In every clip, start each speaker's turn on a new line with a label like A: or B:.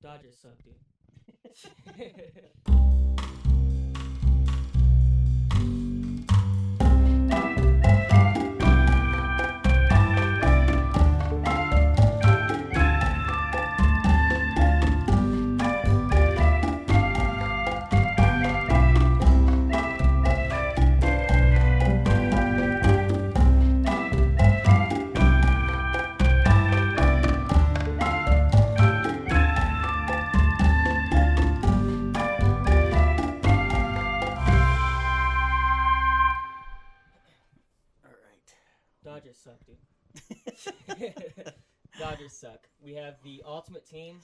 A: Dodgers suck, dude.
B: All right.
A: Dodgers suck, dude. Dodgers suck. We have the ultimate team,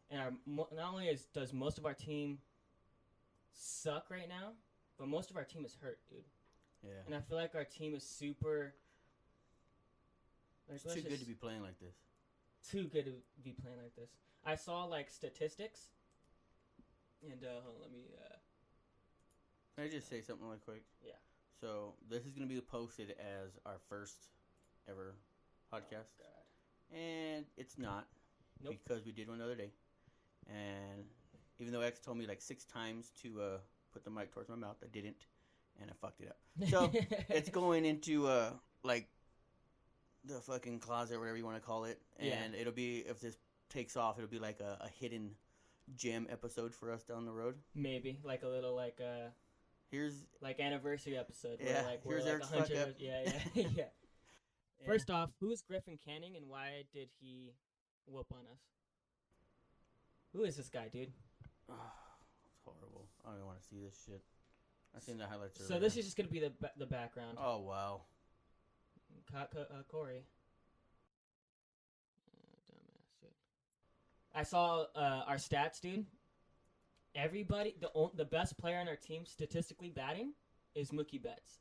A: and not only does most of our team suck right now, but most of our team is hurt, dude.
B: Yeah.
A: And I feel like our team is super.
B: It's too good to be playing like this.
A: Too good to be playing like this. I saw like statistics, and hold on, let me.
B: Can I just say something really quick?
A: Yeah.
B: So this is gonna be posted as our first ever podcast, and it's not
A: Nope.
B: because we did one the other day, and even though X told me like 6 times to put the mic towards my mouth, I didn't, and I fucked it up. So it's going into like the fucking closet, or whatever you want to call it, and it'll be, if this takes off, it'll be like a hidden gem episode for us down the road.
A: Maybe like a little
B: Here's
A: like anniversary episode.
B: Yeah,
A: Where
B: here's
A: like
B: Eric's
A: 100
B: fuck up.
A: Yeah. First off, who's Griffin Canning and why did he whoop on us? Who is this guy, dude?
B: Oh, it's horrible. I don't even want to see this shit. I seen the highlights
A: So
B: earlier.
A: this is just gonna be the background.
B: Oh wow.
A: Corey. Dumbass, dude. I saw our stats, dude. Everybody, the best player on our team statistically batting is Mookie Betts,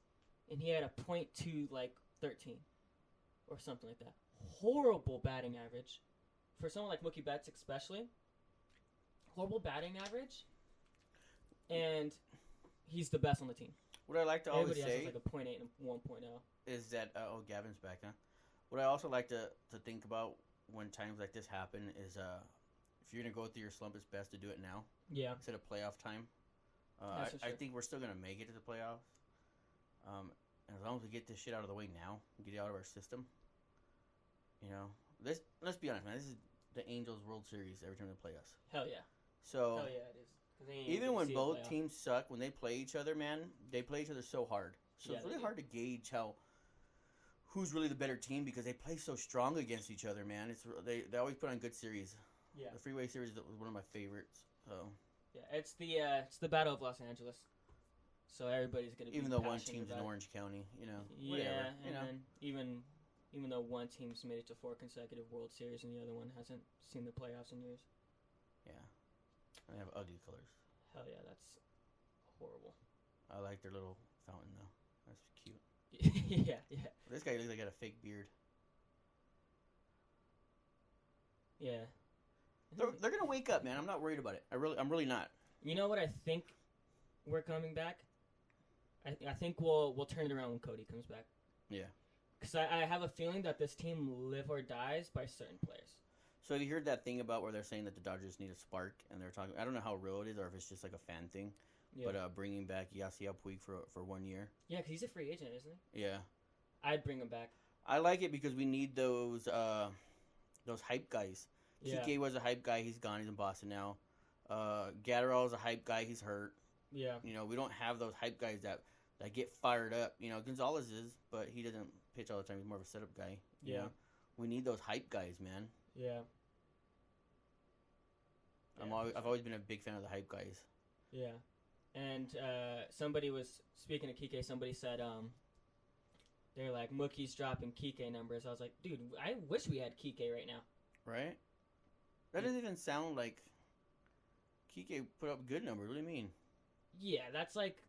A: and he had a .2 like 13 or something like that. Horrible batting average for someone like Mookie Betts, especially. Horrible batting average, and he's the best on the team.
B: What I like to always
A: Everybody
B: say
A: has like a .8 and 1.0.
B: is that Gavin's back, huh? What I also like to think about when times like this happen is if you're gonna go through your slump, it's best to do it now.
A: Yeah.
B: Instead of playoff time. I think we're still gonna make it to the playoffs. And as long as we get this shit out of the way now, get it out of our system. You know, let's be honest, man. This is the Angels World Series every time they play us.
A: Hell yeah.
B: So
A: Hell yeah, it is. 'Cause they ain't
B: even
A: gonna
B: when
A: see a
B: both
A: playoff.
B: teams suck, when they play each other, man, they play each other so hard. So
A: Yeah,
B: it's
A: they
B: really
A: do.
B: hard to gauge who's really the better team because they play so strong against each other, man. They always put on good series.
A: Yeah.
B: The Freeway Series was one of my favorites. So
A: Yeah, it's the Battle of Los Angeles. So everybody's gonna be
B: even though one
A: passionate
B: team's in
A: about it.
B: Orange County,
A: Yeah,
B: whatever,
A: and then even though one team's made it to 4 consecutive World Series and the other one hasn't seen the playoffs in years.
B: yeah, and they have ugly colors.
A: Hell yeah, that's horrible.
B: I like their little fountain though. That's cute.
A: yeah.
B: This guy looks like he got a fake beard.
A: Yeah.
B: They're gonna wake up, man. I'm not worried about it. I'm really not.
A: You know what I think we're coming back? I think we'll turn it around when Cody comes back.
B: Yeah.
A: Because I have a feeling that this team live or dies by certain players.
B: So have you heard that thing about where they're saying that the Dodgers need a spark, and they're talking? I don't know how real it is, or if it's just like a fan thing.
A: Yeah.
B: But bringing back Yasiel Puig for 1 year.
A: Yeah, because he's a free agent, isn't he?
B: Yeah.
A: I'd bring him back.
B: I like it because we need those hype guys.
A: Yeah.
B: Kike was a hype guy. He's gone. He's in Boston now. Gatterall's a hype guy. He's hurt.
A: Yeah.
B: We don't have those hype guys that get fired up. Gonzalez is, but he doesn't pitch all the time. He's more of a setup guy. You know? We need those hype guys, man.
A: Yeah.
B: I've always been a big fan of the hype guys.
A: Yeah. And somebody was, speaking of Kike, somebody said they're like, Mookie's dropping Kike numbers. I was like, dude, I wish we had Kike right now.
B: Right? That doesn't even sound like Kike put up good numbers. What do you mean?
A: Yeah, that's like,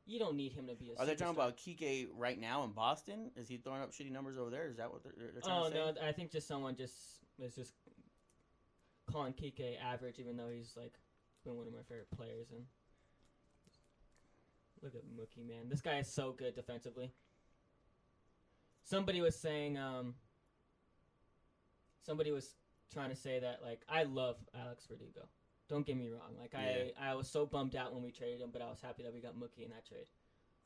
A: you don't need him to be a
B: Are they talking
A: superstar.
B: about Kike right now in Boston? Is he throwing up shitty numbers over there? Is that what they're trying to say?
A: Oh, no, I think just someone was just calling Kike average, even though he's like been one of my favorite players. And look at Mookie, man. This guy is so good defensively. Somebody was saying, somebody was trying to say that like I love Alex Verdugo. Don't get me wrong. Like I was so bummed out when we traded him, but I was happy that we got Mookie in that trade.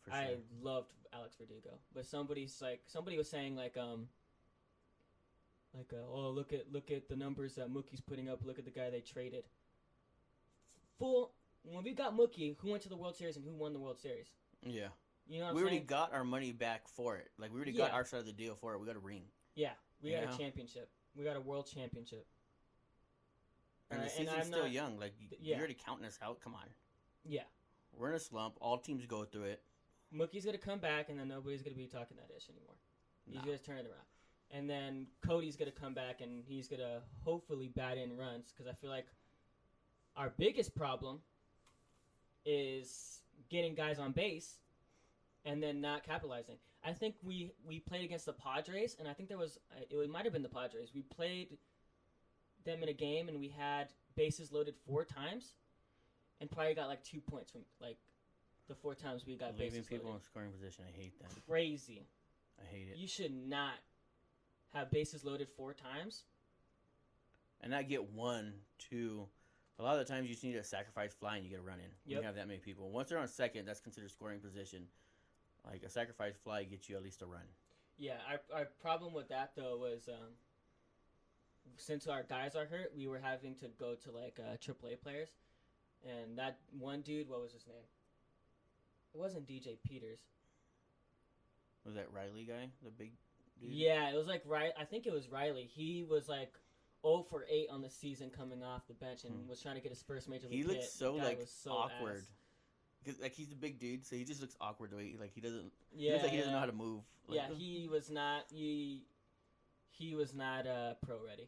B: For sure.
A: I loved Alex Verdugo, but somebody was saying oh look at the numbers that Mookie's putting up. Look at the guy they traded. Fool. When we got Mookie, who went to the World Series and who won the World Series?
B: Yeah.
A: You know what I'm
B: we
A: saying?
B: already got our money back for it. Like, we already got our side of the deal for it. We got a ring.
A: Yeah, we got a championship. We got a world championship.
B: And the season's still young. Like, you're already counting us out. Come on.
A: Yeah.
B: We're in a slump. All teams go through it.
A: Mookie's going to come back, and then nobody's going to be talking that ish anymore. He's going to turn it around. And then Cody's going to come back, and he's going to hopefully bat in runs, because I feel like our biggest problem is getting guys on base and then not capitalizing. I think we played against the Padres, and I think it might have been the Padres. We played them in a game, and we had bases loaded 4 times, and probably got like 2 points from like the 4 times we got bases loaded.
B: Leaving people in scoring position, I hate that.
A: Crazy.
B: I hate it.
A: You should not have bases loaded 4 times.
B: And not get 1, 2. A lot of the times you just need a sacrifice fly and you get a run in. When you have that many people. Once they're on second, that's considered scoring position. Like, a sacrifice fly gets you at least a run.
A: Yeah, our problem with that, though, was since our guys are hurt, we were having to go to, like, AAA players. And that one dude, what was his name? It wasn't DJ Peters.
B: Was that Riley guy? The big dude?
A: Yeah, it was like I think it was Riley. He was like 0 for 8 on the season coming off the bench and was trying to get his first major league hit.
B: He looks so awkward.
A: Ass.
B: Cause, like, he's a big dude, so he just looks awkward the way he doesn't.
A: Yeah,
B: he looks like he doesn't know how to move. Like,
A: he was not. He was not pro ready.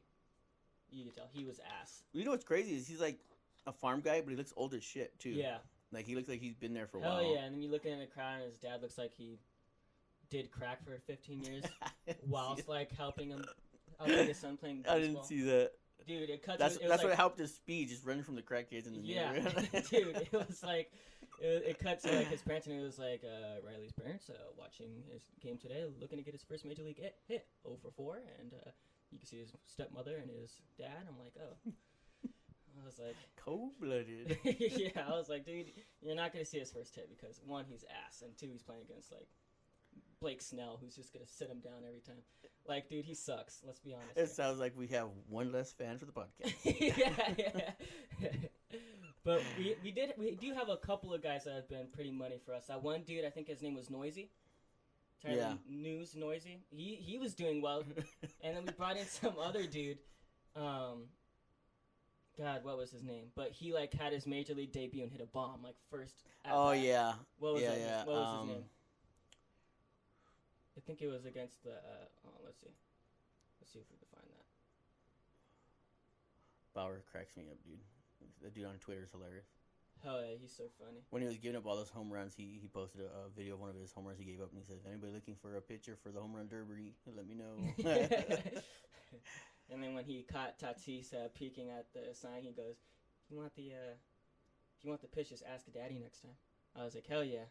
A: You could tell he was ass.
B: You know what's crazy is he's like a farm guy, but he looks old as shit too.
A: Yeah,
B: like he looks like he's been there for a
A: Hell
B: while.
A: yeah, and then you look in the crowd, and his dad looks like he did crack for 15 years whilst like helping his son playing baseball.
B: I didn't see that.
A: Dude, it cuts.
B: That's
A: like,
B: what helped his speed, just running from the crack kids in the neighborhood.
A: Dude, it was like it cut to like his parents, and it was like Riley's parents watching his game today, looking to get his first major league hit 0 for 4, and you can see his stepmother and his dad. I'm like, oh. I was like,
B: cold-blooded.
A: Yeah, I was like, dude, you're not gonna see his first hit because 1, he's ass, and 2, he's playing against like Blake Snell, who's just gonna sit him down every time. Like, dude, he sucks. Let's be honest.
B: It sounds like we have one less fan for the podcast.
A: yeah. But we do have a couple of guys that have been pretty money for us. That one dude, I think his name was Noisy. Noisy. He was doing well, and then we brought in some other dude. God, what was his name? But he like had his major league debut and hit a bomb like first.
B: Oh yeah.
A: What was it? What was his name? I think it was against the. Let's see. Let's see if we can find that.
B: Bauer cracks me up, dude. The dude on Twitter is hilarious.
A: Hell yeah, he's so funny.
B: When he was giving up all those home runs, he posted a video of one of his home runs he gave up, and he says, "Anybody looking for a pitcher for the home run derby? Let me know."
A: And then when he caught Tatis peeking at the sign, he goes, "If you want the pitch, just ask Daddy next time." I was like, "Hell yeah!"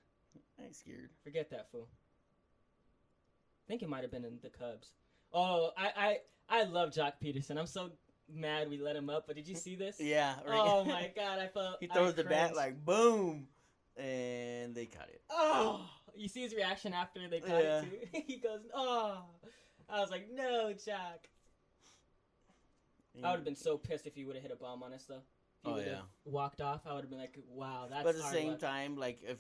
B: I ain't scared.
A: Forget that fool. I think it might have been in the Cubs. Oh, I love Jock Peterson. I'm so mad we let him up, but did you see this?
B: Yeah. Right.
A: Oh my God, I felt
B: he throws the bat like boom, and they caught it.
A: Oh, you see his reaction after they caught it too. He goes, "Oh," I was like, "No, Jock." I would have been so pissed if he would have hit a bomb on us though. If he would have walked off, I would have been like, "Wow, that's."
B: But at the same
A: luck.
B: time, like if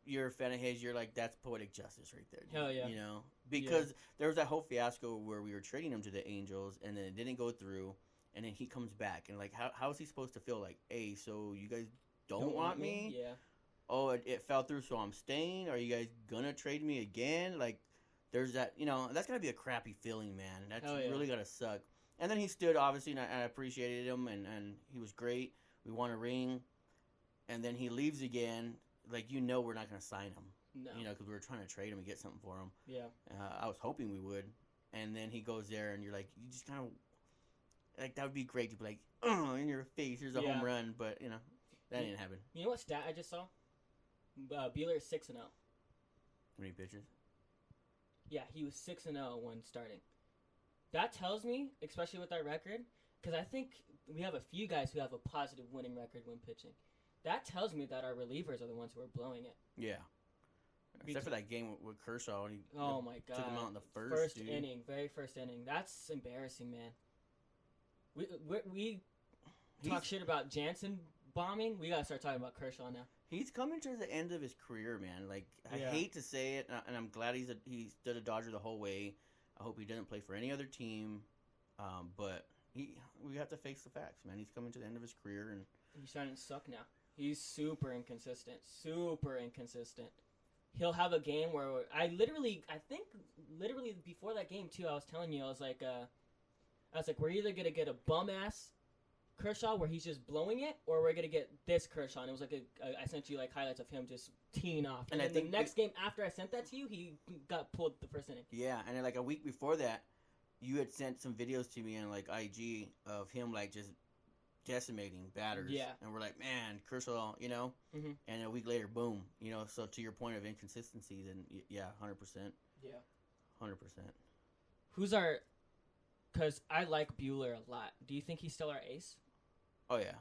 B: you're a fan of his, you're like, that's poetic justice right there. Dude.
A: Hell yeah.
B: You know, because there was that whole fiasco where we were trading him to the Angels, and then it didn't go through, and then he comes back, and like, how is he supposed to feel? Like, hey, so you guys don't want me?
A: Yeah.
B: Oh, it fell through, so I'm staying. Are you guys gonna trade me again? Like, there's that. You know, that's gotta be a crappy feeling, man. That's really gotta suck. And then he stood, obviously, and I appreciated him, and he was great. We won a ring, and then he leaves again. Like, we're not going to sign him.
A: No.
B: You know, because we were trying to trade him and get something for him.
A: Yeah.
B: I was hoping we would. And then he goes there, and you're like, you just kind of, like, that would be great to be like, oh, in your face, here's a home run. But, that didn't happen.
A: You know what stat I just saw? Buehler is 6-0.
B: How many pitches?
A: Yeah, he was 6-0 when starting. That tells me, especially with our record, because I think we have a few guys who have a positive winning record when pitching. That tells me that our relievers are the ones who are blowing it.
B: Yeah. Except for that game with Kershaw. When he
A: Oh my god!
B: took him out in the first dude.
A: Inning, very first inning. That's embarrassing, man. We talk shit about Jansen bombing. We gotta start talking about Kershaw now.
B: He's coming to the end of his career, man. Like, I hate to say it, and I'm glad he's stood a Dodger the whole way. I hope he doesn't play for any other team. But we have to face the facts, man. He's coming to the end of his career, and
A: he's starting to suck now. He's super inconsistent. He'll have a game where I think before that game too, I was telling you, I was like, we're either gonna get a bum ass Kershaw where he's just blowing it, or we're gonna get this Kershaw. And it was like I sent you like highlights of him just teeing off. And then the next game after I sent that to you, he got pulled the first inning.
B: Yeah, and then like a week before that, you had sent some videos to me on like IG of him like just decimating batters.
A: Yeah.
B: And we're like, man, Kershaw, you know?
A: Mm-hmm.
B: And a week later, boom. You know, so to your point of inconsistency, then, yeah, 100%.
A: Yeah.
B: 100%.
A: Who's our... Because I like Buehler a lot. Do you think he's still our ace?
B: Oh, yeah.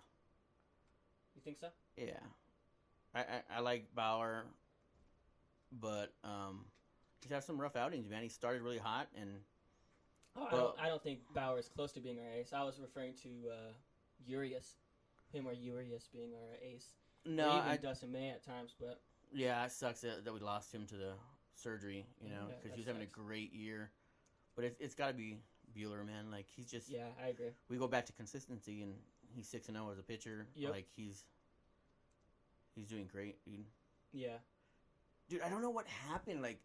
A: You think so?
B: Yeah. I like Bauer, but he's had some rough outings, man. He started really hot, and...
A: I don't think Bauer is close to being our ace. I was referring to... Urias, him or Urias being our ace.
B: No,
A: or even Dustin May at times, but
B: yeah, it sucks that we lost him to the surgery, you know, because he was having a great year. But it's got to be Buehler, man. Like he's just
A: I agree.
B: We go back to consistency, and he's 6-0 as a pitcher.
A: Yep.
B: Like he's doing great, dude.
A: Yeah,
B: dude. I don't know what happened. Like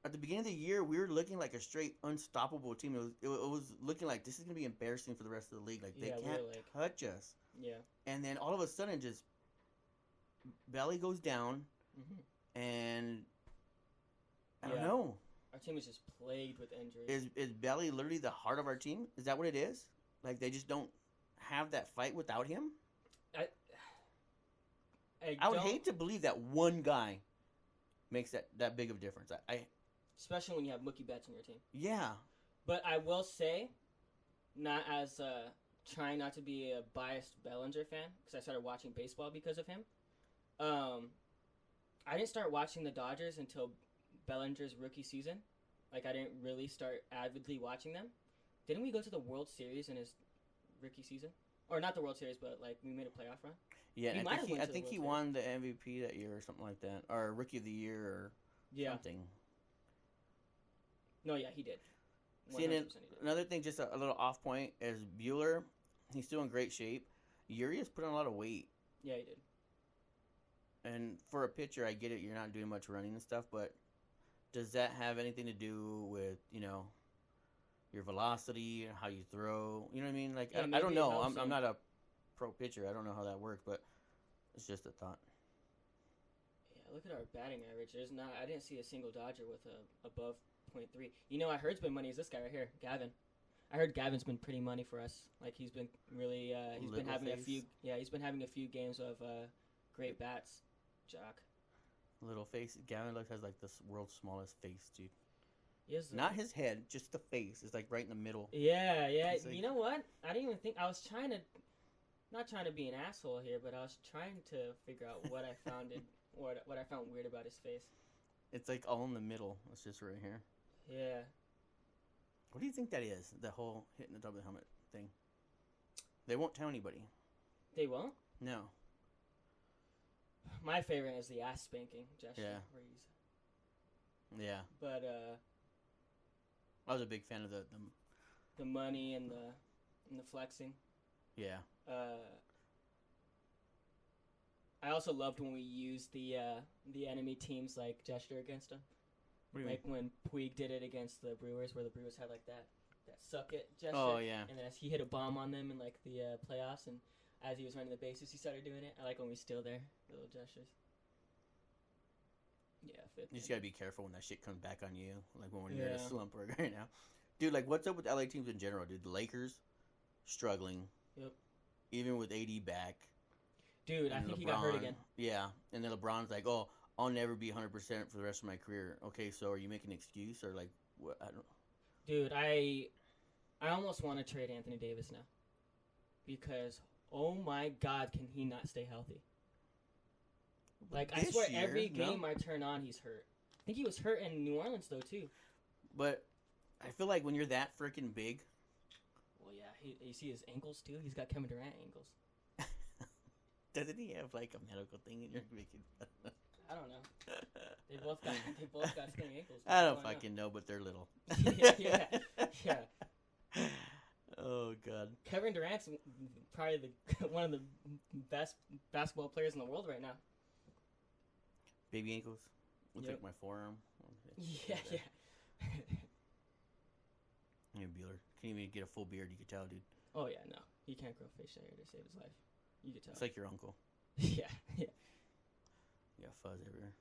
B: at the beginning of the year, we were looking like a straight unstoppable team. It was looking like this is gonna be embarrassing for the rest of the league. Like they can't touch us.
A: Yeah.
B: And then all of a sudden, just belly goes down, and I don't know.
A: Our team is just plagued with injuries.
B: Is belly literally the heart of our team? Is that what it is? Like they just don't have that fight without him? I would hate to believe that one guy makes that big of a difference.
A: Especially when you have Mookie Betts on your team.
B: Yeah.
A: But I will say, not as trying not to be a biased Bellinger fan, because I started watching baseball because of him. I didn't start watching the Dodgers until Bellinger's rookie season. Like, I didn't really start avidly watching them. Didn't we go to the World Series in his rookie season? Or not the World Series, but, like, we made a playoff run?
B: Yeah, I think he won the MVP that year or something like that. Or Rookie of the Year or something.
A: No, yeah, he did.
B: See, and then another thing, just a little off point, is Buehler. He's still in great shape. Urias put on a lot of weight.
A: Yeah, he did.
B: And for a pitcher, I get it. You're not doing much running and stuff, but does that have anything to do with, you know, your velocity, how you throw? You know what I mean? Like, yeah, I don't know. I'm not a pro pitcher. I don't know how that works, but it's just a thought.
A: Yeah, look at our batting average. I didn't see a single Dodger with a above .3. You know, I heard been money is this guy right here, Gavin. I heard Gavin's been pretty money for us. Like he's been really he's been having a few games of great bats. Jock.
B: Little face. Gavin has like the world's smallest face, dude.
A: Yes.
B: Not his head, just the face. It's like right in the middle.
A: Yeah. Like, you know what? I didn't even think I was not trying to be an asshole here, but I was trying to figure out what I found what I found weird about his face.
B: It's like all in the middle. It's just right here.
A: Yeah.
B: What do you think that is? The whole hitting the top of the helmet thing. They won't tell anybody.
A: They won't?
B: No.
A: My favorite is the ass spanking gesture.
B: Yeah. Yeah.
A: But
B: I was a big fan of
A: the money and the flexing.
B: Yeah.
A: I also loved when we used the enemy team's like gesture against them. Like when Puig did it against the Brewers, where the Brewers had like that suck it gesture.
B: Oh yeah.
A: And then as he hit a bomb on them in like the playoffs, and as he was running the bases, he started doing it. I like when we steal their little gestures. Yeah,
B: you just gotta be careful when that shit comes back on you. Like when you're in a slump right now, dude. Like, what's up with LA teams in general, dude? The Lakers struggling.
A: Yep.
B: Even with AD back.
A: Dude, I think he got hurt again.
B: Yeah, and then LeBron's like, "Oh, I'll never be 100% for the rest of my career." Okay, so are you making an excuse or like what? I don't.
A: Dude, I almost want to trade Anthony Davis now. Because, oh my God, can he not stay healthy? Like, I swear, every game I turn on, he's hurt. I think he was hurt in New Orleans, though, too.
B: But I feel like when you're that freaking big...
A: Well, yeah, you see his ankles, too? He's got Kevin Durant ankles.
B: Doesn't he have, like, a medical thing in your making?
A: I don't know. They both got skinny ankles.
B: I don't fucking know, but they're little.
A: yeah.
B: Oh, God.
A: Kevin Durant's probably one of the best basketball players in the world right now.
B: Baby ankles. Looks like my forearm.
A: Yeah.
B: Yeah, Bueller. Can't even get a full beard, you can tell, dude.
A: Oh, yeah, no. He can't grow facial hair to save his life. You can tell.
B: It's like your uncle.
A: Yeah.
B: You got fuzz everywhere.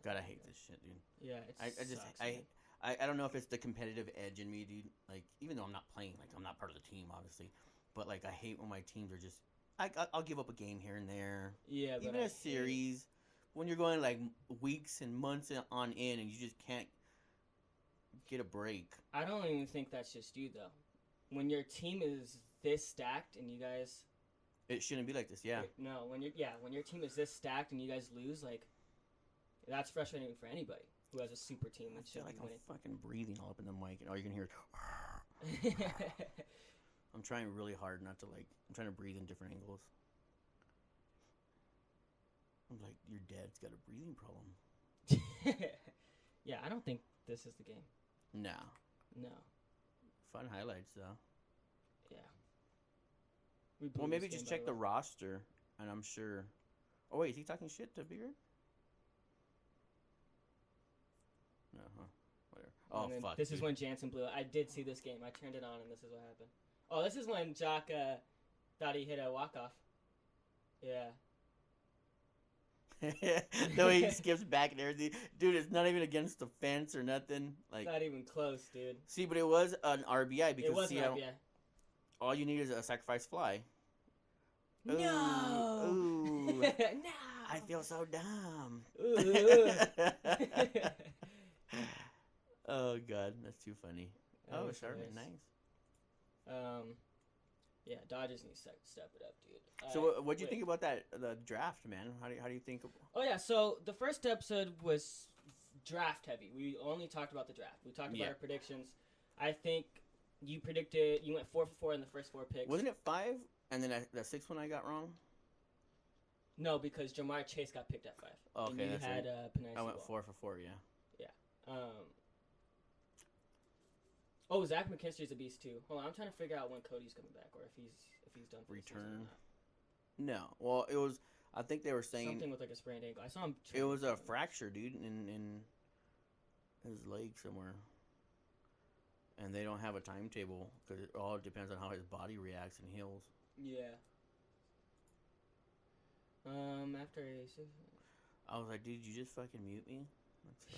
B: God, I hate this shit, dude.
A: Yeah,
B: I don't know if it's the competitive edge in me, dude. Like, even though I'm not playing, like, I'm not part of the team, obviously. But, like, I hate when my teams are just... I'll give up a game here and there.
A: Yeah, but
B: even a series. When you're going, like, weeks and months on end and you just can't get a break.
A: I don't even think that's just you, though. When your team is this stacked and you guys...
B: It shouldn't be like this, yeah.
A: No, when your team is this stacked and you guys lose, like... That's frustrating for anybody who has a super team that should be winning.
B: I'm fucking breathing all up in the mic, and all you can hear is... I'm trying really hard not to, like... I'm trying to breathe in different angles. I'm like, your dad's got a breathing problem.
A: Yeah, I don't think this is the game.
B: No. Fun highlights, though.
A: Yeah.
B: Well, maybe just check the roster, and I'm sure... Oh, wait, is he talking shit to Beard? No, huh? Whatever. Oh, fuck.
A: This is when Jansen blew it. I did see this game. I turned it on, and this is what happened. Oh, this is when Jock thought he hit a walk-off. Yeah.
B: No, he skips back and everything. Dude, it's not even against the fence or nothing. Like,
A: it's not even close, dude.
B: See, but it was an RBI because
A: it was an RBI.
B: All you need is a sacrifice fly.
A: No.
B: Ooh.
A: No.
B: I feel so dumb. Oh God, that's too funny. Oh, Charmin, nice.
A: Yeah, Dodgers need to step it up, dude.
B: So, what'd you think about the draft, man? How do you think?
A: Oh yeah, so the first episode was draft heavy. We only talked about the draft. We talked about our predictions. I think you went 4 for 4 in the first 4 picks.
B: Wasn't it 5? And then the 6th one I got wrong.
A: No, because Jamar Chase got picked at 5.
B: Okay,
A: and you
B: that's
A: had,
B: right. I went 4 for 4, yeah.
A: Yeah. Oh, Zach McKinstry's a beast too. Hold on, I'm trying to figure out when Cody's coming back, or if he's done for
B: return. No, well, it was. I think they were saying
A: something with like a sprained ankle. I saw him.
B: It was a fracture, dude, in his leg somewhere. And they don't have a timetable because it all depends on how his body reacts and heals.
A: Yeah. After
B: I was like, dude, you just fucking mute me?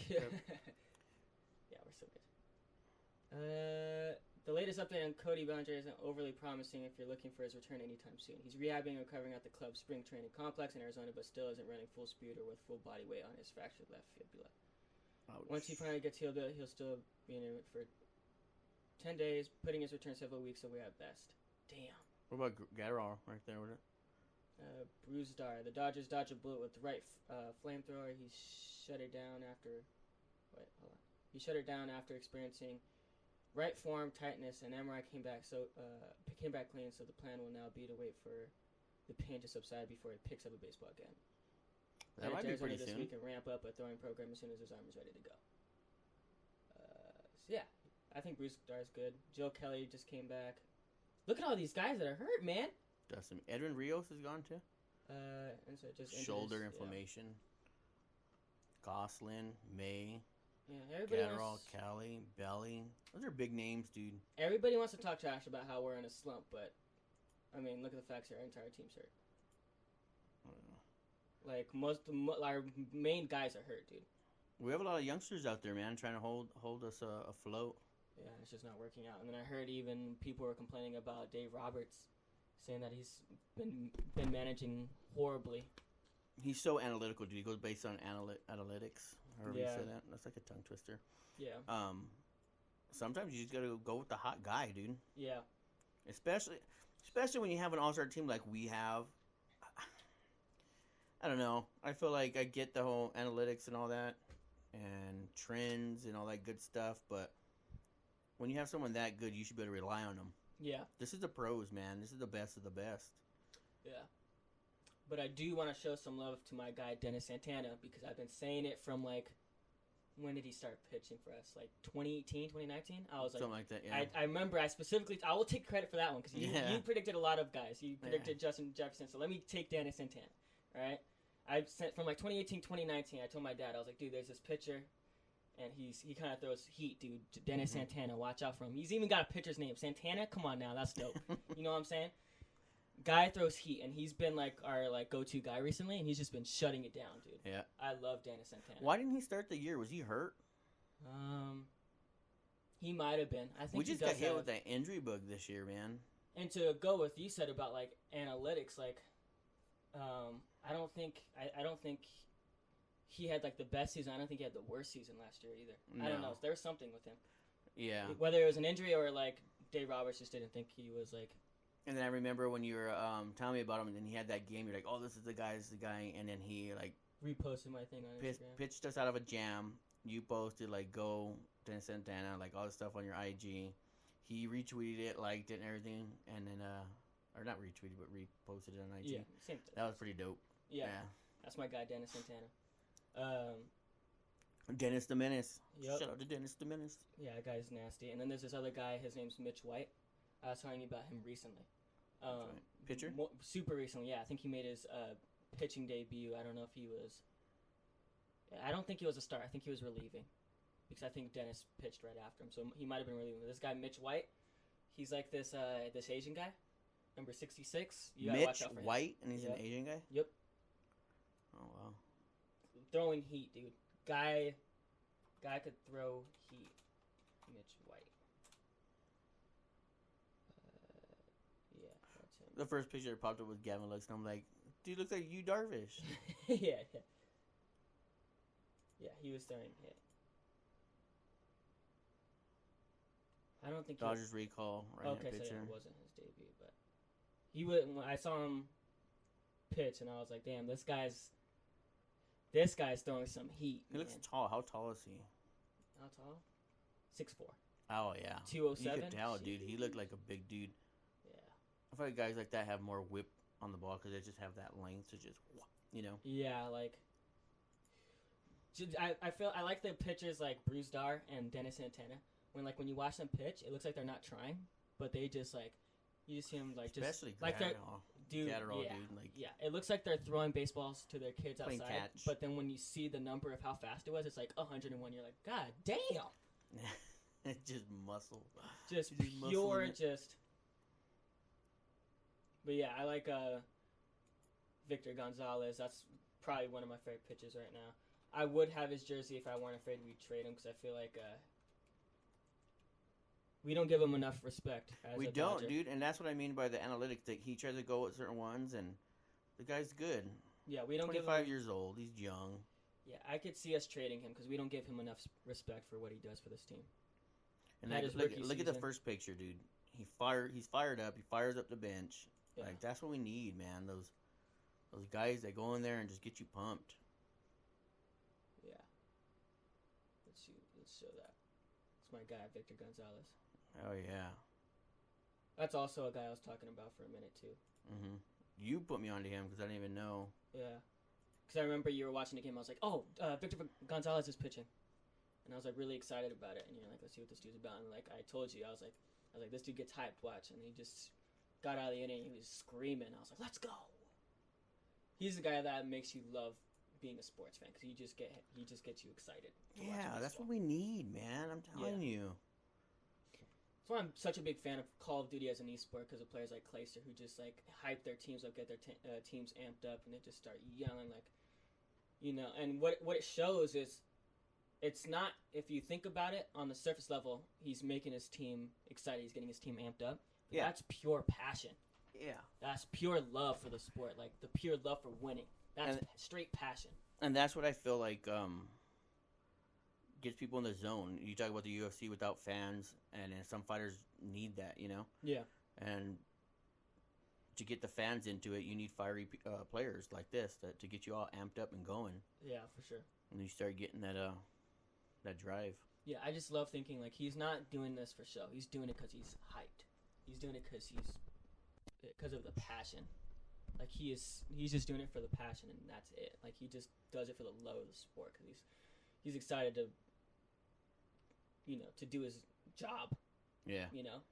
A: Yeah, we're so good. The latest update on Cody Bellinger isn't overly promising if you're looking for his return anytime soon. He's rehabbing and recovering at the club's spring training complex in Arizona, but still isn't running full speed or with full body weight on his fractured left fibula.
B: Ouch.
A: Once he finally gets healed, he'll still be in it for 10 days, putting his return several weeks away at best. Damn.
B: What about Gatterall right there with it?
A: Bruce Dar. The Dodgers dodged a bullet with the right flamethrower. He shut it down after... Wait, hold on. He shut it down after experiencing right forearm tightness, and MRI came back clean, so the plan will now be to wait for the pain to subside before he picks up a baseball again.
B: That might be pretty
A: this
B: soon.
A: week and ramp up a throwing program as soon as his arm is ready to go. So yeah, I think Bruce Dar's good. Joe Kelly just came back. Look at all these guys that are hurt, man.
B: Dustin Edwin Rios is gone too.
A: And so just
B: shoulder inflammation. Yeah. Goslin, May.
A: Yeah, everybody
B: Gatterall, Kelly, Belly. Those are big names, dude.
A: Everybody wants to talk trash about how we're in a slump, but I mean, look at the facts here. Our entire team's hurt. Like our main guys are hurt, dude.
B: We have a lot of youngsters out there, man, trying to hold us afloat.
A: Yeah, it's just not working out. And then I heard even people were complaining about Dave Roberts, saying that he's been managing horribly.
B: He's so analytical, dude. He goes based on analytics. However you say that. That's like a tongue twister.
A: Yeah.
B: sometimes you just gotta go with the hot guy, dude.
A: Yeah.
B: Especially when you have an all-star team like we have. I don't know. I feel like I get the whole analytics and all that, and trends and all that good stuff, but when you have someone that good, you should be able to rely on them.
A: Yeah.
B: This is the pros, man. This is the best of the best.
A: Yeah. But I do want to show some love to my guy, Dennis Santana, because I've been saying it from, like, when did he start pitching for us? Like 2018, 2019? I was like,
B: something like that, yeah.
A: I remember I will take credit for that one, because you predicted a lot of guys. You predicted Justin Jefferson, so let me take Dennis Santana, all right? I sent from, like, 2018, 2019, I told my dad, I was like, dude, there's this pitcher, and he kind of throws heat, dude. Dennis Santana, watch out for him. He's even got a pitcher's name. Santana? Come on now, that's dope. You know what I'm saying? Guy throws heat, and he's been like our go-to guy recently, and he's just been shutting it down, dude.
B: Yeah.
A: I love Dennis Santana.
B: Why didn't he start the year? Was he hurt?
A: He might have been. I think
B: we just got hit with that injury bug this year, man.
A: And to go with you said about like analytics, like, I don't think he had like the best season. I don't think he had the worst season last year either. No. I don't know. There was something with him.
B: Yeah.
A: Whether it was an injury or like Dave Roberts just didn't think he was like.
B: And then I remember when you were telling me about him, and then he had that game. You're like, "Oh, this is the guy, And then he like
A: reposted my thing on Instagram.
B: Pitched us out of a jam. You posted like, "Go Dennis Santana," like all this stuff on your IG. He retweeted it, liked it, and everything, and then or not retweeted, but reposted it on IG.
A: Yeah, same thing.
B: That was pretty dope.
A: Yeah, that's my guy, Dennis Santana.
B: Dennis the Menace.
A: Yep.
B: Shout out to Dennis the Menace.
A: Yeah, that guy's nasty. And then there's this other guy. His name's Mitch White. I was telling you about him recently.
B: Pitcher?
A: Super recently, yeah. I think he made his pitching debut. I don't know if he was. I don't think he was a start. I think he was relieving, because I think Dennis pitched right after him. So he might have been relieving. This guy Mitch White, he's like this Asian guy, number 66. You gotta watch out for him.
B: White, and he's an Asian guy.
A: Yep.
B: Oh wow.
A: Throwing heat, dude. Guy could throw heat. Mitch White. Yeah, that's him.
B: The first picture that popped up was Gavin Lux, and I'm like, dude, looks like you, Darvish.
A: Yeah. Yeah, he was throwing hit. I don't think
B: Dodgers recall right
A: okay,
B: pitcher.
A: so yeah, it wasn't his debut, but he would. When I saw him pitch, and I was like, "Damn, this guy's throwing some heat."
B: He looks tall. How tall is he?
A: How tall? 6'4".
B: Oh yeah,
A: 207.
B: You could tell, dude. He looked like a big dude.
A: Yeah.
B: I feel like guys like that have more whip on the ball because they just have that length to just,
A: Yeah, like. I like the pitchers like Bruce Dar and Dennis Santana. When you watch them pitch, it looks like they're not trying, but they just like you just see them like just
B: especially
A: like they're dude,
B: yeah.
A: It looks like they're throwing baseballs to their kids
B: Playing
A: outside.
B: catch.
A: But then when you see the number of how fast it was, it's like 101. You're like, God damn!
B: It's just muscle.
A: Just pure, just. But yeah, I like Victor Gonzalez. That's probably one of my favorite pitchers right now. I would have his jersey if I weren't afraid we trade him, because I feel like we don't give him enough respect.
B: We don't, dude, and that's what I mean by the analytics. That he tries to go with certain ones, and the guy's good.
A: Yeah, we don't.
B: 25 years old. He's young.
A: Yeah, I could see us trading him because we don't give him enough respect for what he does for this team.
B: And look at the first picture, dude. He's fired up. He fires up the bench. Yeah. Like that's what we need, man. Those guys that go in there and just get you pumped.
A: Yeah. Let's show that. It's my guy, Victor Gonzalez.
B: Oh yeah.
A: That's also a guy I was talking about for a minute too.
B: Mhm. You put me onto him because I didn't even know.
A: Yeah. Because I remember you were watching the game. I was like, "Oh, Victor Gonzalez is pitching," and I was like really excited about it. And you're like, "Let's see what this dude's about." And like I told you, I was like, "This dude gets hyped. Watch." And he just got out of the inning. He was screaming. I was like, "Let's go!" He's the guy that makes you love being a sports fan because he just gets you excited.
B: Yeah, that's what we need, man. I'm telling you.
A: That's why I'm such a big fan of Call of Duty as an esport, because of players like Clayster who just like hype their teams up, get their teams amped up, and they just start yelling like, And what it shows is, it's not, if you think about it on the surface level, he's making his team excited, he's getting his team amped up. Yeah. That's pure passion.
B: Yeah.
A: That's pure love for the sport, like the pure love for winning. That's straight passion.
B: And that's what I feel like gets people in the zone. You talk about the UFC without fans, and some fighters need that, you know.
A: Yeah.
B: And to get the fans into it, you need fiery players like this to get you all amped up and going.
A: Yeah, for sure.
B: And you start getting that drive.
A: Yeah, I just love thinking like he's not doing this for show. He's doing it because he's hyped. He's doing it because of the passion. Like he's just doing it for the passion, and that's it. Like he just does it for the love of the sport because he's excited to, to do his job.
B: Yeah.
A: You know.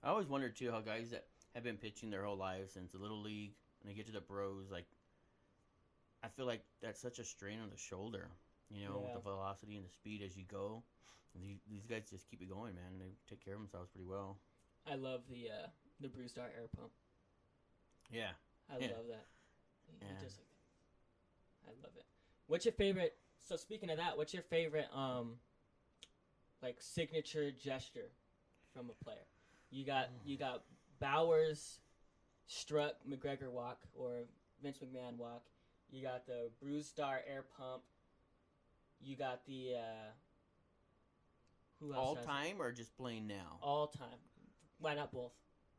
B: I always wondered too how guys that have been pitching their whole lives since the little league and they get to the pros, like I feel like that's such a strain on the shoulder. With the velocity and the speed as you go. These guys just keep it going, man. They take care of themselves pretty well.
A: I love the Bruce Dart air pump.
B: Yeah.
A: I love that. He just I love it. What's your favorite? So speaking of that, what's your favorite like signature gesture from a player? You got Bowers, Struck, McGregor walk, or Vince McMahon walk. You got the Bruce Dart air pump. You got the who else?
B: All time or just plain now?
A: All time. Why not both?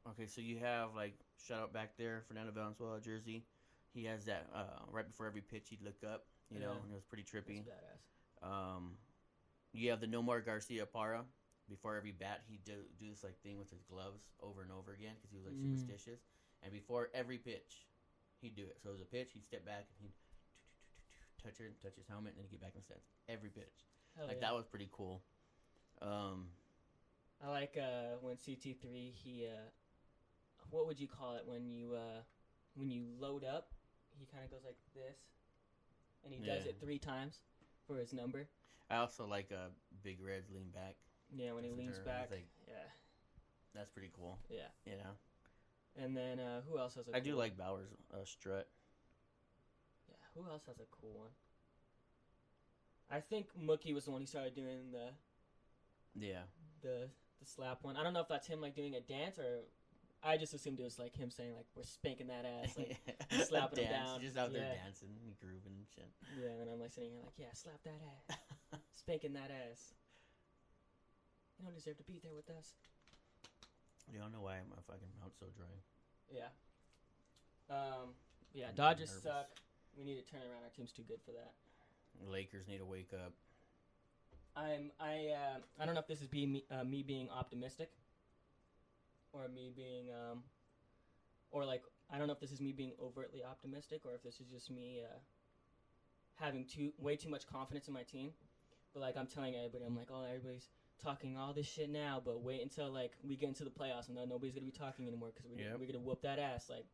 B: Okay, so you have like shout out back there, Fernando Valenzuela jersey. He has that right before every pitch he'd look up, and it was pretty trippy.
A: That's badass.
B: You have the No More Garcia Parra. Before every bat, he'd do this like thing with his gloves over and over again because he was like superstitious. And before every pitch, he'd do it. So it was a pitch, he'd step back and he'd touch his helmet, and then he'd get back in the stance. Every pitch. That was pretty cool.
A: I like when CT3 he what would you call it when you load up? He kind of goes like this, and he does it 3 times for his number.
B: I also like Big Red's lean back.
A: Yeah, when he leans back.
B: That's pretty cool.
A: Yeah.
B: Yeah.
A: And then who else has a?
B: I do like Bowers' strut.
A: Yeah. Who else has a cool one? I think Mookie was the one who started doing the slap one. I don't know if that's him like doing a dance, or I just assumed it was like him saying like we're spanking that ass, like slapping him down.
B: He's just out there dancing and grooving and shit.
A: Yeah, and I'm like sitting here like, yeah, slap that ass, spanking that ass. You don't deserve to be there with us.
B: You don't know why my fucking mouth's so dry.
A: Yeah. Yeah. Dodgers suck. We need to turn around. Our team's too good for that.
B: Lakers need to wake up.
A: I don't know if this is me being optimistic, or me being or like I don't know if this is me being overtly optimistic, or if this is just me having way too much confidence in my team. But like I'm telling everybody, I'm like, oh, everybody's talking all this shit now, but wait until like we get into the playoffs and then nobody's gonna be talking anymore because we're gonna whoop that ass. Like,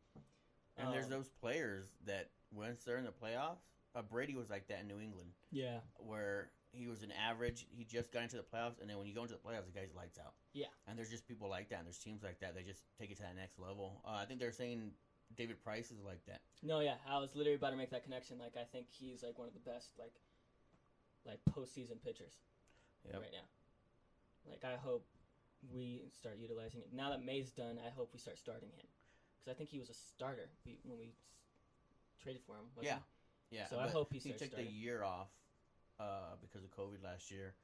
B: and there's those players that once they're in the playoffs. Brady was like that in New England.
A: Yeah.
B: Where he was an average. He just got into the playoffs, and then when you go into the playoffs, the guy's lights out.
A: Yeah.
B: And there's just people like that, and there's teams like that. They just take it to that next level. I think they're saying David Price is like that.
A: No, yeah. I was literally about to make that connection. Like, I think he's like one of the best like postseason pitchers right now. Like, I hope we start utilizing it. Now that May's done, I hope we start starting him. Because I think he was a starter when we traded for him. Wasn't he?
B: Yeah,
A: so I hope he took
B: the year off because of COVID last year,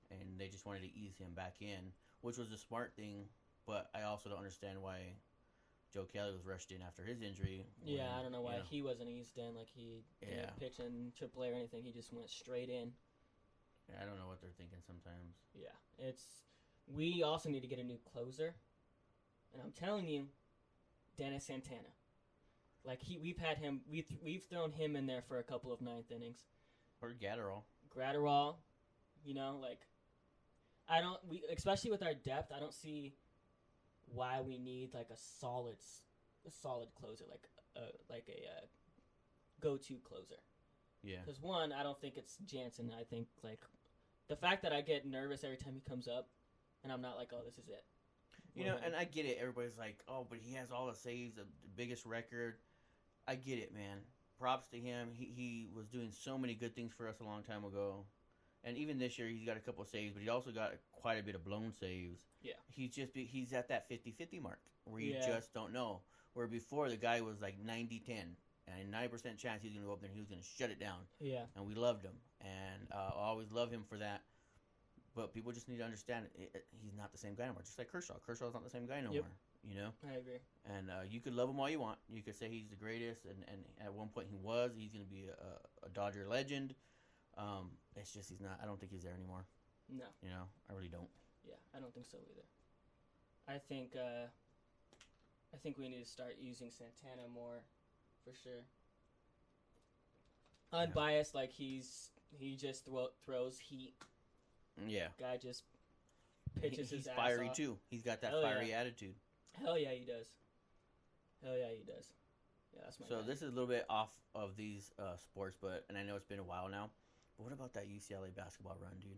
B: and they just wanted to ease him back in, which was a smart thing. But I also don't understand why Joe Kelly was rushed in after his injury.
A: Yeah, I don't know why he wasn't eased in. Like he didn't pitch in AAA or anything. He just went straight in.
B: Yeah, I don't know what they're thinking sometimes.
A: Yeah, we also need to get a new closer, and I'm telling you, Dennis Santana. Like we've had him, we've thrown him in there for a couple of 9th innings.
B: Or
A: Gratterall, like especially with our depth, I don't see why we need like a solid closer, like a go-to closer.
B: Yeah.
A: Because one, I don't think it's Jansen. I think like the fact that I get nervous every time he comes up, and I'm not like, oh, this is it.
B: And I get it. Everybody's like, oh, but he has all the saves, the biggest record. I get it, man. Props to him. He was doing so many good things for us a long time ago. And even this year, he's got a couple of saves, but he also got quite a bit of blown saves.
A: Yeah.
B: He's at that 50-50 mark where you just don't know. Where before, the guy was like 90-10. and 90% chance he's going to go up there and he was going to shut it down.
A: Yeah.
B: And we loved him, and I always love him for that. But people just need to understand he's not the same guy anymore. Just like Kershaw. Kershaw's not the same guy no more. You know?
A: I agree.
B: And you could love him all you want. You could say he's the greatest, and at one point he was. He's going to be a Dodger legend. It's just he's not. I don't think he's there anymore.
A: No.
B: You know? I really don't.
A: Yeah, I don't think so either. I think we need to start using Santana more, for sure. Unbiased, like he just throws heat.
B: Yeah.
A: Guy just pitches his ass
B: fiery
A: off.
B: Too. He's got that
A: Hell
B: fiery
A: yeah.
B: attitude.
A: Hell yeah, he does. Hell yeah, he does. Yeah, that's my
B: So
A: guy.
B: this is a little bit off of these sports, and I know it's been a while now. But what about that UCLA basketball run, dude?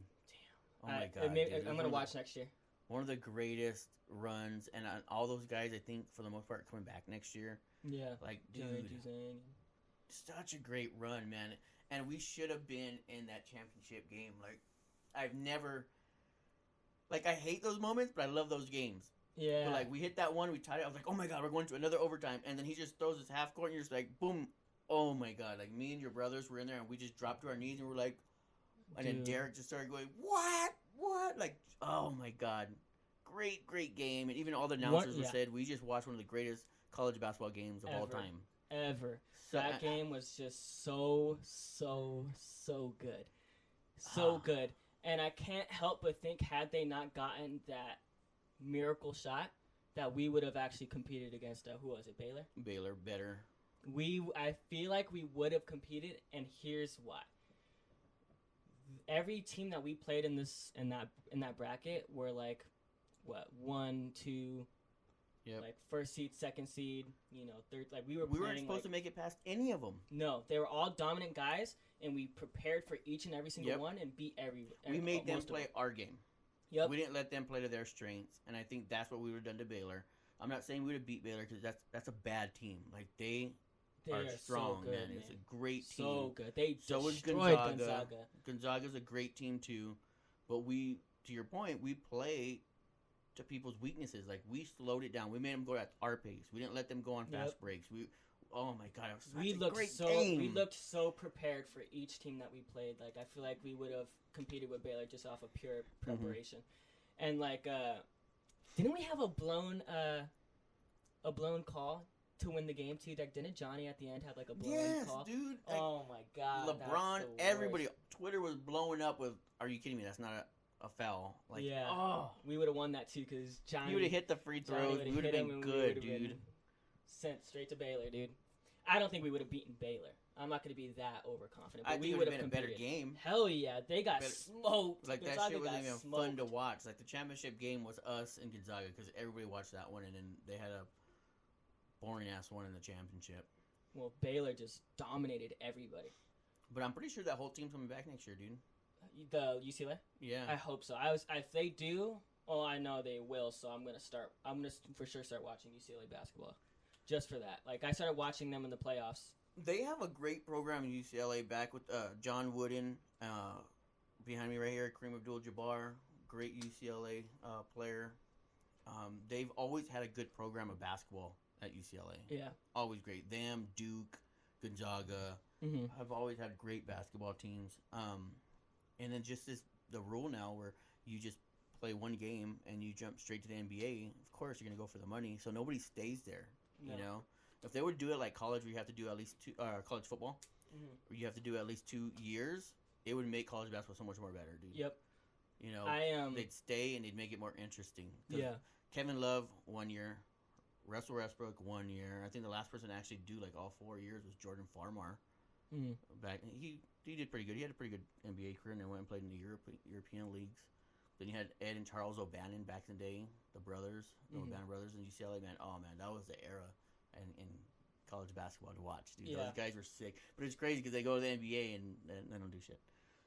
A: Damn.
B: Oh my god, dude.
A: I'm gonna watch next year.
B: One of the greatest runs, and all those guys, I think, for the most part, coming back next year.
A: Yeah.
B: Like, dude, such a great run, man. And we should have been in that championship game. Like, I've never... Like, I hate those moments, but I love those games.
A: Yeah.
B: But, like, we hit that one, we tied it. I was like, oh, my God, we're going to another overtime. And then he just throws his half court, and you're just like, boom. Oh, my God. Like, me and your brothers were in there, and we just dropped to our knees, and we're like... And then Derek just started going, what? Like, oh, my God. Great game. And even all the announcers said, we just watched one of the greatest college basketball games of all time.
A: Ever.
B: So,
A: that game was just so good. So good. And I can't help but think, had they not gotten that miracle shot, that we would have actually competed against, who was it, Baylor?
B: Baylor, better.
A: I feel like we would have competed, and here's why. Every team that we played in that bracket were like, what, 1, 2, like first seed, second seed, third. Like we
B: weren't supposed to make it past any of them.
A: No, they were all dominant guys, and we prepared for each and every single one and beat every.
B: We made them play our game.
A: Yep.
B: We didn't let them play to their strengths, and I think that's what we would have done to Baylor. I'm not saying we would have beat Baylor because that's a bad team. Like they are strong,
A: so good,
B: man. It's a great team.
A: So good. They
B: so is
A: destroyed
B: Gonzaga. Gonzaga's a great team too, but we, to your point, we play to people's weaknesses. Like we slowed it down. We made them go at our pace. We didn't let them go on fast breaks. Oh my God, it was such a great game.
A: We looked so prepared for each team that we played. Like I feel like we would have competed with Baylor just off of pure preparation. And like, didn't we have a blown call to win the game too? Like, didn't Johnny at the end have like a blown call?
B: Yes, dude. Like,
A: oh my God,
B: LeBron, everybody, Twitter was blowing up with, "Are you kidding me? That's not a foul." Like,
A: we would have won that too because Johnny.
B: You would have hit the free throws. We would have been good, dude.
A: Sent straight to Baylor, dude. I don't think we would have beaten Baylor. I'm not going to be that overconfident. But
B: I think it would have been a better game.
A: Hell yeah, they got smoked.
B: Like that shit wasn't even fun to watch. Like the championship game was us and Gonzaga because everybody watched that one, and then they had a boring ass one in the championship.
A: Well, Baylor just dominated everybody.
B: But I'm pretty sure that whole team's coming back next year, dude.
A: The UCLA?
B: Yeah.
A: I hope so. If they do, I know they will. So I'm gonna for sure start watching UCLA basketball, just for that. Like I started watching them in the playoffs.
B: They have a great program in UCLA back with John Wooden, behind me right here, Kareem Abdul-Jabbar, great UCLA player. They've always had a good program of basketball at UCLA.
A: Yeah.
B: Always great. Them, Duke, Gonzaga have always had great basketball teams. And then just the rule now where you just play one game and you jump straight to the NBA, of course you're going to go for the money. So nobody stays there, you know? If they would do it like college where you have to do at least college football, where you have to do at least 2 years, it would make college basketball so much more better, dude.
A: Yep.
B: You know, they'd stay and they'd make it more interesting.
A: Yeah.
B: Kevin Love, 1 year. Russell Westbrook, 1 year. I think the last person to actually do like all 4 years was Jordan Farmar. Back he did pretty good. He had a pretty good NBA career and then went and played in the European leagues. Then you had Ed and Charles O'Bannon back in the day, the brothers, the O'Bannon brothers in UCLA. Man, oh man, that was the era in college basketball to watch. Dude, those guys were sick. But it's crazy because they go to the NBA and they don't do shit.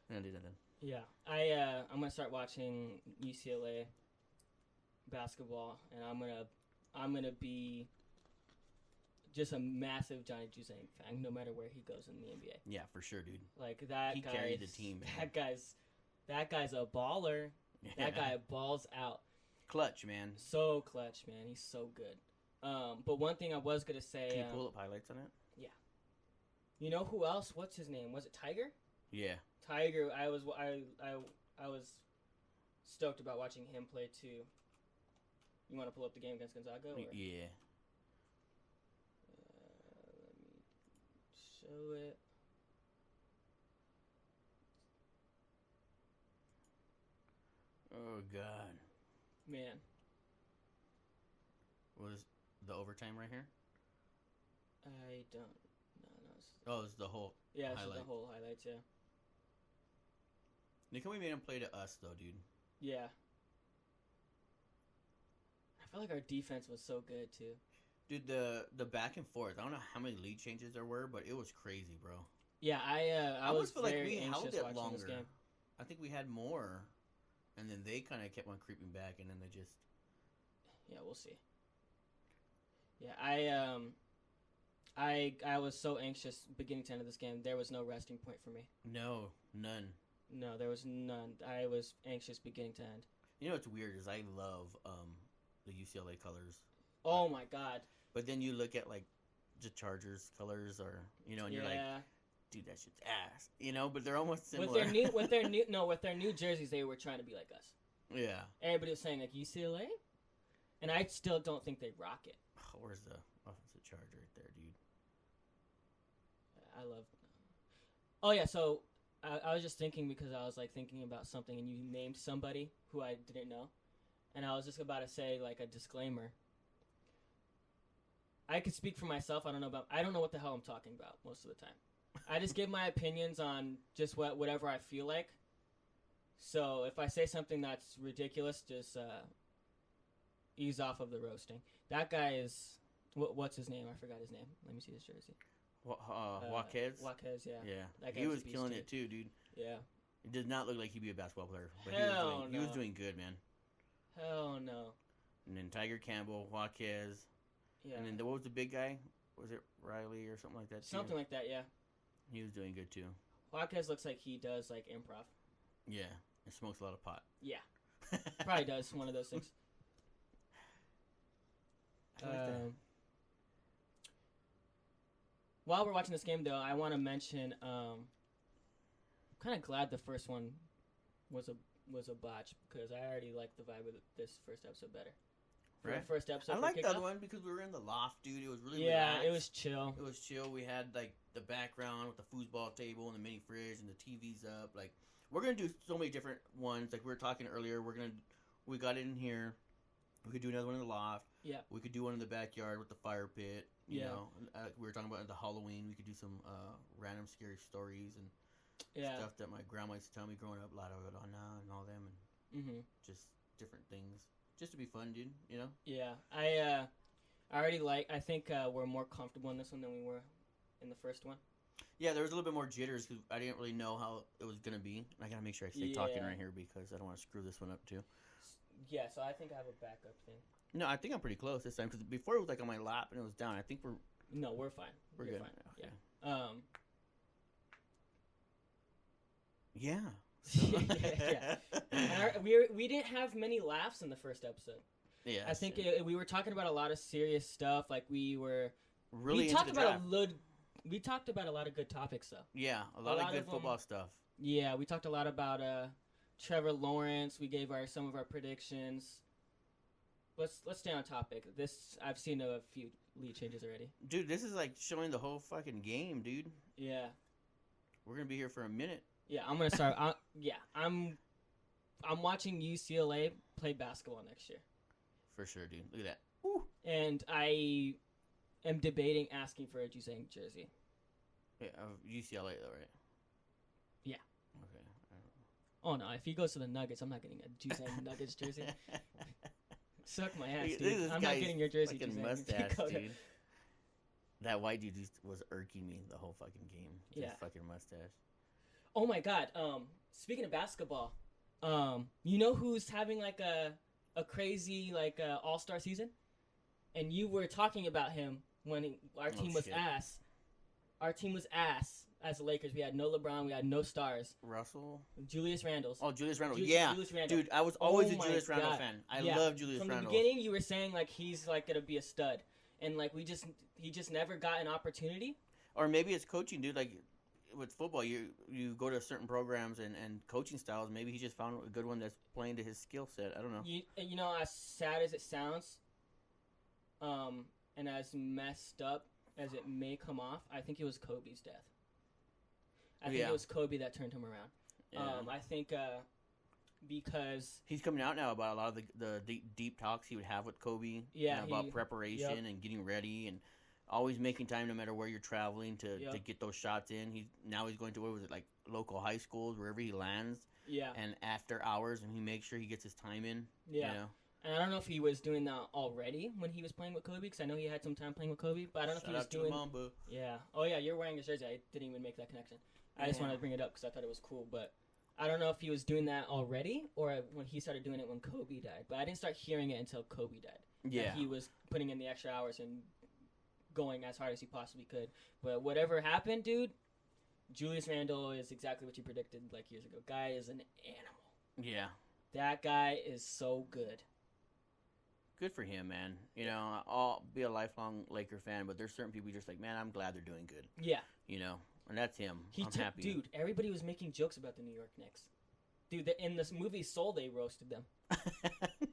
B: They don't do nothing.
A: Yeah, I'm gonna start watching UCLA basketball, and I'm gonna be just a massive Johnny Juzang fan, no matter where he goes in the NBA.
B: Yeah, for sure, dude.
A: Like that
B: he
A: guy
B: carried the team. Man.
A: That guy's a baller. Yeah. That guy balls out.
B: Clutch, man.
A: So clutch, man. He's so good. But one thing I was gonna say.
B: Can you pull up highlights on it?
A: Yeah. You know who else? What's his name? Was it Tiger?
B: Yeah.
A: Tiger. I was stoked about watching him play too. You want to pull up the game against Gonzaga? Or?
B: Yeah.
A: Let me show it.
B: Oh God.
A: Man.
B: Was the overtime right here?
A: I don't. No.
B: Oh, it's the whole.
A: Yeah, this
B: highlight.
A: is the whole highlights. Yeah.
B: Look how we made him play to us, though, dude.
A: Yeah. I feel like our defense was so good too.
B: Dude, the back and forth. I don't know how many lead changes there were, but it was crazy, bro.
A: Yeah, I was
B: feel like
A: very
B: we held
A: anxious
B: it
A: watching
B: longer.
A: this game.
B: I think we had more, and then they kind of kept on creeping back, and then they just.
A: Yeah, we'll see. Yeah, I was so anxious beginning to end of this game. There was no resting point for me.
B: No, none.
A: No, there was none. I was anxious beginning to end.
B: You know what's weird is I love the UCLA colors.
A: Oh my God.
B: But then you look at like the Chargers colors, or and you're like, dude, that shit's ass. But they're almost similar.
A: With their new jerseys, they were trying to be like us.
B: Yeah.
A: Everybody was saying like UCLA, and I still don't think they rock it.
B: Oh, where's the offensive charge right there, dude?
A: I love. Oh yeah, so I was just thinking because I was like thinking about something, and you named somebody who I didn't know, and I was just about to say like a disclaimer. I could speak for myself. I don't know what the hell I'm talking about most of the time. I just give my opinions on just whatever I feel like. So if I say something that's ridiculous, just ease off of the roasting. That guy is what's his name? I forgot his name. Let me see his jersey.
B: Vasquez?
A: Vasquez, yeah.
B: Yeah.
A: That
B: He
A: guy's
B: was
A: a beast,
B: killing
A: too.
B: it too, dude.
A: Yeah.
B: It did not look like he'd be a basketball player, but
A: Hell
B: he was
A: no.
B: doing good, man.
A: Hell no.
B: And then Tiger Campbell, Vasquez,
A: Yeah.
B: and then what was the big guy? Was it Riley or something like that? Too?
A: Something like that, yeah.
B: He was doing good too.
A: Vasquez looks like he does like improv.
B: Yeah, and smokes a lot of pot.
A: Yeah. Probably does one of those things.
B: I like that.
A: While we're watching this game, though, I want to mention. I'm kind of glad the first one was a botch because I already liked the vibe of this first episode better. For
B: Right.
A: the first episode,
B: I liked the other one because we were in the loft, dude. It was really relaxed.
A: it was chill.
B: It was chill. We had like the background with the foosball table and the mini fridge and the TV's up. Like we're gonna do so many different ones. Like we were talking earlier, we got it in here. We could do another one in the loft.
A: Yeah.
B: We could do one in the backyard with the fire pit. You
A: Yeah.
B: know, we were talking about the Halloween. We could do some random scary stories and stuff that my grandma used to tell me growing up. La Llorona and all them, and just different things, just to be fun, dude. You know?
A: Yeah. I already I think we're more comfortable in this one than we were in the first one.
B: Yeah, there was a little bit more jitters because I didn't really know how it was gonna be. And I gotta make sure I stay talking right here because I don't want to screw this one up too.
A: Yeah, so I think I have a backup thing.
B: No, I think I'm pretty close this time because before it was like on my lap and it was down. I think we're
A: fine.
B: We're
A: You're
B: good.
A: Fine.
B: Okay.
A: Yeah.
B: Yeah.
A: Yeah. And we didn't have many laughs in the first episode.
B: Yeah.
A: I think we were talking about a lot of serious stuff. Like we were
B: really
A: we
B: into
A: talked
B: the
A: about
B: draft.
A: we talked about a lot of good topics though.
B: Yeah, a lot of good football stuff.
A: Yeah, we talked a lot about Trevor Lawrence. We gave some of our predictions. Let's stay on topic. I've seen a few lead changes already.
B: Dude, this is like showing the whole fucking game, dude.
A: Yeah.
B: We're gonna be here for a minute.
A: Yeah, I'm gonna start. I'm watching UCLA play basketball next year.
B: For sure, dude. Look at that.
A: Woo. And I am debating asking for a Juzang jersey.
B: Yeah, UCLA though, right?
A: Yeah.
B: Okay.
A: Oh no, if he goes to the Nuggets, I'm not getting a Juzang Nuggets jersey. Suck my ass, dude. I'm not getting your jersey.
B: Fucking mustache, dude. That white dude was irking me the whole fucking game. His fucking mustache.
A: Oh my god. Speaking of basketball, you know who's having like a crazy like all-star season? And you were talking about him when our team was ass. Our team was ass as the Lakers. We had no LeBron. We had no stars.
B: Russell?
A: Julius Randle.
B: Oh, Julius Randle. Julius Randle. Dude, I was always a Julius Randle fan. I love Julius Randle.
A: From the beginning, you were saying like he's like gonna be a stud, and like he just never got an opportunity.
B: Or maybe it's coaching, dude. Like with football, you go to certain programs and coaching styles. Maybe he just found a good one that's playing to his skill set. I don't know.
A: You know, as sad as it sounds, and as messed up as it may come off, I think it was Kobe's death. I think it was Kobe that turned him around.
B: Yeah.
A: I think because
B: he's coming out now about a lot of the deep talks he would have with Kobe.
A: Yeah,
B: about preparation and getting ready and always making time no matter where you're traveling to get those shots in. He's going to, what was it, like local high schools, wherever he lands.
A: Yeah.
B: And after hours, and he makes sure he gets his time in.
A: Yeah.
B: You know?
A: And I don't know if he was doing that already when he was playing with Kobe, because I know he had some time playing with Kobe, but I don't know if he was doing.
B: Mamba.
A: Yeah. Oh yeah, you're wearing his jersey. I didn't even make that connection. I just wanted to bring it up because I thought it was cool, but I don't know if he was doing that already or when he started doing it when Kobe died. But I didn't start hearing it until Kobe died.
B: Yeah.
A: That he was putting in the extra hours and going as hard as he possibly could. But whatever happened, dude, Julius Randle is exactly what you predicted like years ago. Guy is an animal.
B: Yeah.
A: That guy is so good.
B: Good for him, man. You know, I'll be a lifelong Laker fan, but there's certain people you're just like, man, I'm glad they're doing good.
A: Yeah.
B: You know, and that's him. I'm happy.
A: Dude, everybody was making jokes about the New York Knicks. Dude, in this movie Soul, they roasted them.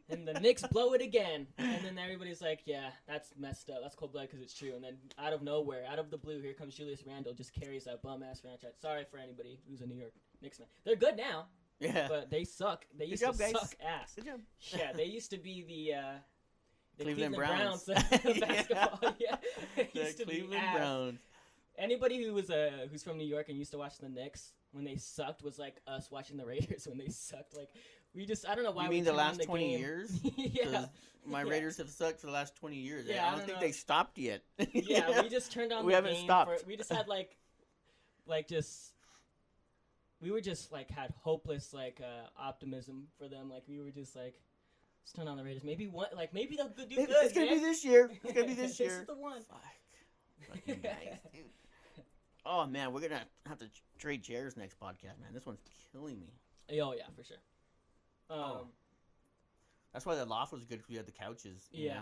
A: And the Knicks blow it again. And then everybody's like, yeah, that's messed up. That's cold-blooded because it's true. And then out of nowhere, out of the blue, here comes Julius Randle, just carries that bum-ass franchise. Sorry for anybody who's a New York Knicks fan. They're good now.
B: Yeah.
A: But they suck. They used to suck ass.
B: Good job.
A: Yeah, they used to be the
B: Cleveland Browns.
A: Basketball. Yeah.
B: The Cleveland Browns.
A: Anybody who's from New York and used to watch the Knicks when they sucked was like us watching the Raiders when they sucked. Like I don't know why.
B: You mean
A: the
B: last 20 years?
A: Yeah.
B: My Raiders have sucked for the last 20 years.
A: Yeah,
B: I don't think they stopped yet.
A: Yeah, we just turned on.
B: We haven't stopped.
A: We just had we were just like had hopeless optimism for them. Like we were just like. Let's turn on the Raiders. Maybe they'll do good.
B: It's gonna be this year. It's gonna be this year.
A: This is the one.
B: Fucking nice, dude. Oh man, we're gonna have to trade chairs next podcast, man. This one's killing me.
A: Oh yeah, for sure.
B: That's why the loft was good because we had the couches. You know?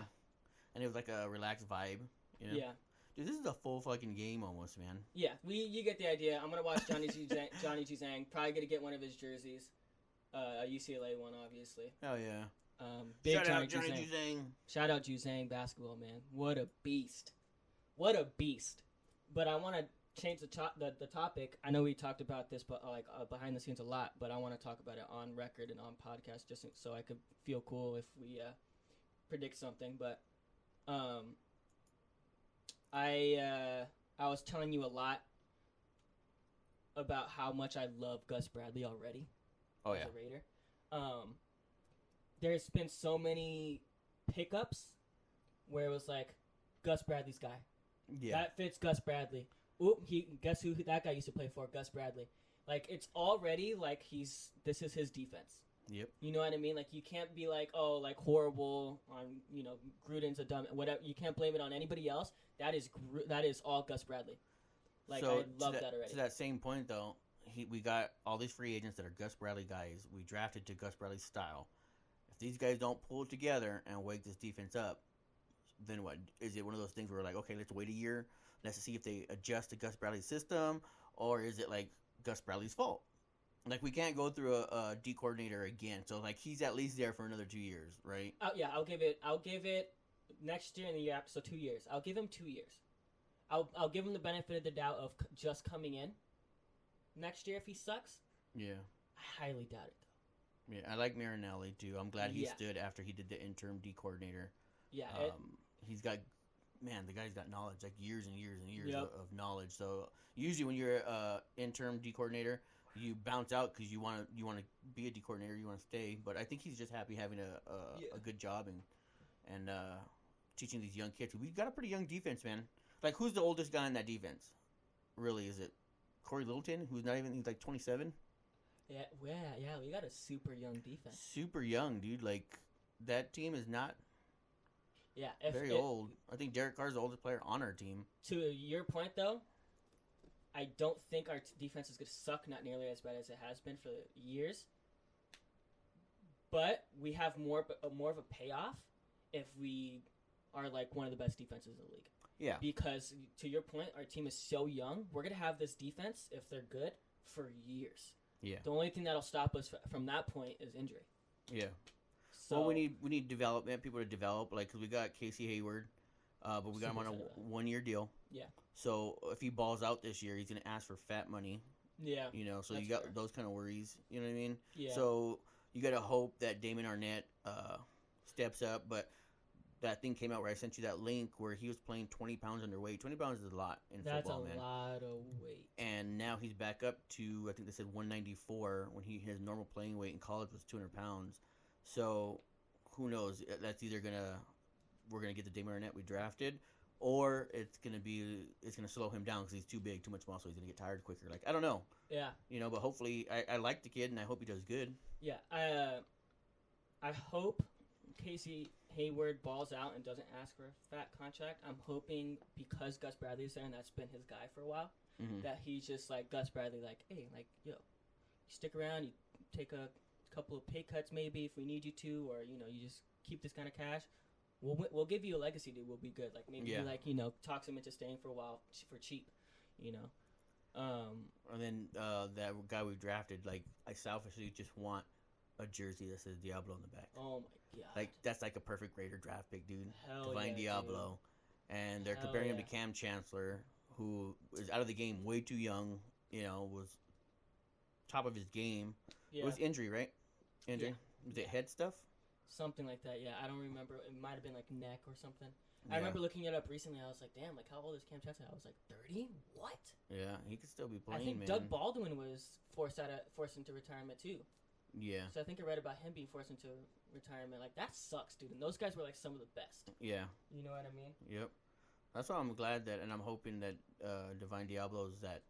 B: And it was like a relaxed vibe. You know?
A: Yeah.
B: Dude, this is a full fucking game almost, man.
A: Yeah, you get the idea. I'm gonna watch Johnny G. Zhang. Probably gonna get one of his jerseys. A UCLA one, obviously.
B: Oh yeah.
A: Big
B: Shout out
A: Johnny Juzang. Shout out Juzang basketball, man. What a beast. What a beast. But I want to change the topic. I know we talked about this but behind the scenes a lot, but I want to talk about it on record and on podcast just so I could feel cool if we predict something. But I was telling you a lot about how much I love Gus Bradley already.
B: Oh,
A: as a Raider. There's been so many pickups where it was like, Gus Bradley's guy.
B: Yeah.
A: That fits Gus Bradley. Oop, guess who that guy used to play for? Gus Bradley. Like, it's already like this is his defense.
B: Yep.
A: You know what I mean? Like, you can't be like, oh, like horrible on, Gruden's a dumb, whatever. You can't blame it on anybody else. That is all Gus Bradley. Like, so I love that already.
B: To that same point, though, we got all these free agents that are Gus Bradley guys. We drafted to Gus Bradley's style. If these guys don't pull it together and wake this defense up, then what? Is it one of those things where we're like, okay, let's wait a year, let's see if they adjust to Gus Bradley's system, or is it like Gus Bradley's fault? Like, we can't go through a D coordinator again. So like, he's at least there for another 2 years, right?
A: Yeah, I'll give it next year and the year after, so 2 years. I'll give him 2 years. I'll give him the benefit of the doubt of just coming in. Next year, if he sucks,
B: yeah,
A: I highly doubt it.
B: Yeah, I like Marinelli too. I'm glad he stood after he did the interim D coordinator.
A: Yeah,
B: he's got, the guy's got knowledge, like years and years and years of knowledge. So usually when you're interim D coordinator, you bounce out because you want to be a D coordinator, you want to stay. But I think he's just happy having a good job and teaching these young kids. We've got a pretty young defense, man. Like, who's the oldest guy in that defense? Really, is it Corey Littleton, he's like 27?
A: Yeah, we got a super young defense.
B: Super young, dude. Like, that team is not very old. I think Derek Carr's the oldest player on our team. To
A: your point, though, I don't think our defense is going to suck, not nearly as bad as it has been for years. But we have more of a payoff if we are, like, one of the best defenses in the league.
B: Yeah.
A: Because to your point, our team is so young. We're gonna have this defense if they're good for years.
B: Yeah.
A: The only thing that'll stop us from that point is injury.
B: Yeah.
A: So,
B: Well, we need development, people to develop. Like, cause we got Casey Hayward, but we got him on a
A: Super excited.
B: 1-year deal.
A: Yeah.
B: So if he balls out this year, he's gonna ask for fat money.
A: Yeah.
B: You know, so
A: That's
B: you got
A: fair.
B: those kind of worries. You know what I mean?
A: Yeah.
B: So you got to hope that Damon Arnett steps up. But that thing came out where I sent you that link where he was playing 20 pounds underweight. 20 pounds is a lot in
A: That's
B: football,
A: a
B: man.
A: lot of weight.
B: And now he's back up to, I think they said 194 when his normal playing weight in college was 200 pounds. So who knows? That's either we're gonna get the Damon Arnett we drafted, or it's gonna slow him down because he's too big, too much muscle. He's gonna get tired quicker. Like, I don't know.
A: Yeah.
B: You know, but hopefully, I like the kid and I hope he does good.
A: Yeah. I hope Casey Hayward balls out and doesn't ask for a fat contract. I'm hoping because Gus Bradley's there and that's been his guy for a while, that he's just like Gus Bradley, like, hey, like, yo, you stick around, you take a couple of pay cuts maybe if we need you to, or you know, you just keep this kind of cash. We'll give you a legacy, dude. We'll be good. Like maybe he, like, you know, talks him into staying for a while for cheap, you know.
B: And then that guy we drafted, like, I selfishly just want a jersey that says Diablo on the back.
A: Oh my god!
B: Like, that's like a perfect Raider draft pick, dude.
A: Hell
B: Divine
A: yeah,
B: Diablo, and they're
A: Hell
B: comparing him
A: yeah.
B: to Cam Chancellor, who is out of the game way too young. You know, was top of his game.
A: Yeah.
B: It was injury, right? Injury.
A: Yeah.
B: Was it head stuff?
A: Something like that, yeah. I don't remember. It might have been like neck or something.
B: Yeah.
A: I remember looking it up recently. I was like, damn, like how old is Cam Chancellor? I was like, 30? What?
B: Yeah, he could still be
A: I
B: playing,
A: think
B: man.
A: Doug Baldwin was forced into retirement too.
B: Yeah.
A: So I think I read about him being forced into retirement. Like that sucks, dude. And those guys were like some of the best.
B: Yeah.
A: You know what I mean?
B: Yep. That's why I'm glad that, and I'm hoping that Divine Diablo is that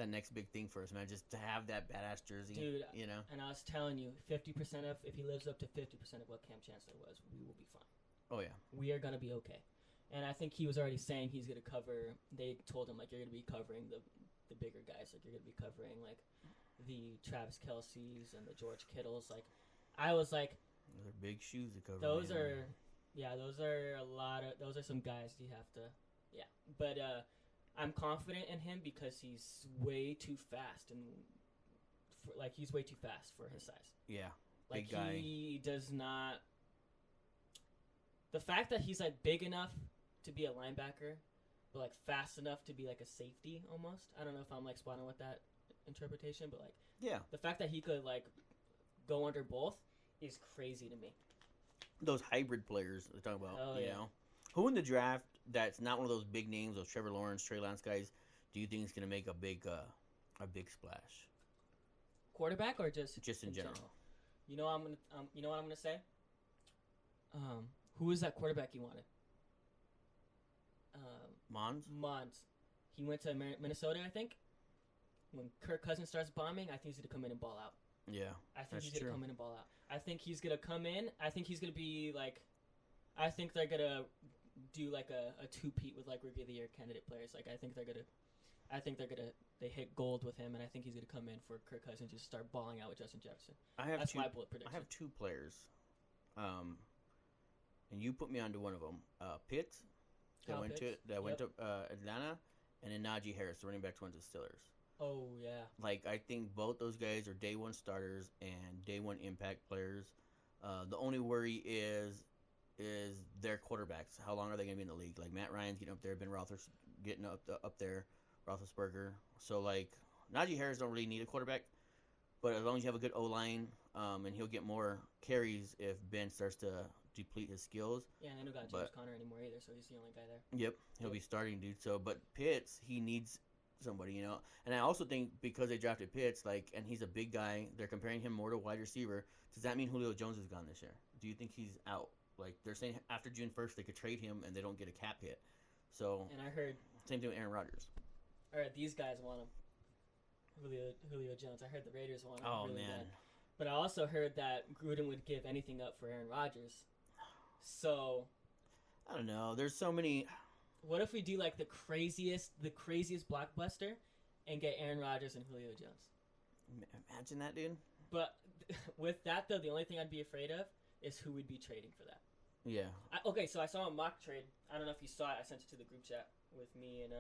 B: next big thing for us, man. Just to have that badass jersey,
A: Dude,
B: you know.
A: And I was telling you, 50% of if he lives up to 50% of what Cam Chancellor was, we will be fine.
B: Oh yeah.
A: We are gonna be okay. And I think he was already saying he's gonna cover. They told him like you're gonna be covering the bigger guys. Like you're gonna be covering like the Travis Kelce's and the George Kittles. Like I was like,
B: Those are big shoes to cover.
A: those
B: man.
A: are, yeah, those are a lot of. Those are some guys you have to, yeah. But I'm confident in him because he's way too fast and like he's way too fast for his size.
B: Yeah.
A: Like
B: Big guy.
A: he does not. The fact that he's like big enough to be a linebacker, but like fast enough to be like a safety almost. I don't know if I'm like spot on with that interpretation, but like
B: Yeah.
A: the fact that he could like go under both is crazy to me.
B: Those hybrid players they're talking about,
A: Oh,
B: you
A: yeah.
B: know. Who in the draft that's not one of those big names, those Trevor Lawrence, Trey Lance guys, do you think is going to make a big splash?
A: Quarterback or just
B: Just in general.
A: You know what I'm gonna you know what I'm gonna say? Who is that quarterback you wanted?
B: Mons?
A: Mons. He went to Minnesota, I think. When Kirk Cousins starts bombing, I think he's gonna come in and ball out.
B: Yeah.
A: I think
B: That's
A: he's gonna
B: true.
A: come in and ball out. I think he's gonna come in. I think he's gonna be like. I think they're gonna do like a two-peat with like Rookie of the Year candidate players. Like I think they're gonna they hit gold with him, and I think he's gonna come in for Kirk Cousins and just start balling out with Justin Jefferson. That's my bullet prediction.
B: I have two players, and you put me onto one of them. Pitts, that
A: Kyle
B: went
A: Pitts.
B: to Atlanta, and then Najee Harris, the running back, went to the Steelers.
A: Oh yeah.
B: Like, I think both those guys are day one starters and day one impact players. The only worry is their quarterbacks. How long are they going to be in the league? Like, Matt Ryan's getting up there, Ben Roethlisberger's getting up there, Roethlisberger. So, like, Najee Harris don't really need a quarterback, but as long as you have a good O-line, and he'll get more carries if Ben starts to deplete his skills.
A: Yeah, and they don't got James Conner anymore either, so he's the only guy there.
B: Yep, he'll be starting, dude. So, but Pitts, he needs somebody, you know. And I also think because they drafted Pitts, like, and he's a big guy, they're comparing him more to a wide receiver. Does that mean Julio Jones is gone this year? Do you think he's out? Like, they're saying after June 1st they could trade him and they don't get a cap hit. So,
A: And I heard,
B: same thing with Aaron Rodgers.
A: these guys want him. Julio Jones. I heard the Raiders want him
B: Oh,
A: really
B: man.
A: bad. But I also heard that Gruden would give anything up for Aaron Rodgers. So,
B: I don't know. There's so many.
A: what if we do like the craziest blockbuster and get Aaron Rodgers and Julio Jones?
B: Imagine that, dude.
A: But with that though, the only thing I'd be afraid of is who would be trading for that.
B: Yeah.
A: Okay, so I saw a mock trade. I don't know if you saw it. I sent it to the group chat with me and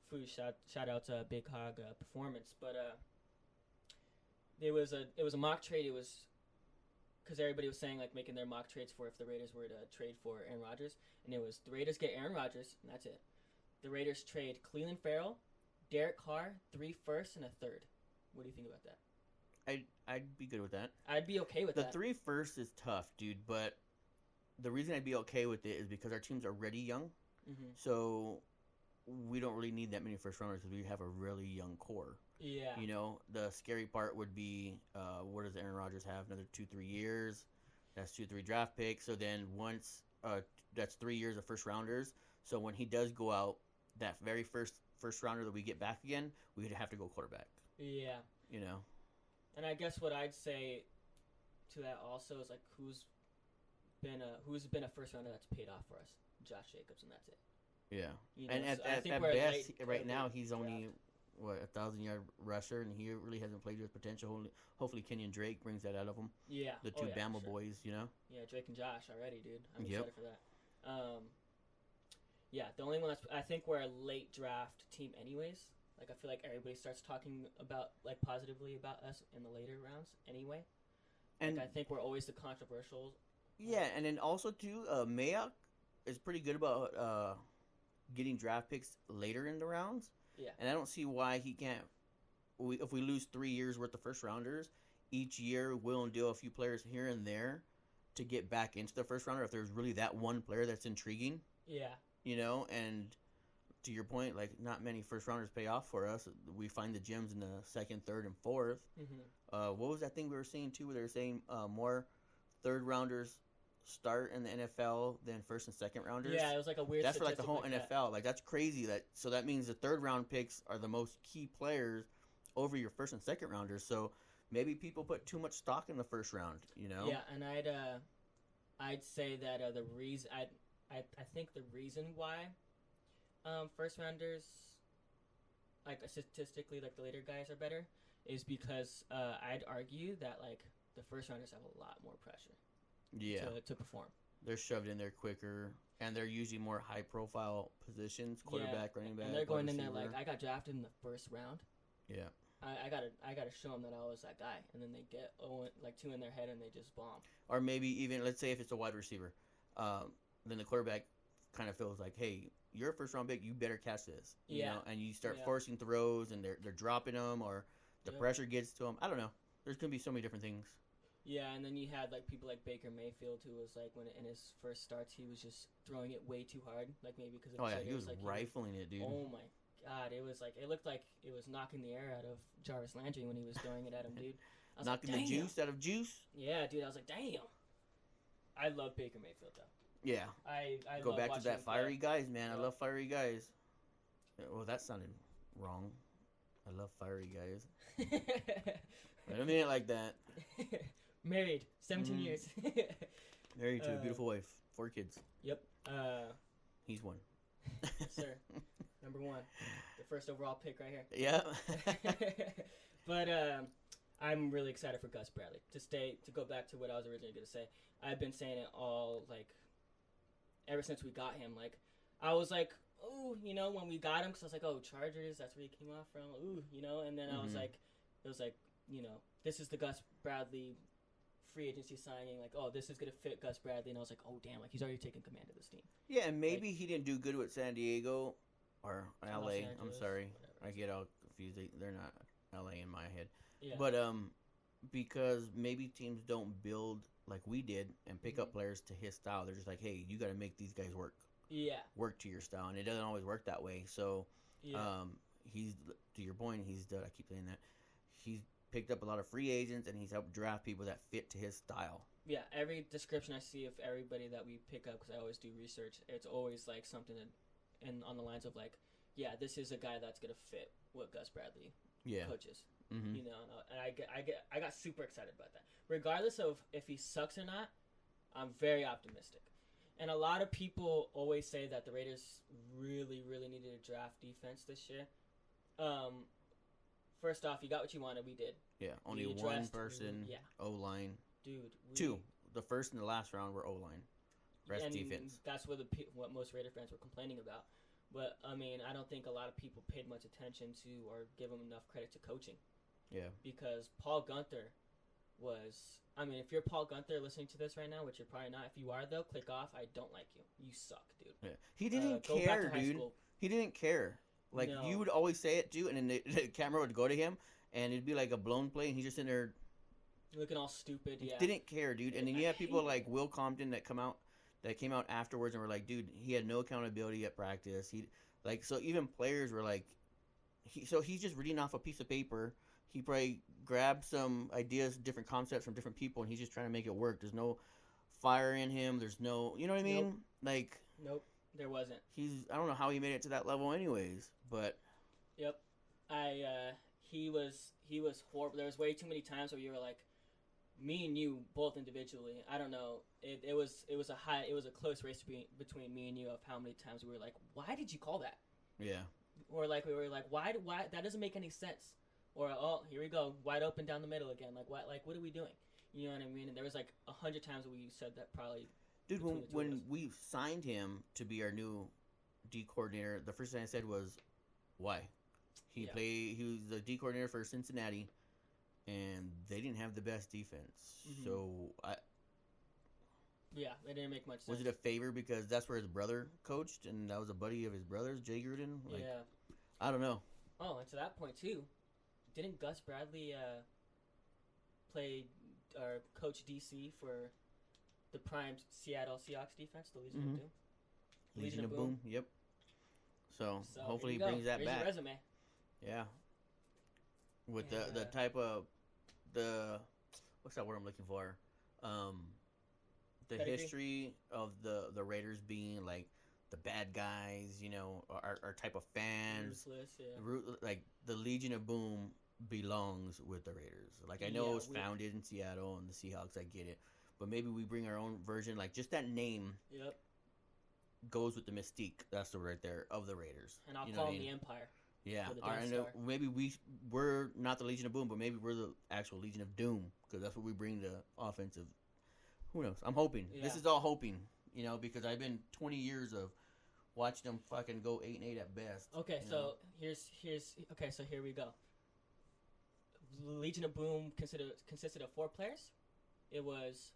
A: Foo. Shout out to Big Hog Performance. But it was a mock trade. It was because everybody was saying like making their mock trades for if the Raiders were to trade for Aaron Rodgers, and it was the Raiders get Aaron Rodgers, and that's it. The Raiders trade Cleveland Farrell, Derek Carr, 3 firsts and a third. What do you think about that?
B: I'd be good with that.
A: I'd be okay with
B: The
A: that.
B: 3 firsts is tough, dude, but the reason I'd be okay with it is because our team's already young, so we don't really need that many first rounders because we have a really young core.
A: Yeah.
B: You know, the scary part would be what does Aaron Rodgers have? Another 2-3 years. That's 2-3 draft picks. So then once that's 3 years of first rounders. So when he does go out, that very first rounder that we get back again, we would have to go quarterback.
A: Yeah.
B: You know.
A: And I guess what I'd say to that also is like who's been a first rounder that's paid off for us? Josh Jacobs, and that's it.
B: Yeah.
A: You know,
B: And
A: so I
B: at
A: think we're
B: best,
A: late
B: right now he's
A: draft.
B: only what 1,000-yard rusher, and he really hasn't played to his potential. Hopefully, Kenyon Drake brings that out of him.
A: Yeah.
B: The two
A: yeah,
B: Bama
A: sure.
B: boys, you know.
A: Yeah, Drake and Josh already, dude. I'm
B: Yep.
A: excited for that. Yeah, the only one that's I think we're a late draft team, anyways. Like I feel like everybody starts talking about like positively about us in the later rounds, anyway.
B: And
A: like, I think we're always the controversial.
B: yeah, and then also too, Mayock is pretty good about getting draft picks later in the rounds.
A: Yeah.
B: And I don't see why he can't. If we lose 3 years worth of first rounders, each year we'll deal a few players here and there to get back into the first rounder if there's really that one player that's intriguing.
A: Yeah.
B: You know, and to your point, like not many first rounders pay off for us. We find the gems in the second, third, and fourth.
A: Mm-hmm.
B: What was that thing we were seeing too? Where they were saying more third rounders start in the NFL than first and second rounders.
A: Yeah, it was like a weird.
B: That's for like the whole
A: statistic
B: NFL. Like that's crazy. So that means the third round picks are the most key players over your first and second rounders. So maybe people put too much stock in the first round. You know.
A: Yeah, and I'd say that the reason I think the reason why first rounders like statistically like the later guys are better is because I'd argue that like the first rounders have a lot more pressure.
B: Yeah.
A: To perform.
B: They're shoved in there quicker, and they're usually more high-profile positions: quarterback, running back,
A: and they're going
B: wide
A: in there
B: receiver.
A: like I got drafted in the first round.
B: Yeah.
A: I gotta show them that I was that guy, and then they get like 2 in their head and they just bomb.
B: Or maybe even let's say if it's a wide receiver, then the quarterback kind of feels like, hey, you're a first-round pick, you better catch this. You know, and you start forcing throws, and they're dropping them, or the pressure gets to them. I don't know. There's gonna be so many different things.
A: Yeah, and then you had like people like Baker Mayfield, who was like when in his first starts he was just throwing it way too hard, like maybe because
B: Oh yeah, he was like, rifling it, dude.
A: Oh my god, it looked like it was knocking the air out of Jarvis Landry when he was throwing it at him, dude. I was
B: knocking
A: like,
B: the juice out of juice.
A: Yeah, dude, I was like, damn. I love Baker Mayfield though.
B: Yeah.
A: I
B: go
A: love
B: back to that fiery
A: play.
B: guys, man. I love fiery guys. Well, that sounded wrong. I love fiery guys. I don't mean it like that.
A: Married, 17 years.
B: Married to a beautiful wife, 4 kids.
A: Yep.
B: He's one.
A: Sir, number 1, the first overall pick right here.
B: Yeah.
A: But I'm really excited for Gus Bradley to go back to what I was originally going to say. I've been saying it all like ever since we got him. Like I was like, oh, you know, when we got him, because I was like, oh, Chargers, that's where he came off from. Ooh, you know, and then I was like, it was like, you know, this is the Gus Bradley free agency signing. Like, oh, this is gonna fit Gus Bradley, and I was like, oh, damn, like he's already taken command of this team.
B: Yeah, and maybe he didn't do good with San Diego or LA. I'm sorry,
A: whatever.
B: I get all confused. They're not LA in my head.
A: Yeah.
B: But because maybe teams don't build like we did and pick up players to his style. They're just like, hey, you got to make these guys work.
A: Yeah.
B: Work to your style, and it doesn't always work that way. So,
A: Yeah.
B: He's to your point. I keep saying that he's picked up a lot of free agents, and he's helped draft people that fit to his style.
A: Yeah, every description I see of everybody that we pick up, because I always do research, it's always like something on the lines of like, yeah, this is a guy that's gonna fit what Gus Bradley coaches.
B: Mm-hmm.
A: You know, and I got super excited about that. Regardless of if he sucks or not, I'm very optimistic. And a lot of people always say that the Raiders really, really needed a draft defense this year. First off, you got what you wanted. We did.
B: Yeah, only one person.
A: Yeah.
B: O-line.
A: Dude.
B: 2. The first and the last round were O-line. Rest defense.
A: That's what most Raider fans were complaining about. But I mean, I don't think a lot of people paid much attention to or give him enough credit to coaching.
B: Yeah.
A: Because Paul Gunther was. I mean, if you're Paul Gunther listening to this right now, which you're probably not. If you are though, click off. I don't like you. You suck, dude.
B: Yeah. He didn't
A: Go back
B: care,
A: to high
B: dude.
A: school.
B: He didn't care. Like
A: No.
B: you would always say it too, and then the camera would go to him, and it'd be like a blown play, and he's just in there
A: Looking all stupid. Yeah.
B: didn't care, dude. And then you
A: I
B: have people
A: hate
B: like
A: it.
B: Will Compton that came out afterwards and were like, dude, he had no accountability at practice. So even players were like, he's just reading off a piece of paper. He probably grabbed some ideas, different concepts from different people, and he's just trying to make it work. There's no fire in him. There's no, you know what I mean?
A: Nope.
B: Like,
A: Nope. There wasn't.
B: I don't know how he made it to that level, anyways. But
A: Yep. He was horrible. There was way too many times where you were like, me and you both individually. I don't know. It was a close race between me and you of how many times we were like, why did you call that?
B: yeah,
A: Or like we were like, why that doesn't make any sense. Or oh, here we go, wide open down the middle again. Like what are we doing? You know what I mean? And there was like 100 times that we said that probably.
B: dude.
A: Between the two of
B: When
A: us.
B: we signed him to be our new D coordinator, the first thing I said was, why? He was the D coordinator for Cincinnati, and they didn't have the best defense.
A: Mhm.
B: So
A: Yeah, it didn't make much sense.
B: was it a favor because that's where his brother coached, and that was a buddy of his brother's, Jay Gruden? Like,
A: yeah.
B: I don't know.
A: Oh, and to that point too, didn't Gus Bradley play or coach DC for the prime Seattle Seahawks defense, the Legion of Doom?
B: Legion of Boom. Yep. So hopefully he
A: here you
B: brings
A: go.
B: that
A: Here's
B: back.
A: your resume.
B: Yeah. With
A: And,
B: the type of what's that word I'm looking for? The
A: Pedigree?
B: history of the Raiders being like the bad guys, you know, our type of fans.
A: Ruthless, yeah.
B: Like the Legion of Boom belongs with the Raiders. Like I know
A: Yeah,
B: it was founded in Seattle and the Seahawks, I get it. But maybe we bring our own version, like just that name
A: Yep.
B: goes with the mystique. That's the right there of the Raiders.
A: And I'll
B: You know
A: call
B: what I
A: him
B: mean?
A: the Empire.
B: Yeah,
A: for the
B: or
A: Death
B: I know
A: Star.
B: maybe we're not the Legion of Boom, but maybe we're the actual Legion of Doom because that's what we bring to offensive. Who knows? I'm hoping. This
A: Yeah.
B: is all hoping, you know, because I've been 20 years of watching them fucking go 8-8 at best.
A: Okay,
B: you
A: so
B: know?
A: so here we go. Legion of Boom consisted of 4 players. It was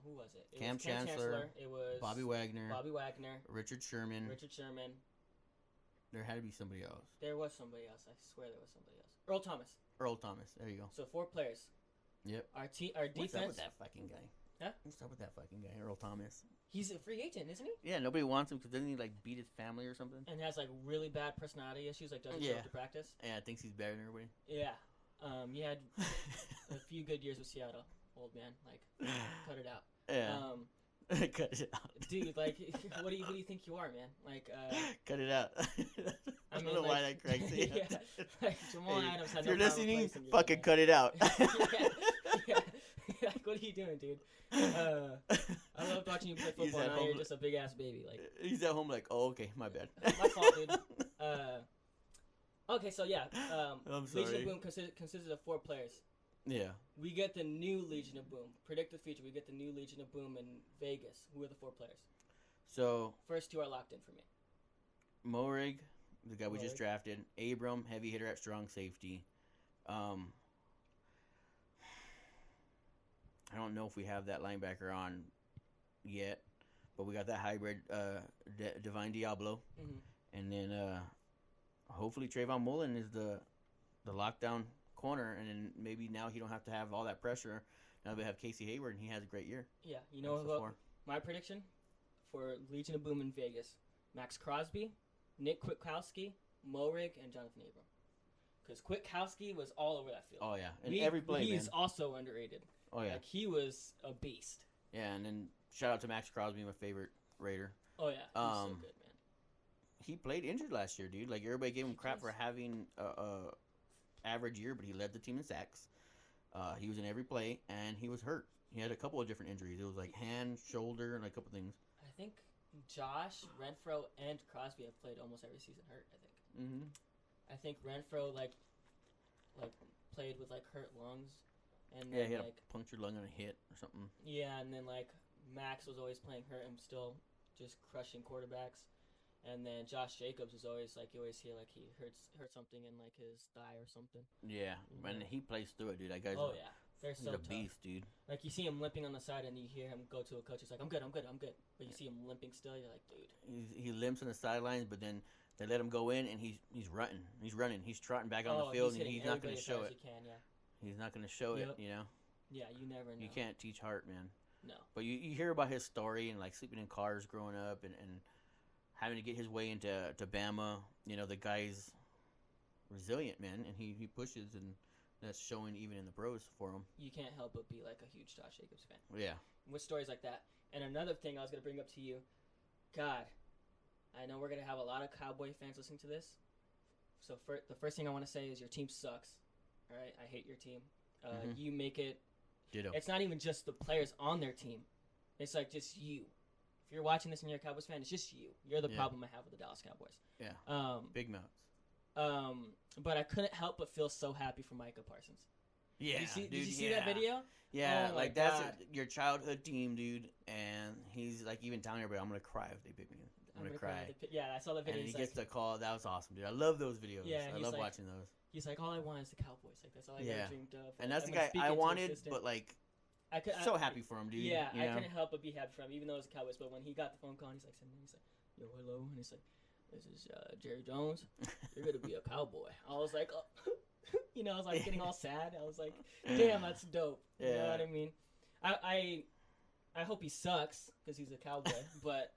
A: who was it? It
B: Cam
A: was Cam
B: Chancellor,
A: It was
B: Bobby Wagner,
A: Bobby Wagner,
B: Richard Sherman.
A: Richard Sherman.
B: There had to be somebody else.
A: There was somebody else. I swear there was somebody else. Earl Thomas.
B: Earl Thomas. There you go.
A: So 4 players.
B: Yep.
A: Our
B: What's up with
A: defense.
B: that fucking guy?
A: Huh?
B: What's up with that fucking guy, Earl Thomas?
A: He's a free agent, isn't he?
B: Yeah, nobody wants him because doesn't he like beat his family or something?
A: And has like really bad personality issues. Like doesn't show
B: Yeah.
A: up to practice.
B: Yeah, thinks he's better than everybody.
A: Yeah. He had a few good years with Seattle. Old man, like cut it out.
B: Yeah. Cut it out.
A: Dude, like, what do you think you are, man? Like,
B: Cut it out. I don't know why that cracks me
A: yeah,
B: up.
A: like Jamal
B: Hey,
A: Adams had
B: if
A: no
B: you're
A: problem
B: listening,
A: replacing you,
B: fucking
A: man.
B: cut it out.
A: yeah. Like, what are you doing, dude? I loved watching you play
B: He's
A: football.
B: at
A: Now
B: home
A: you're
B: li-
A: just a big ass baby. Like,
B: He's at home like, oh, okay, my bad.
A: my fault, dude. Okay, so yeah,
B: I'm
A: Legion
B: sorry.
A: of Boom consisted of 4 players.
B: Yeah.
A: We get the new Legion of Boom. Predict the future. We get the new Legion of Boom in Vegas. Who are the 4 players?
B: So,
A: First 2 are locked in for me.
B: Morig, the guy we just
A: Morig.
B: drafted. Abram, heavy hitter at strong safety. I don't know if we have that linebacker on yet, but we got that hybrid, Divine Diablo.
A: Mhm.
B: And then hopefully Trayvon Mullen is the lockdown corner, and then maybe now he don't have to have all that pressure. Now we have Casey Hayward, and he has a great year.
A: Yeah, you know
B: That's the
A: what?
B: 4.
A: My prediction for Legion of Boom in Vegas: Max Crosby, Nick Kwiatkowski, Morig, and Jonathan Abram. Because Kwiatkowski was all over that field.
B: Oh yeah, and every play,
A: he's
B: man.
A: also underrated.
B: Oh yeah,
A: Like he was a beast.
B: yeah. And then shout out to Max Crosby, my favorite Raider.
A: Oh yeah, he's so good, man.
B: He played injured last year, dude. Like everybody gave him crap
A: does.
B: for having a average year, but he led the team in sacks. He was in every play, and he was hurt. He had a couple of different injuries. It was like hand, shoulder, and a couple things.
A: I think Josh, Renfro, and Crosby have played almost every season hurt. I think.
B: Mm-hmm.
A: I think Renfro like played with like hurt lungs, and
B: Yeah,
A: then
B: he had
A: like
B: a punctured lung and a hit or something.
A: yeah, and then like Max was always playing hurt and still just crushing quarterbacks. And then Josh Jacobs is always like, you always hear like he hurt something in like his thigh or something.
B: Yeah, and he plays through it, dude. That guy's
A: they're
B: he's
A: so
B: a
A: tough.
B: beast, dude.
A: Like you see him limping on the side, and you hear him go to a coach. He's like, I'm good. But you see him limping still. You're like, dude.
B: He limps on the sidelines, but then they let him go in, and he's running. He's trotting back on the field, and he's not going to show it. He's not going to show it, you know.
A: Yeah, you never know.
B: You can't teach heart, man.
A: No.
B: But you hear about his story and like sleeping in cars growing up and having to get his way into Bama. You know, the guy's resilient, man, and he pushes, and that's showing even in the pros for him.
A: You can't help but be like a huge Josh Jacobs fan.
B: Yeah.
A: With stories like that. And another thing I was going to bring up to you, God, I know we're going to have a lot of Cowboy fans listening to this. So the first thing I want to say is your team sucks. All right? I hate your team. You make it.
B: Ditto.
A: It's not even just the players on their team. It's like just you. If you're watching this and you're a Cowboys fan, it's just you. You're the problem I have with the Dallas Cowboys.
B: Yeah. Big mouths.
A: But I couldn't help but feel so happy for Micah Parsons.
B: Yeah,
A: did you see that video?
B: Yeah,
A: oh
B: like that's your childhood team, dude. And he's like even telling everybody, "I'm gonna cry if they pick me. I'm gonna cry."
A: Yeah, I saw the video.
B: And he gets the call. That was awesome, dude. I love those videos.
A: Yeah,
B: I love watching those.
A: He's like, all I want is the Cowboys. Like that's all I ever dreamed of.
B: And that's the guy I wanted, but like, so happy for him, dude.
A: Yeah, I couldn't help but be happy for him, even though it was the Cowboys. But when he got the phone call, and he's like, "Yo, hello," and he's like, "This is Jerry Jones. You're gonna be a Cowboy." I was like, oh. You know, I was like getting all sad. I was like, "Damn, that's dope." You know what I mean? I hope he sucks because he's a Cowboy, but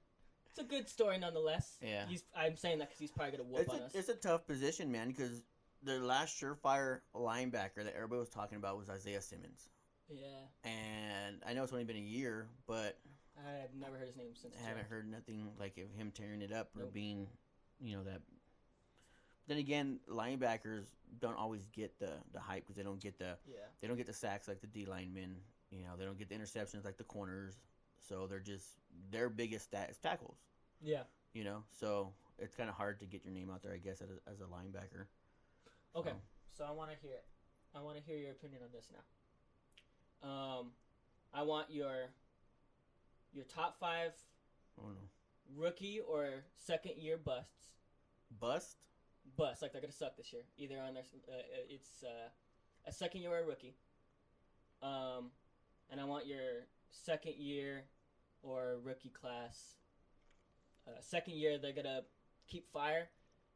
A: it's a good story nonetheless.
B: Yeah.
A: I'm saying that because he's probably gonna whoop on us.
B: It's a tough position, man, because the last surefire linebacker that everybody was talking about was Isaiah Simmons.
A: Yeah.
B: And I know it's only been a year, but
A: I have never heard his name since.
B: I haven't heard nothing like of him tearing it up or being, that. Then again, linebackers don't always get the hype because they don't get the sacks like the D linemen. They don't get the interceptions like the corners. So their biggest stat is tackles.
A: Yeah.
B: So it's kind of hard to get your name out there, I guess, as a linebacker.
A: Okay, so I want to hear it. I want to hear your opinion on this now. I want your top 5 rookie or second year busts.
B: Bust,
A: like they're gonna suck this year. Either on their it's a second year or a rookie. And I want your second year or rookie class. Second year they're gonna keep fire,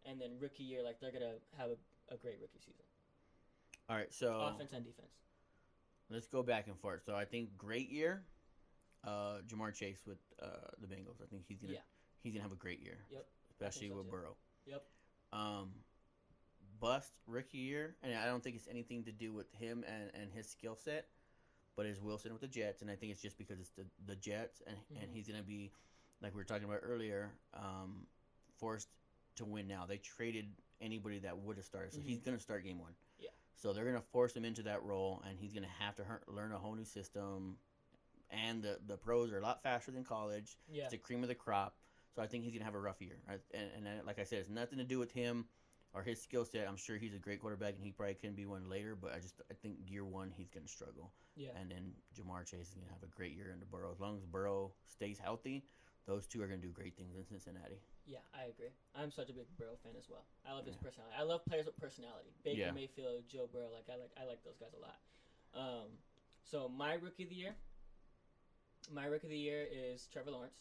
A: and then rookie year like they're gonna have a great rookie season.
B: All right, so
A: offense and defense.
B: Let's go back and forth. So I think great year, Jamar Chase with the Bengals. I think he's gonna have a great year.
A: Yep.
B: Especially with
A: too.
B: Burrow.
A: Yep.
B: Bust rookie year, and I don't think it's anything to do with him and his skill set, but is Wilson with the Jets, and I think it's just because it's the Jets, and he's gonna be, like we were talking about earlier, forced to win now. They traded anybody that would have started, so he's gonna start game 1.
A: Yeah.
B: So they're gonna force him into that role, and he's gonna have to learn a whole new system. And the pros are a lot faster than college.
A: Yeah.
B: It's the cream of the crop. So I think he's gonna have a rough year. And like I said, it's nothing to do with him or his skill set. I'm sure he's a great quarterback, and he probably can be one later. But I think year 1 he's gonna struggle.
A: Yeah.
B: And then Jamar Chase is gonna have a great year under Burrow. As long as Burrow stays healthy, those two are gonna do great things in Cincinnati.
A: Yeah, I agree. I'm such a big Burrow fan as well. I love his personality. I love players with personality. Baker Mayfield, Joe Burrow. I like those guys a lot. So my rookie of the year is Trevor Lawrence.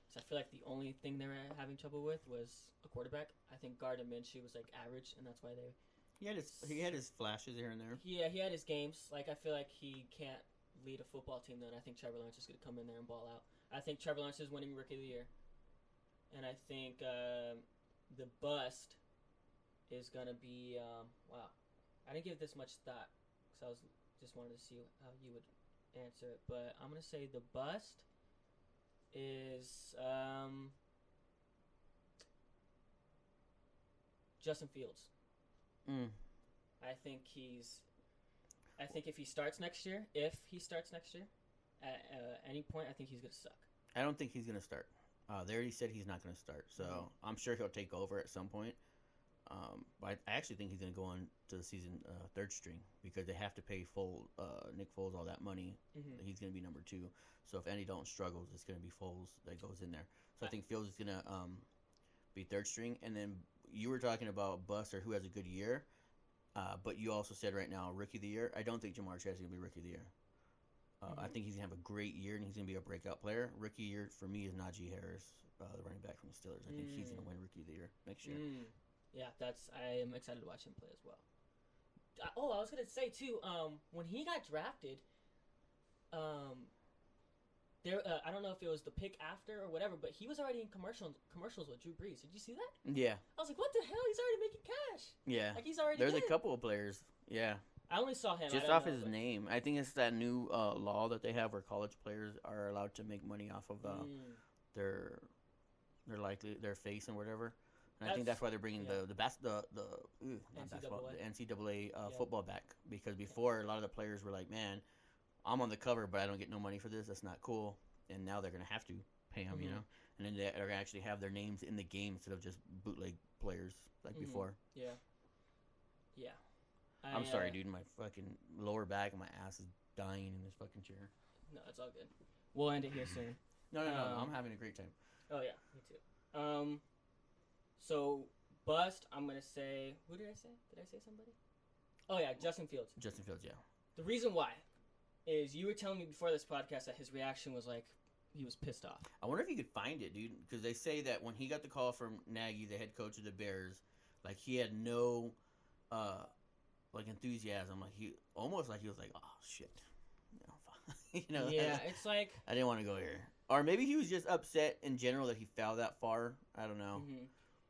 A: So I feel like the only thing they were having trouble with was a quarterback. I think Gardner Minshew was like average, and that's why they.
B: He had his flashes here and there.
A: Yeah, he had his games. Like I feel like he can't lead a football team. Then I think Trevor Lawrence is going to come in there and ball out. I think Trevor Lawrence is winning rookie of the year, and I think the bust is going to be wow. I didn't give this much thought because I was just wanted to see how you would answer it, but I'm gonna say the bust is Justin Fields. I think if he starts next year, at any point, I think he's gonna suck.
B: I don't think he's gonna start. They already said he's not gonna start, so I'm sure he'll take over at some point. I actually think he's going to go on to the season third string because they have to pay Nick Foles all that money.
A: Mm-hmm.
B: He's going to be number 2. So if Andy Dalton struggles, it's going to be Foles that goes in there. So I think Fields is going to be third string. And then you were talking about Buster, who has a good year. But you also said right now, rookie of the year. I don't think Jamar Chase is going to be rookie of the year. I think he's going to have a great year and he's going to be a breakout player. Rookie year for me is Najee Harris, the running back from the Steelers. I think he's going to win rookie of the year next year.
A: Yeah, I am excited to watch him play as well. I was gonna say too. When he got drafted, I don't know if it was the pick after or whatever, but he was already in commercials with Drew Brees. Did you see that?
B: Yeah.
A: I was like, what the hell? He's already making cash.
B: Yeah.
A: Like he's already.
B: There's
A: good.
B: a couple of players. Yeah.
A: I only saw him
B: Just off his name. I think it's that new law that they have where college players are allowed to make money off of their face and whatever. And I think that's why they're bringing the NCAA football back, because before a lot of the players were like, man, I'm on the cover, but I don't get no money for this. That's not cool. And now they're gonna have to pay them, you know. And then they're gonna actually have their names in the game instead of just bootleg players like before.
A: Yeah. Yeah.
B: I'm sorry, dude. My fucking lower back and my ass is dying in this fucking chair.
A: No, it's all good. We'll end it here soon.
B: No. I'm having a great time.
A: Oh yeah, me too. So bust. I'm gonna say. Who did I say? Did I say somebody? Oh yeah, Justin Fields.
B: Justin Fields, yeah.
A: The reason why is you were telling me before this podcast that his reaction was like he was pissed off.
B: I wonder if you could find it, dude, because they say that when he got the call from Nagy, the head coach of the Bears, like he had no like enthusiasm. Like he almost like he was like, oh shit, you know.
A: Yeah, it's like
B: I didn't want to go here, or maybe he was just upset in general that he fell that far. I don't know,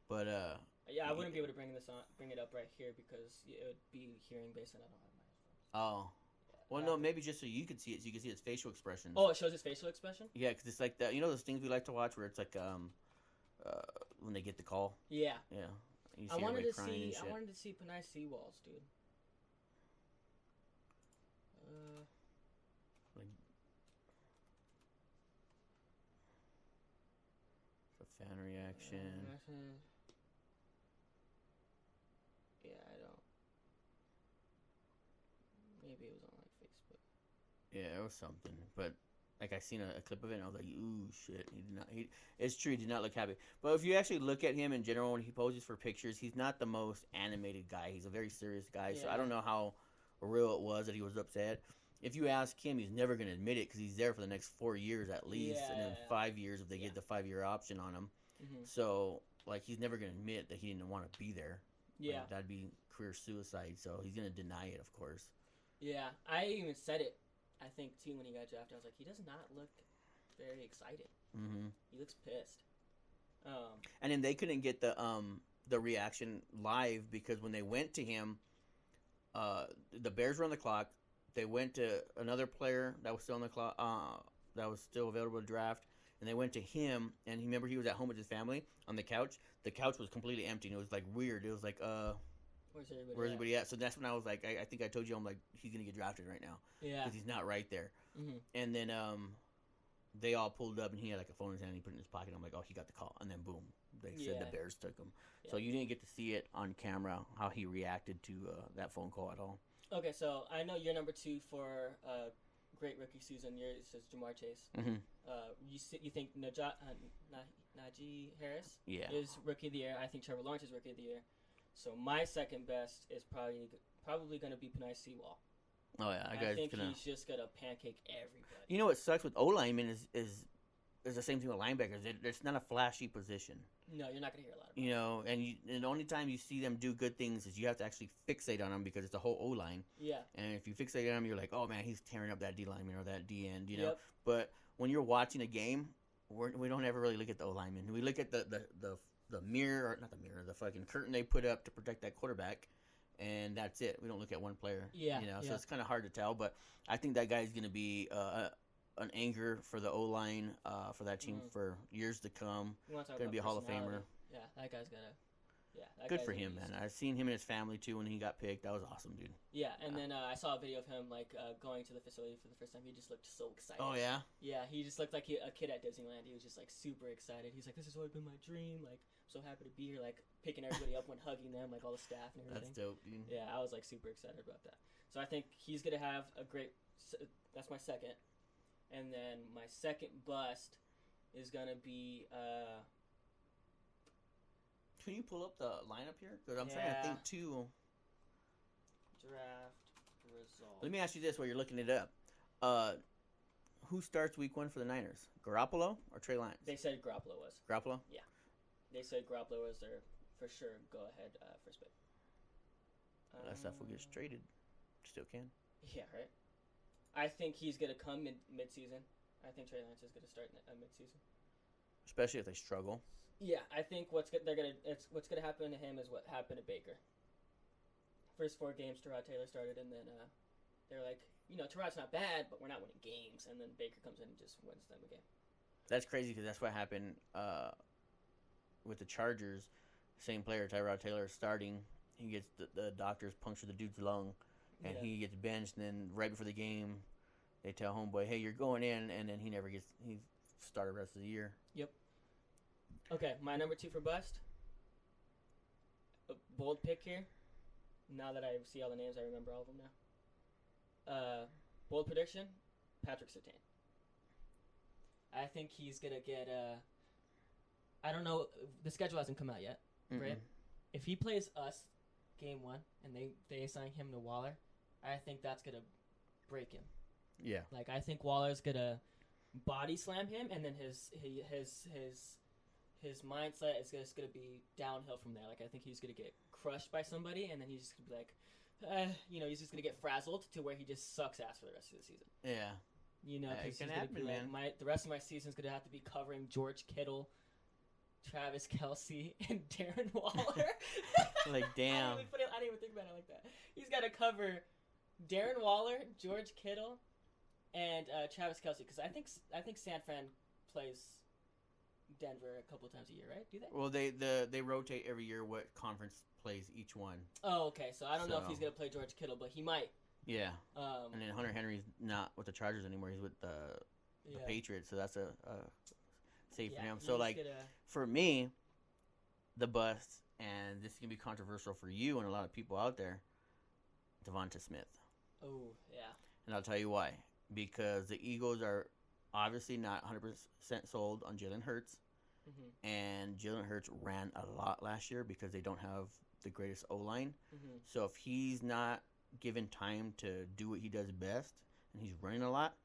B: but
A: yeah, I wouldn't be able to bring it up right here because it would be hearing based on I don't have my headphones.
B: Oh. Well, no, maybe just so you could see it, so you can see his facial expressions.
A: Oh, it shows his facial expression?
B: Yeah, because it's like that. You know those things we like to watch where it's like when they get the call.
A: Yeah.
B: Yeah. You see
A: I wanted to
B: crying and shit.
A: I wanted to see Panay Seawalls, dude.
B: Like a fan reaction.
A: Yeah, I don't. Maybe it was on like Facebook.
B: Yeah, it was something, but like I seen a clip of it and I was like, ooh, shit. It's true, he did not look happy. But if you actually look at him in general when he poses for pictures, he's not the most animated guy. He's a very serious guy, so I don't know how real it was that he was upset. If you ask him, he's never going to admit it because he's there for the next 4 years at least, and then 5 years if they get the 5-year option on him. So, like, he's never going to admit that he didn't want to be there.
A: Yeah.
B: Like, that'd be career suicide, so he's going to deny it, of course.
A: Yeah, I even said it, I think, too, when he got drafted. I was like, he does not look very excited. He looks pissed.
B: And then they couldn't get the reaction live because when they went to him, the Bears were on the clock. They went to another player that was still on the clock, that was still available to draft, and they went to him. And remember, he was at home with his family on the couch. The couch was completely empty, and it was like weird. It was like, where's everybody at? So that's when I was like, I think I told you, I'm like, he's gonna get drafted right now, because he's not right there. And then they all pulled up, and he had like a phone in his hand. And he put it in his pocket. I'm like, oh, he got the call, and then boom, they said the Bears took him. So you didn't get to see it on camera how he reacted to that phone call at all.
A: Okay, so I know you're number 2 for great rookie season. Yours is Jamar Chase. You think Najee Harris is rookie of the year? I think Trevor Lawrence is rookie of the year. So my second best is probably going to be Panay Seawall.
B: Oh yeah,
A: I think he's just gonna pancake everybody.
B: You know what sucks with O linemen is the same thing with linebackers. It's not a flashy position.
A: No, you're not gonna hear a lot about
B: You know, and the only time you see them do good things is you have to actually fixate on them because it's a whole O line.
A: Yeah.
B: And if you fixate on them, you're like, oh man, he's tearing up that D lineman or that D end. You know. But when you're watching a game, we don't ever really look at the O lineman. We look at the mirror, or not the mirror, the fucking curtain they put up to protect that quarterback. And that's it. We don't look at one player.
A: Yeah.
B: You know, so it's kind of hard to tell. But I think that guy's going to be an anchor for the O-line, for that team for years to come.
A: Going
B: to be a Hall of Famer.
A: Yeah, that guy's got a Yeah, that
B: Good
A: guy's
B: for
A: a
B: him,
A: beast.
B: man. I've seen him and his family too when he got picked. That was awesome, dude.
A: Yeah, and then I saw a video of him like going to the facility for the first time. He just looked so excited.
B: Oh yeah.
A: Yeah, he just looked like a kid at Disneyland. He was just like super excited. He's like, "This has always been my dream. Like, I'm so happy to be here." Like picking everybody up when hugging them, like all the staff and everything.
B: That's dope, dude.
A: Yeah, I was like super excited about that. So I think he's gonna have a great. That's my second, and then my second bust is gonna be.
B: Can you pull up the lineup here? Because I'm trying to think too.
A: Draft result.
B: Let me ask you this while you're looking it up. Who starts week 1 for the Niners? Garoppolo or Trey Lance?
A: They said Garoppolo was.
B: Garoppolo?
A: They said Garoppolo was their for sure go ahead first pick.
B: Unless that fool gets traded. Still can.
A: Yeah, right. I think he's gonna come mid-season. I think Trey Lance is gonna start mid-season.
B: Especially if they struggle.
A: Yeah, I think what's gonna happen to him is what happened to Baker. First 4 games, Tyrod Taylor started, and then they're like, Tyrod's not bad, but we're not winning games. And then Baker comes in and just wins them a game.
B: That's crazy because that's what happened with the Chargers. Same player, Tyrod Taylor, starting. He gets the doctors puncture the dude's lung, and he gets benched. And then right before the game, they tell homeboy, "Hey, you're going in," and then he started the rest of the year.
A: Yep. Okay, my number 2 for bust. A bold pick here. Now that I see all the names, I remember all of them now. Bold prediction, Patrick Surtain. I think he's going to get I don't know, the schedule hasn't come out yet, right? If he plays us game 1 and they assign him to Waller, I think that's going to break him.
B: Yeah.
A: Like, I think Waller's going to body slam him, and then his mindset is just going to be downhill from there. Like, I think he's going to get crushed by somebody, and then he's just going to be like, he's just going to get frazzled to where he just sucks ass for the rest of the season.
B: Yeah.
A: Because
B: it can happen, man.
A: The rest of my season's going to have to be covering George Kittle, Travis Kelce, and Darren Waller.
B: Like, damn.
A: I didn't even think about it like that. He's got to cover Darren Waller, George Kittle, and Travis Kelce, because I think San Fran plays Denver a couple of times a year, right? Do they?
B: Well, they rotate every year what conference plays each one.
A: Oh, okay. So I don't know if he's gonna play George Kittle, but he might.
B: Yeah. And then Hunter Henry's not with the Chargers anymore. He's with the Patriots, so that's a safe for him. So for me, the bust, and this is gonna be controversial for you and a lot of people out there, Devonta Smith.
A: Oh yeah.
B: And I'll tell you why. Because the Eagles are obviously not 100% sold on Jalen Hurts. Mm-hmm. And Jalen Hurts ran a lot last year because they don't have the greatest O-line. Mm-hmm. So if he's not given time to do what he does best, and he's running a lot,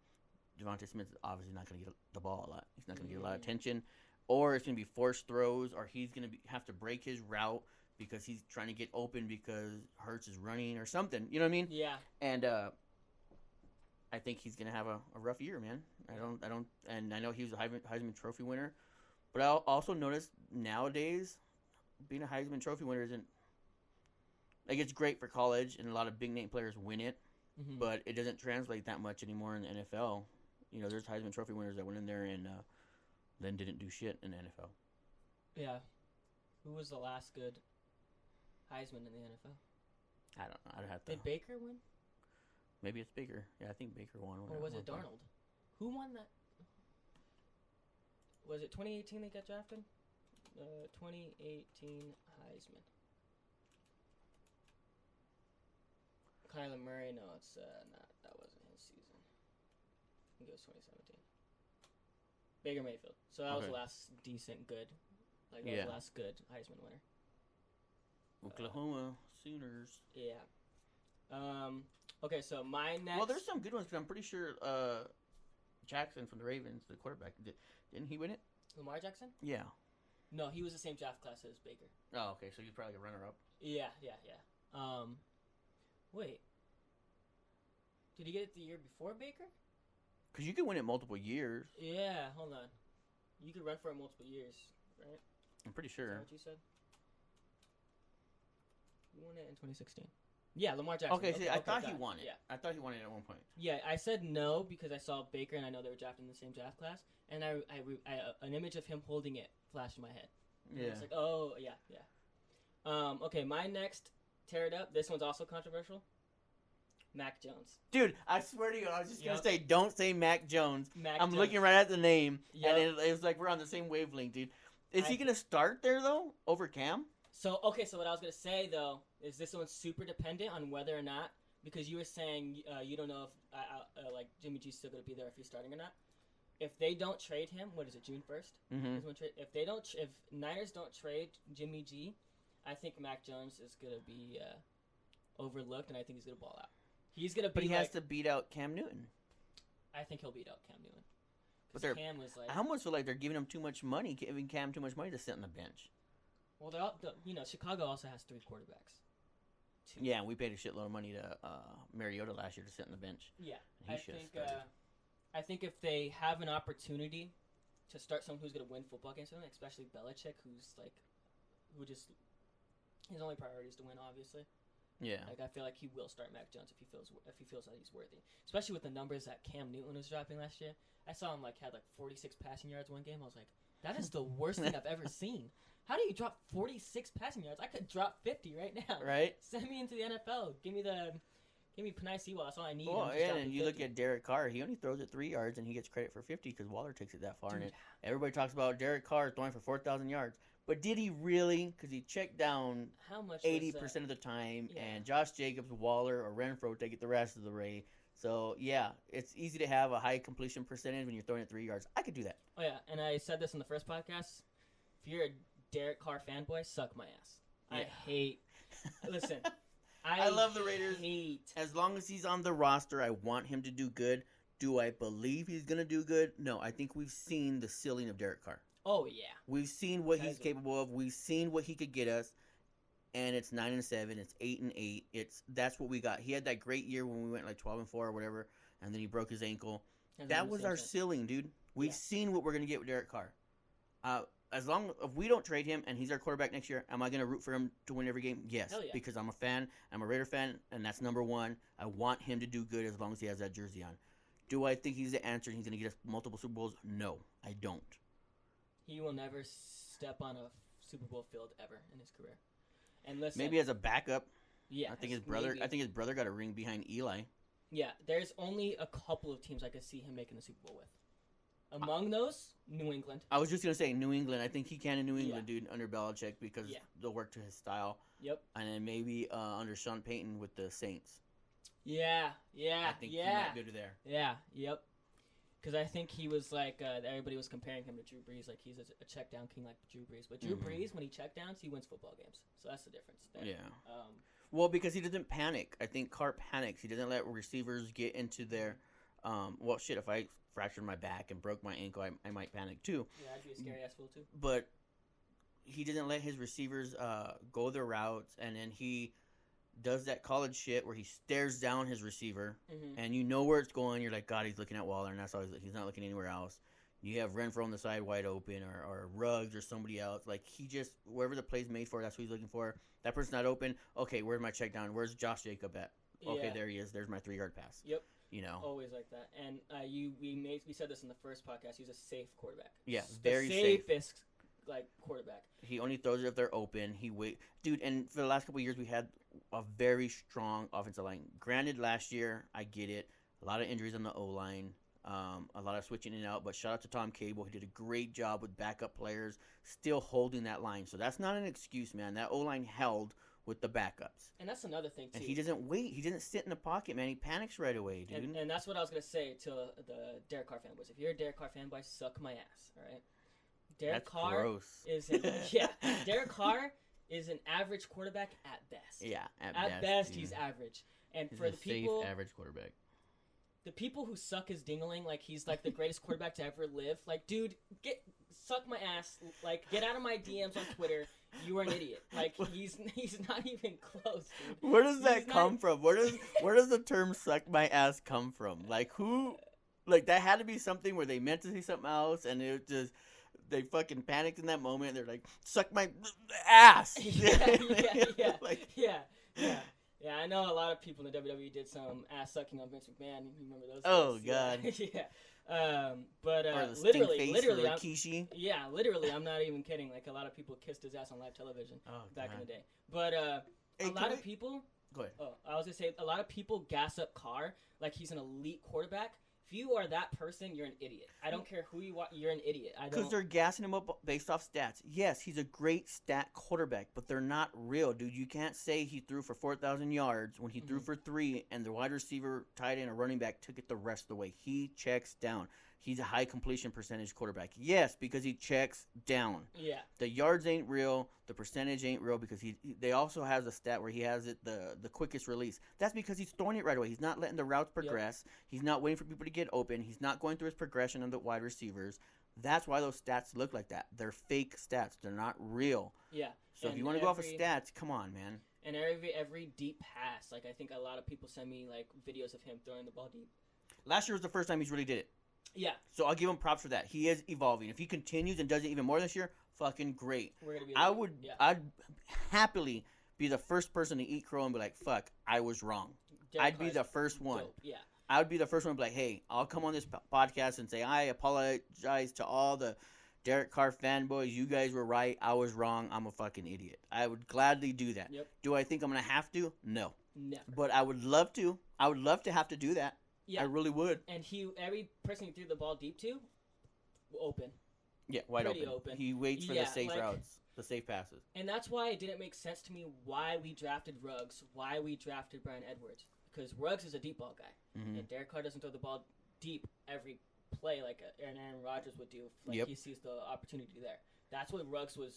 B: Devonta Smith is obviously not going to get the ball a lot. He's not going to get a lot of attention. Or it's going to be forced throws, or he's going to have to break his route because he's trying to get open because Hurts is running or something. You know what I mean?
A: Yeah.
B: And I think he's gonna have a rough year, man. And I know he was a Heisman Trophy winner, but I also noticed nowadays being a Heisman Trophy winner isn't like, it's great for college and a lot of big name players win it, but it doesn't translate that much anymore in the NFL. There's Heisman Trophy winners that went in there and then didn't do shit in the NFL.
A: Yeah, who was the last good Heisman in the NFL?
B: I don't know. I'd have to.
A: Did Baker win?
B: Maybe it's Baker. Yeah, I think Baker won.
A: Or was it Darnold? Who won that? Was it 2018 they got drafted? 2018 Heisman. Kyler Murray? No, it's not. That wasn't his season. I think it was 2017. Baker Mayfield. So that was the last decent good. That was the last good Heisman winner.
B: Oklahoma Sooners.
A: Yeah. Okay, so my next...
B: Well, there's some good ones, because I'm pretty sure Jackson from the Ravens, the quarterback, didn't he win it?
A: Lamar Jackson?
B: Yeah.
A: No, he was the same draft class as Baker.
B: Oh, okay, so he's probably a runner-up.
A: Yeah. Wait. Did he get it the year before Baker?
B: Because you can win it multiple years.
A: Yeah, hold on. You could run for it multiple years, right?
B: I'm pretty sure.
A: Is that what you said? He won it in 2016. Yeah, Lamar Jackson.
B: Okay, see, I thought he won it. Yeah. I thought he won it at one point.
A: Yeah, I said no because I saw Baker and I know they were drafted in the same draft class, and I an image of him holding it flashed in my head. And
B: yeah.
A: I was like, oh, yeah. Okay, my next tear it up. This one's also controversial. Mac Jones.
B: Dude, I swear to you, I was just going
A: Yep.
B: to say, don't say Mac Jones.
A: Mac
B: I'm
A: Jones.
B: looking right at the name,
A: Yep.
B: and it was like we're on the same wavelength, dude. Is he going to start there, though, over Cam?
A: So what I was going to say, though, is this one's super dependent on whether or not, because you were saying you don't know if like Jimmy G's still going to be there if he's starting or not. If they don't trade him, what is it, June 1st?
B: Mm-hmm.
A: If Niners don't trade Jimmy G, I think Mac Jones is going to be overlooked, and I think he's going to ball out. He's going to be
B: But he has to beat out Cam Newton.
A: I think he'll beat out Cam Newton.
B: But
A: Because Cam was like...
B: I almost feel like they're giving him too much money, giving Cam too much money to sit on the bench.
A: Well, Chicago also has 3 quarterbacks. 2.
B: Yeah, we paid a shitload of money to Mariota last year to sit on the bench.
A: Yeah,
B: He should have started.
A: I think if they have an opportunity to start someone who's going to win football games, especially Belichick, his only priority is to win, obviously.
B: Yeah.
A: Like, I feel like he will start Mac Jones if he feels that he's worthy, especially with the numbers that Cam Newton was dropping last year. I saw him had 46 passing yards one game. I was like, that is the worst thing I've ever seen. How do you drop 46 passing yards? I could drop 50 right now.
B: Right?
A: Send me into the NFL. Give me Panay Sewell. That's all I need.
B: Well,
A: I'm just
B: and
A: dropping
B: you look
A: 50.
B: at Derek Carr. He only throws it 3 yards, and he gets credit for 50 because Waller takes it that far.
A: Dude.
B: And everybody talks about Derek Carr throwing for 4,000 yards. But did he really? Because he checked down
A: How much
B: 80% of the time,
A: Yeah.
B: and Josh Jacobs, Waller, or Renfro take it the rest of the way. So, yeah, it's easy to have a high completion percentage when you're throwing it 3 yards. I could do that.
A: Oh, yeah, and I said this in the first podcast. If you're a Derek Carr fanboy, suck my ass.
B: Yeah.
A: I hate... Listen,
B: I love the Raiders.
A: hate...
B: As long as he's on the roster, I want him to do good. Do I believe he's going to do good? No, I think we've seen the ceiling of Derek Carr.
A: Oh, yeah.
B: We've seen what he's capable of. We've seen what he could get us. And it's 9-7. It's 8-8. That's what we got. He had that great year when we went 12-4 or whatever, and then he broke his ankle. That was our ceiling, dude. We've seen what we're gonna get with Derek Carr. As long if we don't trade him and he's our quarterback next year, am I gonna root for him to win every game? Yes,
A: Hell yeah.
B: because I'm a fan. I'm a Raider fan, and that's number one. I want him to do good as long as he has that jersey on. Do I think he's the answer and he's gonna get us multiple Super Bowls? No, I don't.
A: He will never step on a Super Bowl field ever in his career. And listen,
B: Maybe as a backup.
A: yeah,
B: I think his brother got a ring behind Eli.
A: Yeah, there's only a couple of teams I could see him making the Super Bowl with. Among those, New England.
B: I was just gonna say New England. I think he can in New England, dude, under Belichick because they'll work to his style.
A: Yep.
B: And then maybe under Sean Payton with the Saints.
A: Yeah.
B: I think he might go to there.
A: Yeah. Yep. Because I think he was everybody was comparing him to Drew Brees, like he's a check down king like Drew Brees. But Drew Brees, when he check downs, he wins football games. So that's the difference there.
B: Yeah. Well, because he doesn't panic. I think Carr panics. He doesn't let receivers get into their. Well, shit. If I fractured my back and broke my ankle, I might panic too.
A: Yeah, I'd be a scary ass fool too.
B: But he doesn't let his receivers go their routes, and then he does that college shit where he stares down his receiver, and you know where it's going. You're like, God, he's looking at Waller, and that's all he's not looking anywhere else. You have Renfro on the side wide open, or Ruggs or somebody else. Like, he just, wherever the play's made for, that's what he's looking for. That person's not open. Okay, where's my check down? Where's Josh Jacob at? Okay, there he is. There's my 3-yard pass.
A: Yep.
B: You know,
A: always like that. And we said this in the first podcast. He's a safe quarterback.
B: Yeah, very
A: safe. The safest quarterback.
B: He only throws it if they're open. Dude. And for the last couple of years, we had a very strong offensive line. Granted, last year I get it. A lot of injuries on the O line. A lot of switching in and out. But shout out to Tom Cable. He did a great job with backup players, still holding that line. So that's not an excuse, man. That O line held with the backups.
A: And that's another thing, too.
B: And he doesn't wait. He doesn't sit in the pocket, man. He panics right away, dude.
A: And that's what I was going to say to the Derek Carr fanboys. If you're a Derek Carr fanboy, suck my ass, all right? Derek Carr Derek Carr is an average quarterback at best.
B: Yeah,
A: at best he's average. And
B: he's
A: for the people,
B: safe average quarterback.
A: The people who suck his dingling like he's like the greatest quarterback to ever live, like, dude, suck my ass. Like, get out of my DMs on Twitter. You are an idiot. Like, he's not even close, dude.
B: Where does that come from? Where does the term "suck my ass" come from? Like, who? Like, that had to be something where they meant to say something else, and it just they fucking panicked in that moment. They're like, "Suck my ass."
A: Yeah, I know a lot of people in the WWE did some ass sucking on Vince McMahon. You remember those?
B: Oh,
A: days?
B: God.
A: Yeah. But
B: Or the
A: literally,
B: stink face
A: literally,
B: for
A: I'm,
B: Rikishi.
A: yeah, literally, I'm not even kidding. Like a lot of people kissed his ass on live television back in the day. But
B: Hey,
A: a lot of people.
B: Go ahead.
A: Oh, I was gonna say a lot of people gas up Carr like he's an elite quarterback. If you are that person, you're an idiot. I don't care who you are. You're an idiot.
B: Because they're gassing him up based off stats. Yes, he's a great stat quarterback, but they're not real, dude. You can't say he threw for 4,000 yards when he threw for 3, and the wide receiver, tight end, or running back took it the rest of the way. He checks down. He's a high completion percentage quarterback. Yes, because he checks down.
A: Yeah.
B: The yards ain't real. The percentage ain't real because they also has a stat where he has it the quickest release. That's because he's throwing it right away. He's not letting the routes progress. Yep. He's not waiting for people to get open. He's not going through his progression on the wide receivers. That's why those stats look like that. They're fake stats. They're not real.
A: Yeah.
B: So if you want to go off of stats, come on, man.
A: And every deep pass, like I think a lot of people send me like videos of him throwing the ball deep.
B: Last year was the first time he's really did it.
A: Yeah.
B: So I'll give him props for that. He is evolving. If he continues and does it even more this year, fucking great.
A: We're gonna be
B: I'd happily be the first person to eat crow and be like, fuck, I was wrong. I'd be the first one.
A: Dope. Yeah.
B: I would be the first one to be like, hey, I'll come on this podcast and say, I apologize to all the Derek Carr fanboys. You guys were right. I was wrong. I'm a fucking idiot. I would gladly do that.
A: Yep.
B: Do I think I'm going to have to? No.
A: Never.
B: But I would love to. I would love to have to do that. Yeah. I really would.
A: And every person he threw the ball deep to, open.
B: Yeah, wide
A: Pretty
B: open. He waits for the safe routes, the safe passes.
A: And that's why it didn't make sense to me why we drafted Ruggs, why we drafted Bryan Edwards. Because Ruggs is a deep ball guy. Mm-hmm. And Derek Carr doesn't throw the ball deep every play like Aaron Rodgers would do if he sees the opportunity there. That's what Ruggs was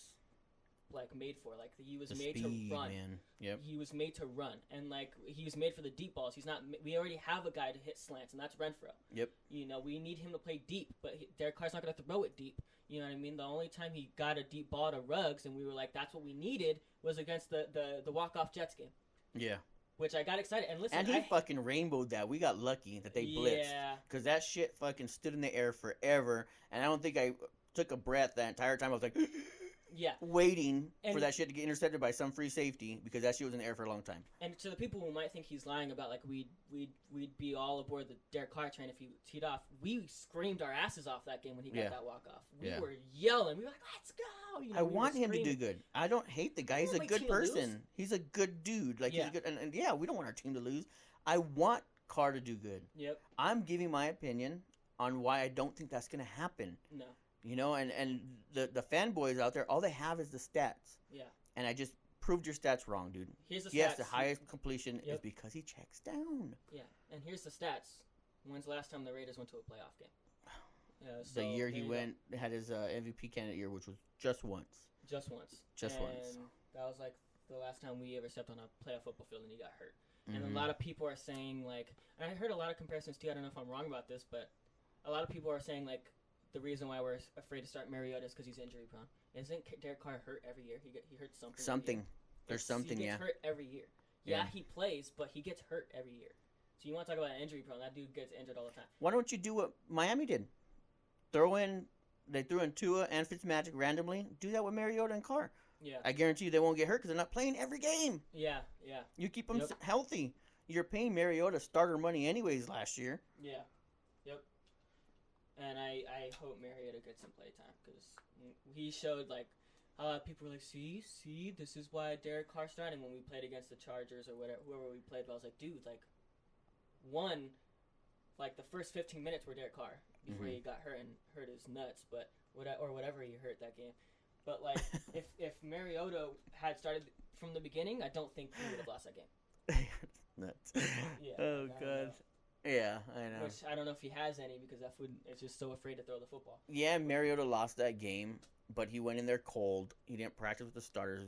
A: made for. Like he was made to run.
B: Man. Yep.
A: He was made to run, and he was made for the deep balls. He's not. We already have a guy to hit slants, and that's Renfro.
B: Yep.
A: We need him to play deep, but Derek Carr's not going to throw it deep. You know what I mean? The only time he got a deep ball to Ruggs, and we were like, that's what we needed, was against the walk-off Jets game.
B: Yeah.
A: Which I got excited. And listen,
B: and he fucking rainbowed that. We got lucky that they blitzed.
A: Yeah.
B: Because that shit fucking stood in the air forever, and I don't think I took a breath that entire time. I was like...
A: Yeah.
B: Waiting for that shit to get intercepted by some free safety because that shit was in the air for a long time.
A: And to the people who might think he's lying about we'd be all aboard the Derek Carr train if he teed off, we screamed our asses off that game when he got that walk off. We were yelling. We were like, "Let's go!"
B: I want him to do good. I don't hate the guy. He's a good person. He's a good dude. He's a good and we don't want our team to lose. I want Carr to do good.
A: Yep.
B: I'm giving my opinion on why I don't think that's going to happen.
A: No.
B: You know, and the fanboys out there, all they have is the stats.
A: Yeah.
B: And I just proved your stats wrong, dude.
A: Here's the stats.
B: Yes, the highest completion is because he checks down.
A: Yeah, and here's the stats. When's the last time the Raiders went to a playoff game?
B: The year he had his MVP candidate year, which was just once.
A: Just once.
B: Just once.
A: That was the last time we ever stepped on a playoff football field and he got hurt. Mm-hmm. And a lot of people are saying, and I heard a lot of comparisons too, I don't know if I'm wrong about this, but a lot of people are saying, the reason why we're afraid to start Mariota is because he's injury prone. Isn't Derek Carr hurt every year? He hurt something.
B: Something. There's something,
A: He gets hurt every year. Yeah, he plays, but he gets hurt every year. So you want to talk about injury prone? That dude gets injured all the time.
B: Why don't you do what Miami did? They threw in Tua and Fitzmagic randomly. Do that with Mariota and Carr.
A: Yeah.
B: I guarantee you they won't get hurt because they're not playing every game.
A: Yeah.
B: You keep them healthy. You're paying Mariota starter money anyways last year.
A: Yeah. Yep. And I hope Mariota gets some play time because he showed people were like, see, this is why Derek Carr starting when we played against the Chargers or whoever we played. But I was like, dude, the first 15 minutes were Derek Carr before he got hurt and hurt his nuts, or whatever he hurt that game. But if Mariota had started from the beginning, I don't think he would have lost that game.
B: Nuts.
A: Yeah.
B: Oh god. Yeah, I know.
A: Which I don't know if he has any because that food is just so afraid to throw the football.
B: Yeah, Mariota lost that game, but he went in there cold. He didn't practice with the starters.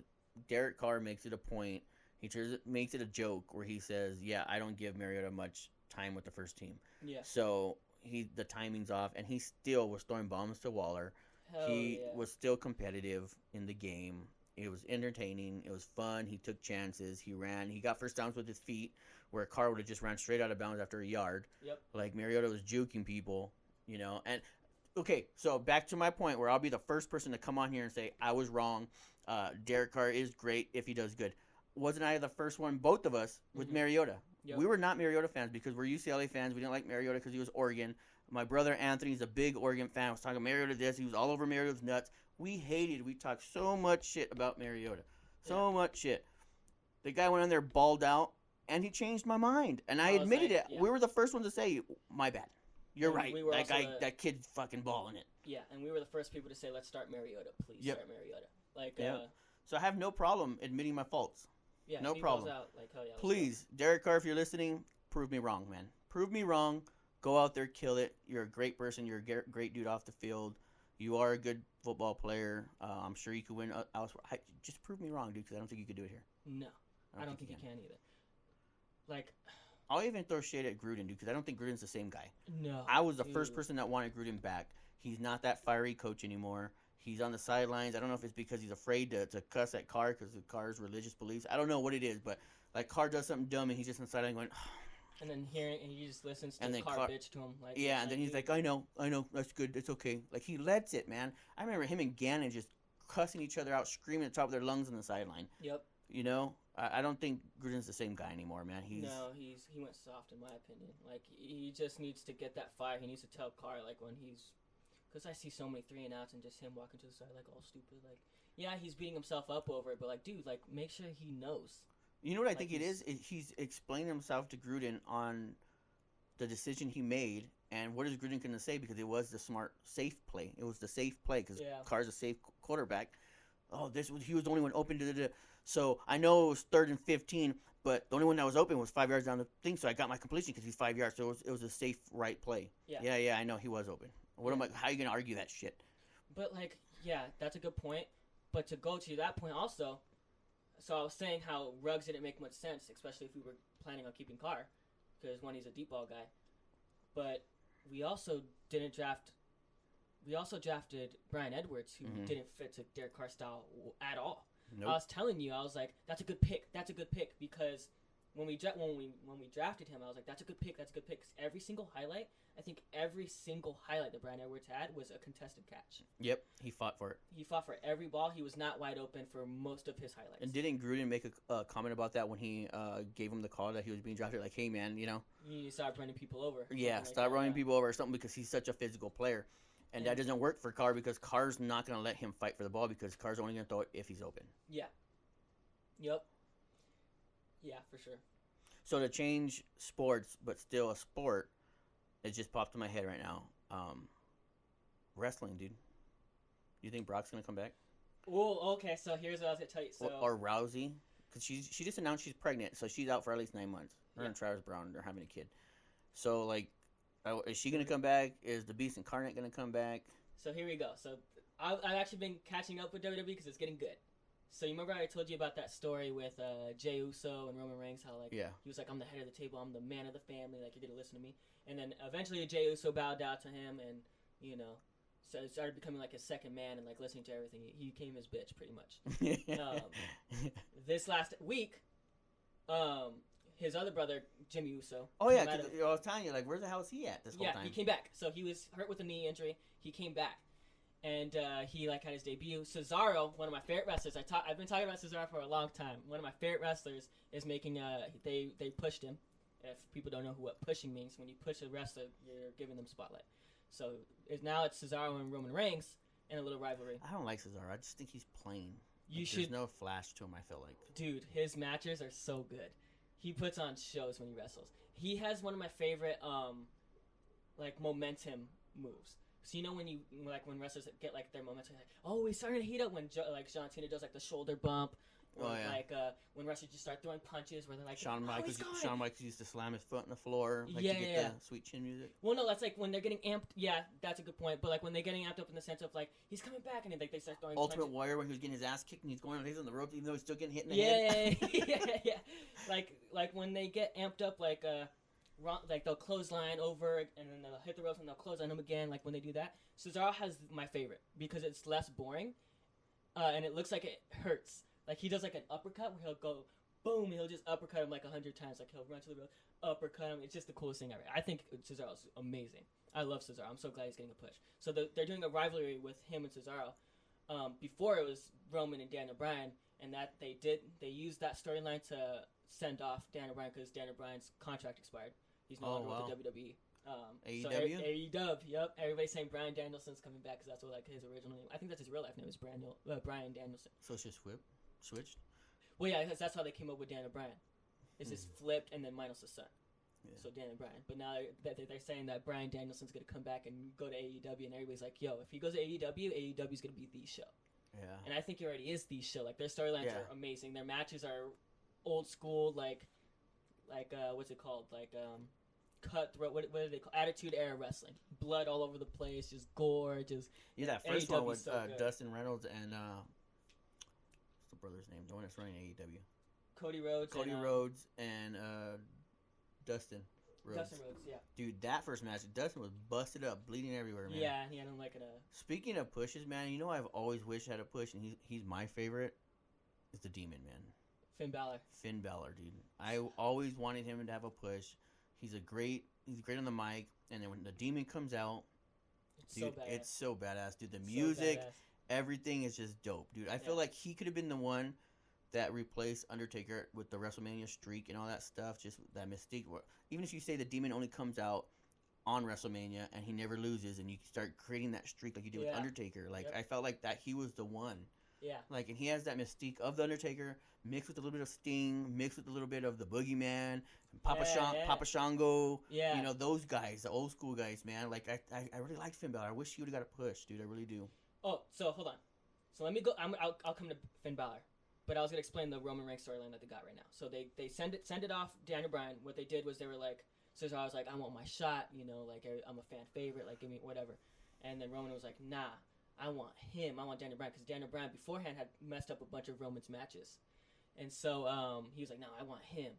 B: Derek Carr makes it a point. He makes it a joke where he says, "Yeah, I don't give Mariota much time with the first team."
A: Yeah.
B: So the timing's off, and he still was throwing bombs to Waller. He was still competitive in the game. It was entertaining. It was fun. He took chances. He ran. He got first downs with his feet, where Carr would have just ran straight out of bounds after a yard.
A: Yep.
B: Mariota was juking people, And okay, so back to my point where I'll be the first person to come on here and say I was wrong. Derek Carr is great if he does good. Wasn't I the first one? Both of us with Mariota.
A: Yep.
B: We were not Mariota fans because we're UCLA fans. We didn't like Mariota because he was Oregon. My brother Anthony's a big Oregon fan. Was talking Mariota this. He was all over Mariota's nuts. We talked so much shit about Mariota. So much shit. The guy went in there, balled out, and he changed my mind. And I admitted it. Yeah. We were the first ones to say, my bad. You're right. That kid's fucking balling it.
A: Yeah, and we were the first people to say, let's start Mariota. Please start Mariota.
B: So I have no problem admitting my faults.
A: Yeah,
B: no problem.
A: Out, hell yeah,
B: please, Derek Carr, if you're listening, prove me wrong, man. Prove me wrong. Go out there, kill it. You're a great person. You're a great dude off the field. You are a good football player. I'm sure you could win elsewhere. Just prove me wrong, dude, because I don't think you could do it here.
A: No, I don't think you can either. Like,
B: I'll even throw shade at Gruden, dude, because I don't think Gruden's the same guy.
A: No.
B: I was the first person that wanted Gruden back. He's not that fiery coach anymore. He's on the sidelines. I don't know if it's because he's afraid to cuss at Carr because of Carr's religious beliefs. I don't know what it is, but like Carr does something dumb and he's just on the sideline going,
A: and then he just listens to Carr bitch to him. Like,
B: yeah, and then he's like, I know, that's good, it's okay. Like, he lets it, man. I remember him and Gannon just cussing each other out, screaming at the top of their lungs on the sideline.
A: Yep.
B: You know, I don't think Gruden's the same guy anymore, man.
A: He went soft in my opinion. Like, he just needs to get that fire. He needs to tell Carr, like, when he's, because I see so many 3 and outs and just him walking to the side like all stupid. Like, yeah, he's beating himself up over it, but like, dude, like, make sure he knows.
B: You know what I think it is? He's explaining himself to Gruden on the decision he made, and what is Gruden going to say? Because it was the smart, safe play. It was the safe play because Carr's a safe quarterback. Oh, he was the only one open to the. So I know it was 3rd and 15, but the only one that was open was 5 yards down the thing. So I got my completion because he's 5 yards. So it was a safe, right play. Yeah. I know he was open. What am I? How are you going to argue that shit?
A: But like, yeah, that's a good point. But to go to that point also, so I was saying how Ruggs didn't make much sense, especially if we were planning on keeping Carr, because one, he's a deep ball guy. But we also didn't draft. We also drafted Bryan Edwards, who didn't fit to Derek Carr's style at all. Nope. I was telling you, I was like, that's a good pick. That's a good pick because when we drafted him, I was like, that's a good pick. That's a good pick. 'Cause every single highlight, I think every single highlight that Bryan Edwards had was a contested catch.
B: Yep, he fought for it.
A: He fought for every ball. He was not wide open for most of his highlights.
B: And didn't Gruden make a comment about that when he gave him the call that he was being drafted? Like, hey, man, you know.
A: You start running people over.
B: Yeah, stop running people over or something because he's such a physical player. And that doesn't work for Carr because Carr's not going to let him fight for the ball because Carr's only going to throw it if he's open.
A: Yeah. Yep. Yeah, for sure.
B: So to change sports, but still a sport, it just popped in my head right now. Wrestling, dude. Do you think Brock's going to come back?
A: Oh, okay. So here's what I was going to tell you. So,
B: or Rousey. Because she just announced she's pregnant, so she's out for at least 9 months. Her and Travis Brown are having a kid. So, like, is she going to come back? Is the Beast Incarnate going to come back?
A: So here we go. So I've actually been catching up with WWE because it's getting good. So you remember I told you about that story with Jey Uso and Roman Reigns, how like he was like, I'm the head of the table, I'm the man of the family, like you didn't listen to me. And then eventually Jey Uso bowed down to him, and so it started becoming like his second man and like listening to everything. He became his bitch pretty much. This last week, his other brother Jimmy Uso.
B: Oh yeah, because I was telling you, like, where the hell is he at this whole time?
A: Yeah, he came back. So he was hurt with a knee injury. He came back. And he like had his debut. Cesaro, one of my favorite wrestlers. I've been talking about Cesaro for a long time. One of my favorite wrestlers is making. They pushed him. If people don't know what pushing means, when you push a wrestler, you're giving them spotlight. So now it's Cesaro and Roman Reigns in a little rivalry.
B: I don't like Cesaro. I just think he's plain.
A: There's
B: no flash to him. I feel like.
A: Dude, his matches are so good. He puts on shows when he wrestles. He has one of my favorite like momentum moves. So you know when wrestlers get like their momentum, like, oh, he's starting to heat up when like John Cena does like the shoulder bump, or like when wrestlers just start throwing punches where they're like,
B: Shawn Michaels used to slam his foot on the floor, like to get the sweet chin music.
A: Well, no, that's like when they're getting amped. Yeah, that's a good point. But like when they're getting amped up in the sense of like he's coming back and like they start throwing
B: Ultimate
A: punches.
B: Warrior when he was getting his ass kicked and he's going on the ropes even though he's still getting hit in the head.
A: Yeah. Like when they get amped up, like they'll clothesline over and then they'll hit the ropes and they'll clothesline them again. Like when they do that, Cesaro has my favorite because it's less boring, and it looks like it hurts. Like he does like an uppercut where he'll go boom, he'll just uppercut him like 100 times. Like he'll run to the ropes, uppercut him. It's just the coolest thing ever. I think Cesaro's amazing. I love Cesaro. I'm so glad he's getting a push. So they're doing a rivalry with him and Cesaro. Before it was Roman and Daniel Bryan, and that they used that storyline to send off Daniel Bryan because Daniel Bryan's contract expired. He's no longer with the WWE.
B: AEW?
A: So AEW, yep. Everybody's saying Bryan Danielson's coming back because that's what like his original name. I think that's his real life name is Bryan Danielson.
B: So it's just switched?
A: Well, yeah, because that's how they came up with Daniel Bryan. It's just flipped and then minus the son. Yeah. So Daniel Bryan. But now they're saying that Bryan Danielson's going to come back and go to AEW, and everybody's like, yo, if he goes to AEW, AEW's going to be the show. Yeah. And I think he already is the show. Like, their storylines are amazing. Their matches are old school, like what's it called? Like, cutthroat, what do they call Attitude Era wrestling. Blood all over the place, just gore, just...
B: Yeah, that first one with Dustin Reynolds and, what's the brother's name? The one that's running AEW.
A: Cody Rhodes
B: and Dustin Rhodes.
A: Yeah.
B: Dude, that first match, Dustin was busted up, bleeding everywhere, man.
A: Yeah, he had him like
B: Speaking of pushes, man, you know I've always wished I had a push, and he's my favorite, is the Demon, man.
A: Finn Balor,
B: dude. I always wanted him to have a push. He's great on the mic, and then when the Demon comes out, it's so badass, dude. The music, everything is just dope, dude. I feel like he could have been the one that replaced Undertaker with the WrestleMania streak and all that stuff, just that mystique. Even if you say the Demon only comes out on WrestleMania and he never loses, and you start creating that streak like you did with Undertaker, like I felt like that he was the one.
A: Yeah.
B: Like, and he has that mystique of the Undertaker mixed with a little bit of Sting, mixed with a little bit of the Boogeyman, Papa Shango. Yeah. You know, those guys, the old school guys, man. Like, I really liked Finn Balor. I wish he would have got a push, dude. I really do.
A: Oh, so hold on. So let me go. I'll come to Finn Balor. But I was gonna explain the Roman Reigns storyline that they got right now. So they send it off Daniel Bryan. What they did was they were like, so I was like, I want my shot, you know, like I'm a fan favorite, like give me whatever. And then Roman was like, nah, I want him. I want Daniel Bryan because Daniel Bryan beforehand had messed up a bunch of Roman's matches, and so he was like, no, I want him.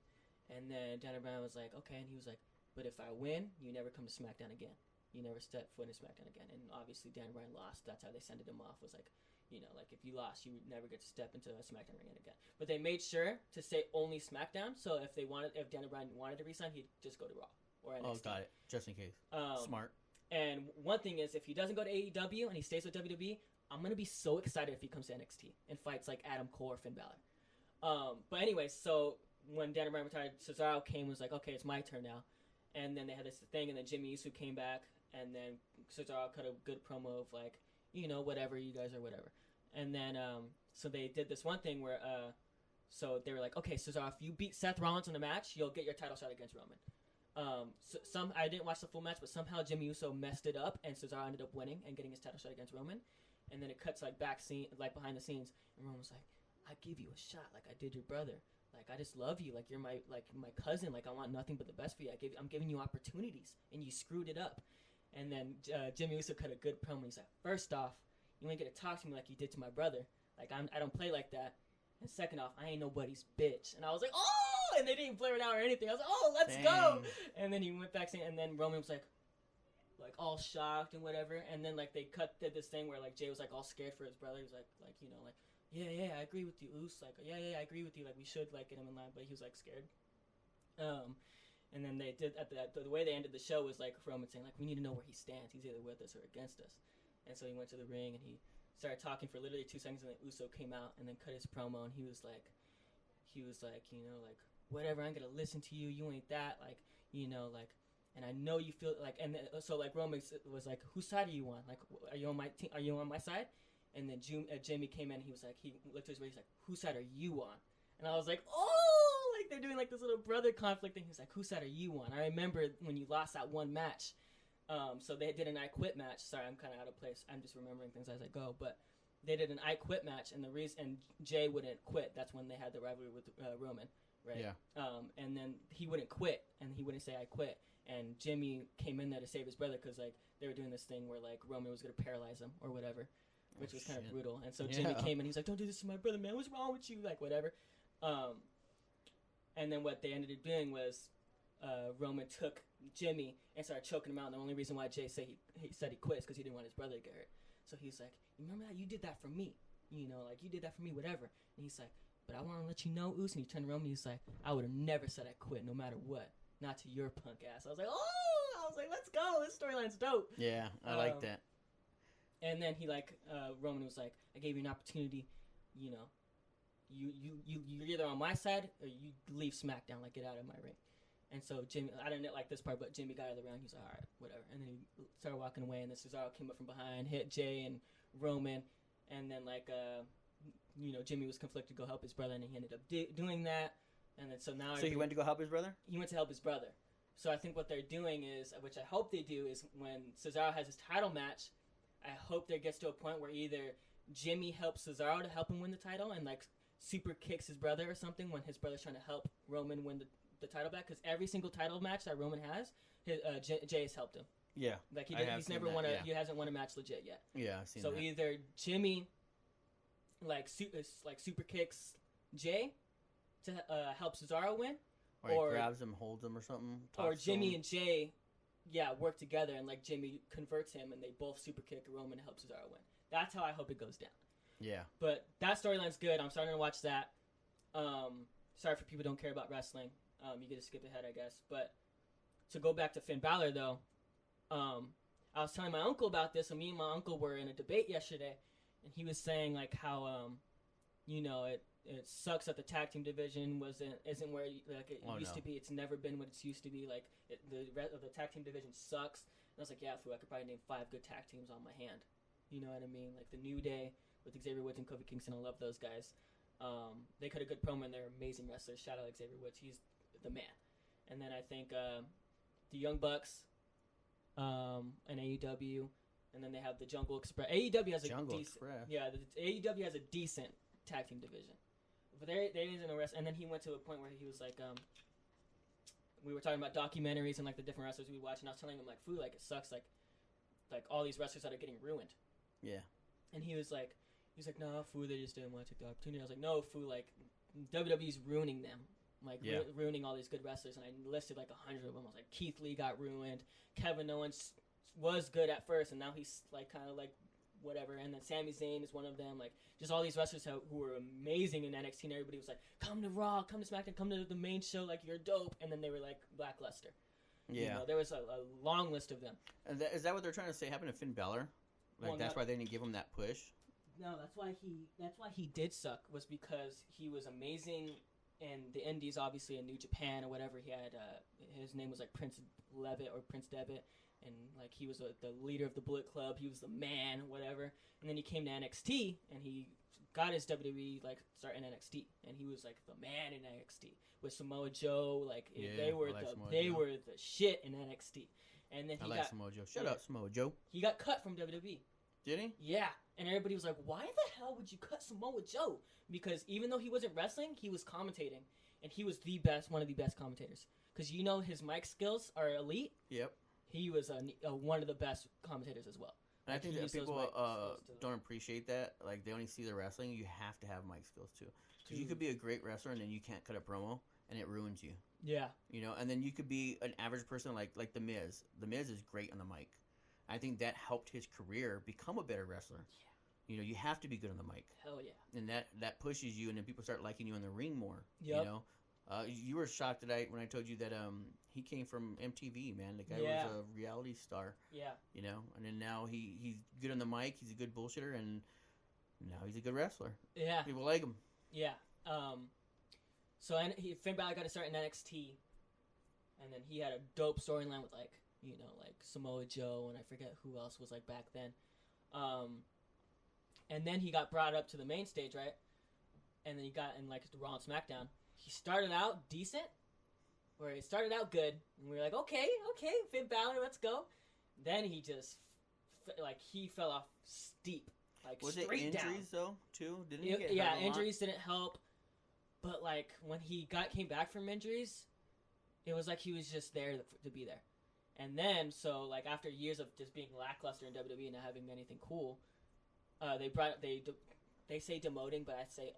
A: And then Daniel Bryan was like, okay, and he was like, but if I win, you never come to SmackDown again. You never step foot in SmackDown again. And obviously Daniel Bryan lost. That's how they sent him off. Was like, you know, like if you lost, you would never get to step into a SmackDown ring again. But they made sure to say only SmackDown. So if Daniel Bryan wanted to resign, he'd just go to Raw or NXT.
B: Oh, got it. Just in case. Smart.
A: And one thing is, if he doesn't go to AEW and he stays with WWE, I'm gonna be so excited if he comes to NXT and fights like Adam Cole or Finn Balor. But anyway, so when Daniel Bryan retired, Cesaro came and was like, okay, it's my turn now. And then they had this thing, and then Jimmy Uso came back, and then Cesaro cut a good promo of like, you know, whatever, you guys are whatever. And then, so they did this one thing where, so they were like, okay, Cesaro, if you beat Seth Rollins in a match, you'll get your title shot against Roman. I didn't watch the full match, but somehow Jimmy Uso messed it up, and Cesaro ended up winning and getting his title shot against Roman. And then it cuts like behind the scenes, and Roman was like, I give you a shot, like I did your brother. Like, I just love you. Like, you're my cousin. Like, I want nothing but the best for you. I'm giving you opportunities, and you screwed it up. And then Jimmy Uso cut a good promo. He's like, first off, you ain't get to talk to me like you did to my brother. Like, I don't play like that. And second off, I ain't nobody's bitch. And I was like, oh! And they didn't blur it out or anything. I was like, oh, let's go! And then he went back saying, and then Roman was like all shocked and whatever. And then, like, they did this thing where, like, Jay was, like, all scared for his brother. He was like, you know, like, yeah, I agree with you, Oos. Like, yeah, I agree with you. Like, we should, like, get him in line. But he was, like, scared. And then they did, the way they ended the show was, like, Roman saying, like, we need to know where he stands. He's either with us or against us. And so he went to the ring, and he started talking for literally 2 seconds, and then Uso came out and then cut his promo, and he was like, you know, like, whatever, I'm going to listen to you. You ain't that. Like, you know, like, and I know you feel, like, and then, so, like, Roman was like, whose side are you on? Like, are you on my team? Are you on my side? And then Jimmy came in, and he was like, he looked to his way, he's like, whose side are you on? And I was like, oh, like, they're doing, like, this little brother conflict thing. He was like, whose side are you on? I remember when you lost that one match. So they did an I Quit match. Sorry, I'm kind of out of place. I'm just remembering things as I go. But they did an I Quit match, and and Jay wouldn't quit. That's when they had the rivalry with Roman, right? Yeah. And then he wouldn't quit, and he wouldn't say I quit. And Jimmy came in there to save his brother because, like, they were doing this thing where, like, Roman was going to paralyze him or whatever, which was kind of brutal. And so Jimmy came in. He's like, don't do this to my brother, man. What's wrong with you? Like, whatever. And then what they ended up doing was Roman took Jimmy and started choking him out. And the only reason why Jay said he said he quit is because he didn't want his brother to get hurt. So he's like, you remember that? You did that for me. You know, like, you did that for me, whatever. And he's like, but I want to let you know, Oos. And he turned around and he's like, I would have never said I quit no matter what. Not to your punk ass. I was like, oh! I was like, let's go. This storyline's dope.
B: Yeah, I like that.
A: And then he, like, Roman was like, I gave you an opportunity, you know. You're either on my side or you leave SmackDown, like, get out of my ring. And so Jimmy, I didn't like this part, but Jimmy got out of the round. He's like, all right, whatever. And then he started walking away, and then Cesaro came up from behind, hit Jay and Roman, and then Jimmy was conflicted to go help his brother, and he ended up doing that. And then so now
B: he went to go help his brother.
A: He went to help his brother. So I think what they're doing is, which I hope they do, is when Cesaro has his title match, I hope there gets to a point where either Jimmy helps Cesaro to help him win the title and super kicks his brother or something when his brother's trying to help Roman win the title back, because every single title match that Roman has, Jay has helped him.
B: Yeah,
A: he's never won he hasn't won a match legit yet.
B: Yeah, I've seen
A: so
B: that.
A: Either Jimmy super kicks Jay to help Cesaro win,
B: or he grabs him, holds him, or something.
A: Or Jimmy and Jay, work together and Jimmy converts him and they both super kick Roman to help Cesaro win. That's how I hope it goes down.
B: Yeah.
A: But that storyline's good. I'm starting to watch that. Sorry for people who don't care about wrestling. You get to skip ahead, I guess. But to go back to Finn Balor, though, I was telling my uncle about this, and me and my uncle were in a debate yesterday, and he was saying how it sucks that the tag team division isn't where it used to be. It's never been what it's used to be. The tag team division sucks. And I was like, yeah, I could probably name 5 good tag teams on my hand. You know what I mean? Like the New Day with Xavier Woods and Kofi Kingston. I love those guys. They cut a good promo, and they're amazing wrestlers. Shout out Xavier Woods. He's the man. And then I think the Young Bucks and AEW, and then they have the Jungle Express. AEW has AEW has a decent tag team division, but there isn't a rest. And then he went to a point where he was like, we were talking about documentaries and the different wrestlers we watch, and I was telling him "Foo, it sucks, like all these wrestlers that are getting ruined."
B: Yeah.
A: And he was like, "No, Foo, they just didn't want to take the opportunity." I was like, "No, Foo, WWE's ruining them." Ruining all these good wrestlers, and I listed 100 of them. I was like, Keith Lee got ruined. Kevin Owens was good at first, and now he's kind of whatever. And then Sami Zayn is one of them. Just all these wrestlers who were amazing in NXT, and everybody was like, come to Raw, come to SmackDown, come to the main show, you're dope. And then they were lackluster.
B: Yeah.
A: There was a long list of them.
B: And is that what they're trying to say happened to Finn Balor? That's why they didn't give him that push?
A: No, that's why he did suck, was because he was amazing in the Indies, obviously in New Japan or whatever. He had his name was Prince Levitt or Prince Devitt, and he was the leader of the Bullet Club. He was the man, whatever. And then he came to NXT, and he got his WWE start in NXT, and he was the man in NXT with Samoa Joe. They were the shit in NXT. And then he got
B: Samoa Joe. Shut up, Samoa Joe.
A: He got cut from WWE.
B: Did he?
A: Yeah. And everybody was like, why the hell would you cut Samoa Joe? Because even though he wasn't wrestling, he was commentating. And he was one of the best commentators. Because his mic skills are elite.
B: Yep.
A: He was one of the best commentators as well.
B: And I think that people don't appreciate that. They only see the wrestling. You have to have mic skills, too. Because you could be a great wrestler, and then you can't cut a promo, and it ruins you.
A: Yeah.
B: And then you could be an average person like The Miz. The Miz is great on the mic. I think that helped his career become a better wrestler. Yeah. You have to be good on the mic.
A: Hell yeah.
B: And that pushes you, and then people start liking you in the ring more.
A: Yep.
B: You were shocked when I told you that he came from MTV, man. The guy was a reality star.
A: Yeah.
B: And then now he's good on the mic. He's a good bullshitter, and now he's a good wrestler.
A: Yeah.
B: People like him.
A: Yeah. So Finn Balor got to start in NXT, and then he had a dope storyline with Samoa Joe, and I forget who else was back then. And then he got brought up to the main stage, right? And then he got in the Raw and SmackDown. He started out decent, where he started out good, and we were like, okay, Finn Balor, let's go. Then he just he fell off steep,
B: was
A: straight
B: it injuries
A: down.
B: though too? Didn't he get hurt a
A: injuries
B: lot?
A: didn't help. But when he came back from injuries, it was he was just there to be there. And then after years of just being lackluster in WWE and not having anything cool, they say demoting, but I say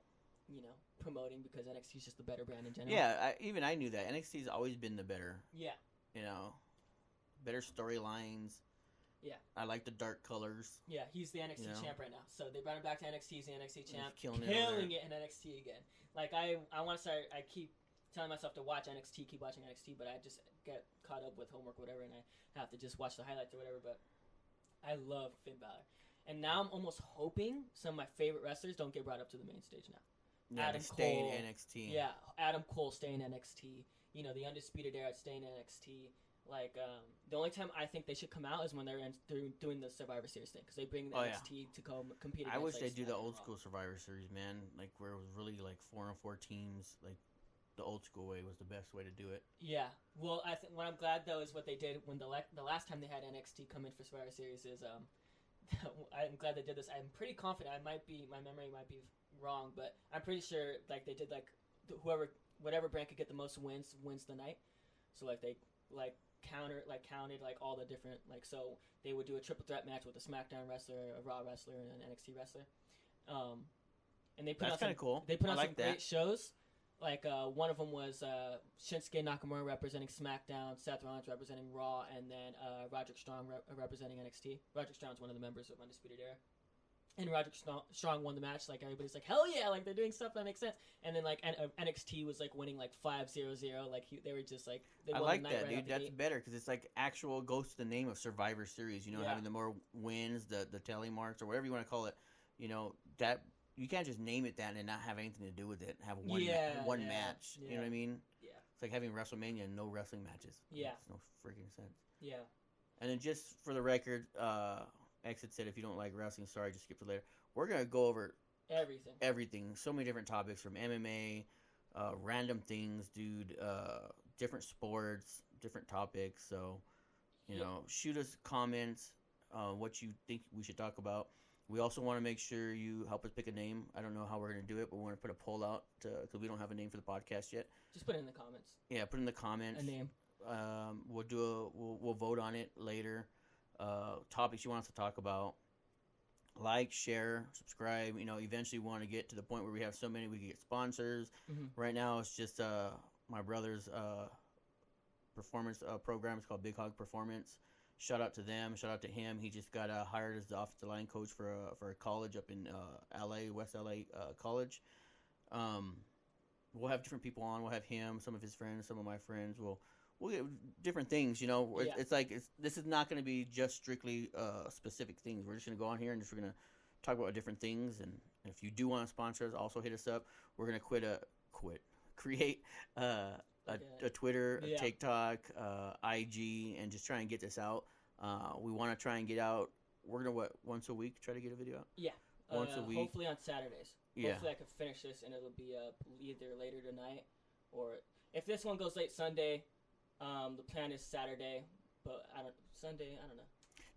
A: promoting, because NXT is just the better brand in general.
B: Yeah, I knew that. NXT's always been the better.
A: Yeah.
B: Better storylines.
A: Yeah.
B: I like the dark colors.
A: Yeah, he's the NXT champ right now. So they brought him back to NXT. He's the NXT champ.
B: Killing
A: it in NXT again. I want to start. I keep telling myself to watch NXT, keep watching NXT, but I just get caught up with homework, whatever, and I have to just watch the highlights or whatever. But I love Finn Balor. And now I'm almost hoping some of my favorite wrestlers don't get brought up to the main stage now.
B: Yeah,
A: Adam
B: stay
A: Cole,
B: in NXT.
A: Yeah, Adam Cole stay in NXT. the Undisputed Era staying in NXT. Like, the only time I think they should come out is when they're doing the Survivor Series thing, because they bring the NXT to compete against.
B: I wish
A: like,
B: they'd do the
A: SmackDown
B: old
A: Raw.
B: school Survivor Series, man. Like where it was really like 4-on-4 teams. Like the old school way was the best way to do it.
A: Yeah. Well, what I'm glad though is what they did when the last time they had NXT come in for Survivor Series is I'm glad they did this. I'm pretty confident. My memory might be wrong, but I'm pretty sure like they did like whatever brand could get the most wins the night. So like they counted like all the different so they would do a triple threat match with a SmackDown wrestler, a Raw wrestler, and an NXT wrestler. And they put
B: That's
A: out some
B: cool.
A: They put on
B: I like
A: some
B: that.
A: great shows. Like one of them was Shinsuke Nakamura representing SmackDown, Seth Rollins representing Raw, and then Roderick Strong representing NXT. Roderick Strong's one of the members of Undisputed Era. And Roderick Strong won the match. Like everybody's like, hell yeah! Like they're doing stuff that makes sense. And then like NXT was like winning like 5-0-0. Like they were just like they
B: I
A: won
B: like
A: the night
B: that,
A: right
B: dude.
A: out the
B: That's
A: gate.
B: better because it's like actual goes to the name of Survivor Series.
A: Yeah.
B: Having the more wins, the tally marks or whatever you want to call it. That you can't just name it that and not have anything to do with it. Have one match.
A: Yeah.
B: You know what I mean?
A: Yeah.
B: It's like having WrestleMania and no wrestling matches.
A: Yeah.
B: Makes no freaking sense.
A: Yeah.
B: And then just for the record, Exit said if you don't like wrestling, sorry, just skip to later. We're gonna go over everything. So many different topics from MMA, random things, dude. Different sports, different topics. So, shoot us comments. What you think we should talk about. We also want to make sure you help us pick a name. I don't know how we're going to do it, but we want to put a poll out because we don't have a name for the podcast yet.
A: Just put it in the comments.
B: Yeah, put in the comments.
A: A name.
B: We'll vote on it later. Topics you want us to talk about. Like, share, subscribe. Eventually we want to get to the point where we have so many we can get sponsors.
A: Mm-hmm.
B: Right now it's just my brother's performance program. It's called Big Hog Performance. Shout out to them. Shout out to him. He just got hired as the offensive line coach for a college up in LA, West LA college. We'll have different people on. We'll have him, some of his friends, some of my friends. We'll get different things. It's like this is not going to be just strictly specific things. We're just going to go on here and we're going to talk about different things. And if you do want to sponsor us, also hit us up. We're going to create a Twitter, a TikTok, IG, and just try and get this out. We want to try and get out. We're gonna once a week try to get a video out.
A: Yeah,
B: once a week.
A: Hopefully on Saturdays.
B: Yeah.
A: Hopefully I can finish this and it'll be up either later tonight or if this one goes late Sunday. The plan is Saturday, but I don't know.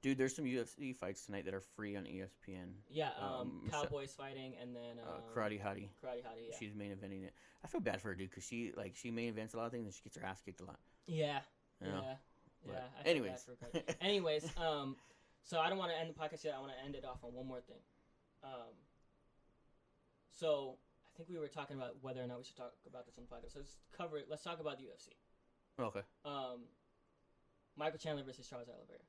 B: Dude, there's some UFC fights tonight that are free on ESPN.
A: Yeah, Cowboys fighting and then
B: Karate Hottie.
A: Yeah.
B: She's main eventing it. I feel bad for her, dude, because she main events a lot of things and she gets her ass kicked a lot.
A: Yeah.
B: You know?
A: Yeah.
B: Anyways.
A: Anyways, so I don't want to end the podcast yet. I want to end it off on one more thing. So I think we were talking about whether or not we should talk about this on the podcast. So let's talk about the UFC.
B: Okay.
A: Michael Chandler versus Charles Oliveira.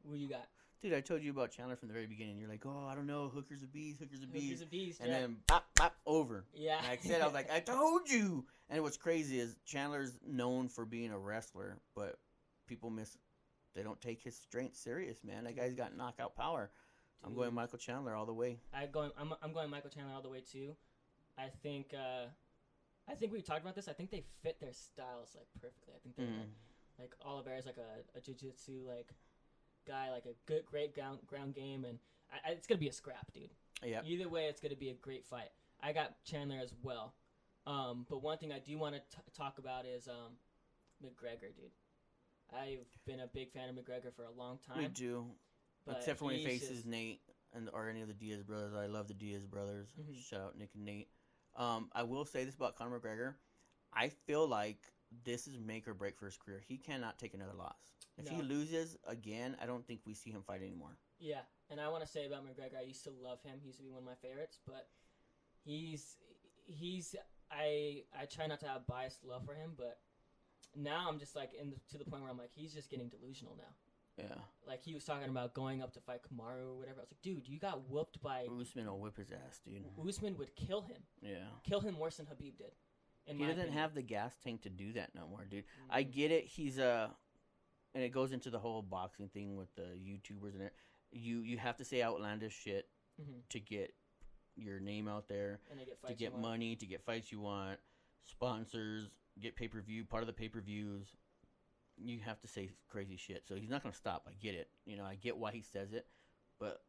A: Who you got?
B: Dude, I told you about Chandler from the very beginning. You're like, oh, I don't know, Hooker's a beast. And
A: yeah.
B: then, pop, over.
A: Yeah.
B: And I said, I was like, I told you. And what's crazy is Chandler's known for being a wrestler, but people they don't take his strength serious, man. That guy's got knockout power. Dude. I'm going Michael Chandler all the way.
A: I'm going Michael Chandler all the way too. I think we talked about this. I think they fit their styles like perfectly. I think they're like Oliveira's like a jiu-jitsu like guy, like a great ground game, and it's gonna be a scrap, dude.
B: Yeah.
A: Either way, it's gonna be a great fight. I got Chandler as well. But one thing I do want to talk about is McGregor, dude. I've been a big fan of McGregor for a long time.
B: Me too. Except for when he faces Nate or any of the Diaz brothers. I love the Diaz brothers.
A: Mm-hmm.
B: Shout out Nick and Nate. I will say this about Conor McGregor. I feel like this is make or break for his career. He cannot take another loss. If he loses again, I don't think we see him fight anymore.
A: Yeah, and I want to say about McGregor, I used to love him. He used to be one of my favorites, but I try not to have biased love for him, but now I'm just like to the point where I'm like, he's just getting delusional now.
B: Yeah.
A: Like he was talking about going up to fight Kamaru or whatever. I was like, dude, you got whooped by
B: Usman will whip his ass, dude.
A: Usman would kill him.
B: Yeah.
A: Kill him worse than Khabib did.
B: He doesn't have the gas tank to do that no more, dude. Mm-hmm. I get it. He's and it goes into the whole boxing thing with the YouTubers and it. You have to say outlandish shit to get your name out there,
A: and to
B: get money, to get fights you want. sponsors, get pay-per-view, part of the pay-per-views. You have to say crazy shit. So he's not going to stop. I get it. I get why he says it. But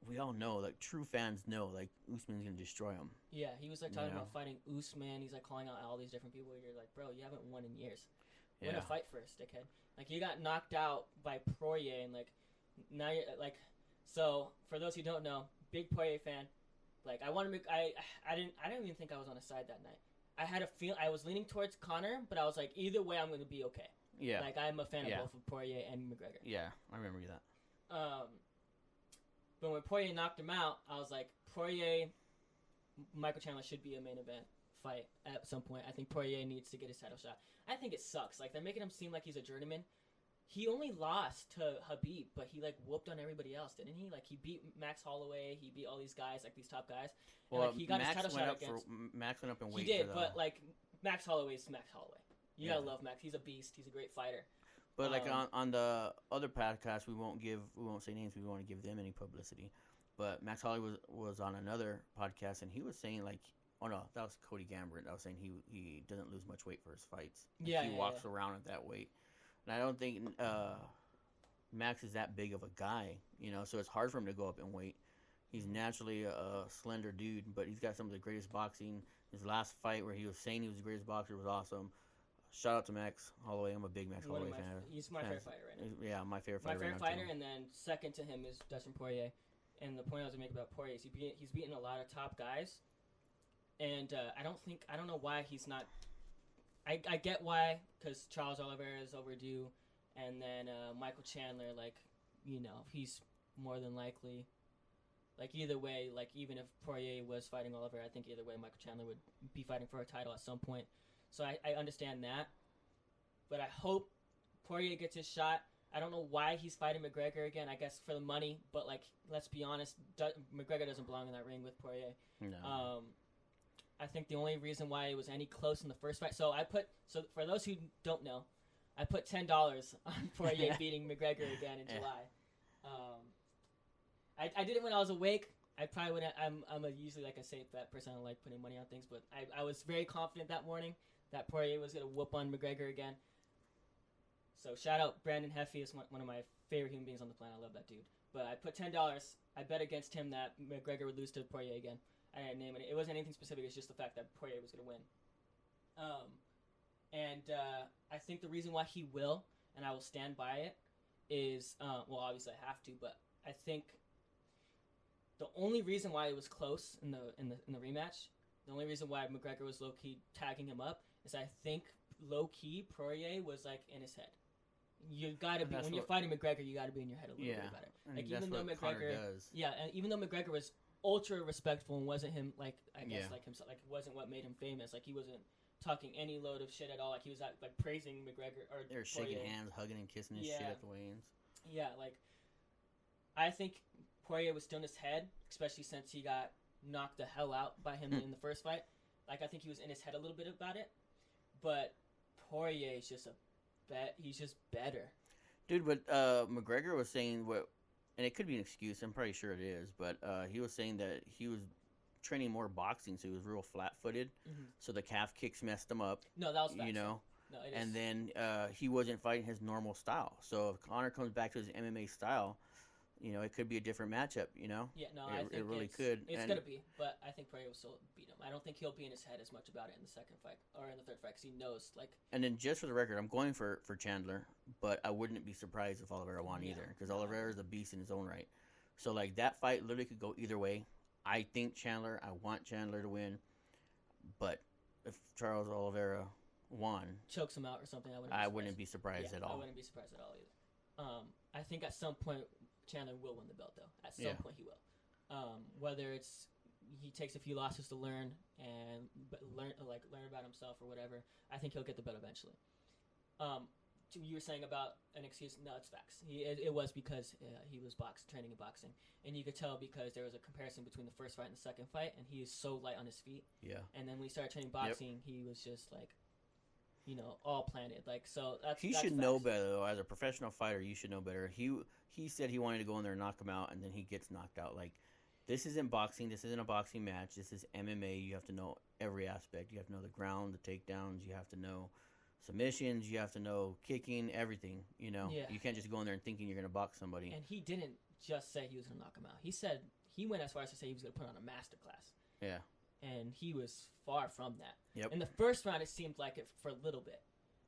B: we all know, like, true fans know, like, Usman's going to destroy him.
A: Yeah, he was, like, talking about fighting Usman. He's, like, calling out all these different people. You're like, bro, you haven't won in years. Win a fight first, dickhead. Like, you got knocked out by Poirier, and, like, now you're, like... So, for those who don't know, big Poirier fan. Like, I want to make... I didn't even think I was on his side that night. I had a feel... I was leaning towards Conor, but I was like, either way, I'm going to be okay.
B: Yeah.
A: Like, I'm a fan of both of Poirier and McGregor.
B: Yeah, I remember that.
A: But when Poirier knocked him out, I was like, Poirier, Michael Chandler should be a main event fight at some point. I think Poirier needs to get his title shot. I think it sucks. Like, they're making him seem like he's a journeyman. He only lost to Khabib, but he, like, whooped on everybody else, didn't he? Like, he beat Max Holloway. He beat all these guys, like, these top guys.
B: Well,
A: and, like, he got his title shot against...
B: Max went up in weight.
A: He did, but, like, Max Holloway's Max Holloway. You gotta love Max. He's a beast. He's a great fighter.
B: But like on the other podcast, we won't say names. We won't give them any publicity. But Max Holloway was on another podcast, and he was saying like, oh no, that was Cody Gambit. I was saying he doesn't lose much weight for his fights.
A: Yeah,
B: he walks around at that weight, and I don't think Max is that big of a guy. So it's hard for him to go up in weight. He's naturally a slender dude, but he's got some of the greatest boxing. His last fight, where he was saying he was the greatest boxer, was awesome. Shout out to Max Holloway. I'm a big Max Holloway fan.
A: He's my favorite fighter right now.
B: Yeah, my favorite fighter.
A: My favorite fighter, and then second to him is Dustin Poirier. And the point I was going to make about Poirier is he's beaten a lot of top guys. And I don't know why he's not... I get why, because Charles Oliveira is overdue. And then Michael Chandler, like, he's more than likely... Like, either way, like, even if Poirier was fighting Oliveira, I think either way Michael Chandler would be fighting for a title at some point. So I understand that. But I hope Poirier gets his shot. I don't know why he's fighting McGregor again. I guess for the money. But, like, let's be honest. McGregor doesn't belong in that ring with Poirier.
B: No.
A: I think the only reason why it was any close in the first fight. So for those who don't know, I put $10 on Poirier beating McGregor again in July. I did it when I was awake. I probably wouldn't. I'm usually like a safe bet person. I don't like putting money on things, but I was very confident that morning that Poirier was gonna whoop on McGregor again. So shout out Brandon Heffy, is one of my favorite human beings on the planet. I love that dude. But I put $10. I bet against him that McGregor would lose to Poirier again. I didn't name it. It wasn't anything specific. It's just the fact that Poirier was gonna win. I think the reason why he will, and I will stand by it, is well, obviously I have to, but I think. The only reason why it was close in the rematch, the only reason why McGregor was low key tagging him up is I think low key Poirier was like in his head. You gotta be when you're fighting McGregor, you gotta be in your head a little bit about it. Like even though McGregor, and even though McGregor was ultra respectful and wasn't him like I guess like himself, like it wasn't what made him famous. Like he wasn't talking any load of shit at all. Like he was like praising McGregor or
B: they were shaking hands, hugging and kissing his shit at the weigh-ins.
A: Yeah, like I think. Poirier was still in his head, especially since he got knocked the hell out by him in the first fight. Like, I think he was in his head a little bit about it. But Poirier is just he's just better.
B: Dude, but McGregor was saying and it could be an excuse, I'm pretty sure it is, but he was saying that he was training more boxing, so he was real flat-footed. Mm-hmm. So the calf kicks messed him up.
A: No, that was facts.
B: No, and then he wasn't fighting his normal style. So if Conor comes back to his MMA style, it could be a different matchup,
A: Yeah, no, I think
B: it really could.
A: It's going to be, but I think Poirier will still beat him. I don't think he'll be in his head as much about it in the second fight, or in the third fight, because he knows, like...
B: And then just for the record, I'm going for Chandler, but I wouldn't be surprised if Oliveira won either, because Oliveira is a beast in his own right. So, like, that fight literally could go either way. I want Chandler to win, but if Charles Oliveira won...
A: Chokes him out or something,
B: I wouldn't be surprised at all.
A: I wouldn't be surprised at all either. I think at some point... Chandler will win the belt, though. At some point, he will. Whether it's he takes a few losses to learn and learn about himself or whatever, I think he'll get the belt eventually. You were saying about an excuse. No, it's facts. It was because he was training in boxing, and you could tell because there was a comparison between the first fight and the second fight, and he is so light on his feet.
B: Yeah.
A: And then when he started training boxing, he was just like. All planted. Like so.
B: He should know better, though. As a professional fighter, you should know better. He said he wanted to go in there and knock him out, and then he gets knocked out. Like, this isn't boxing. This isn't a boxing match. This is MMA. You have to know every aspect. You have to know the ground, the takedowns. You have to know submissions. You have to know kicking, everything. You know,
A: Yeah.
B: you can't just go in there and thinking you're gonna box somebody.
A: And he didn't just say he was gonna knock him out. He said he went as far as to say he was gonna put on a masterclass.
B: Yeah.
A: And he was far from that.
B: Yep.
A: In the first round, it seemed like it for a little bit,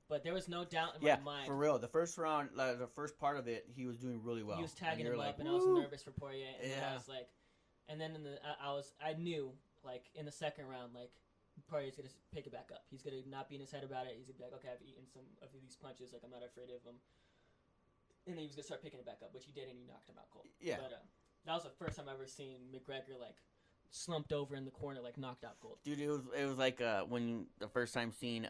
A: but there was no doubt in
B: Yeah,
A: my mind.
B: for real. The first round, like, the first part of it, he was doing really well.
A: He was tagging
B: you're
A: him
B: like,
A: up, and I was
B: "Woo!"
A: nervous for Poirier. And then I
B: Yeah.
A: was like, and then I knew like in the second round, like Poirier's gonna pick it back up. He's gonna not be in his head about it. He's gonna be like, okay, I've eaten some of these punches. Like I'm not afraid of them. And then he was gonna start picking it back up, which he did, and he knocked him out cold.
B: Yeah.
A: But that was the first time I ever seen McGregor like slumped over in the corner, like knocked out cold.
B: Dude, it was like when the first time seeing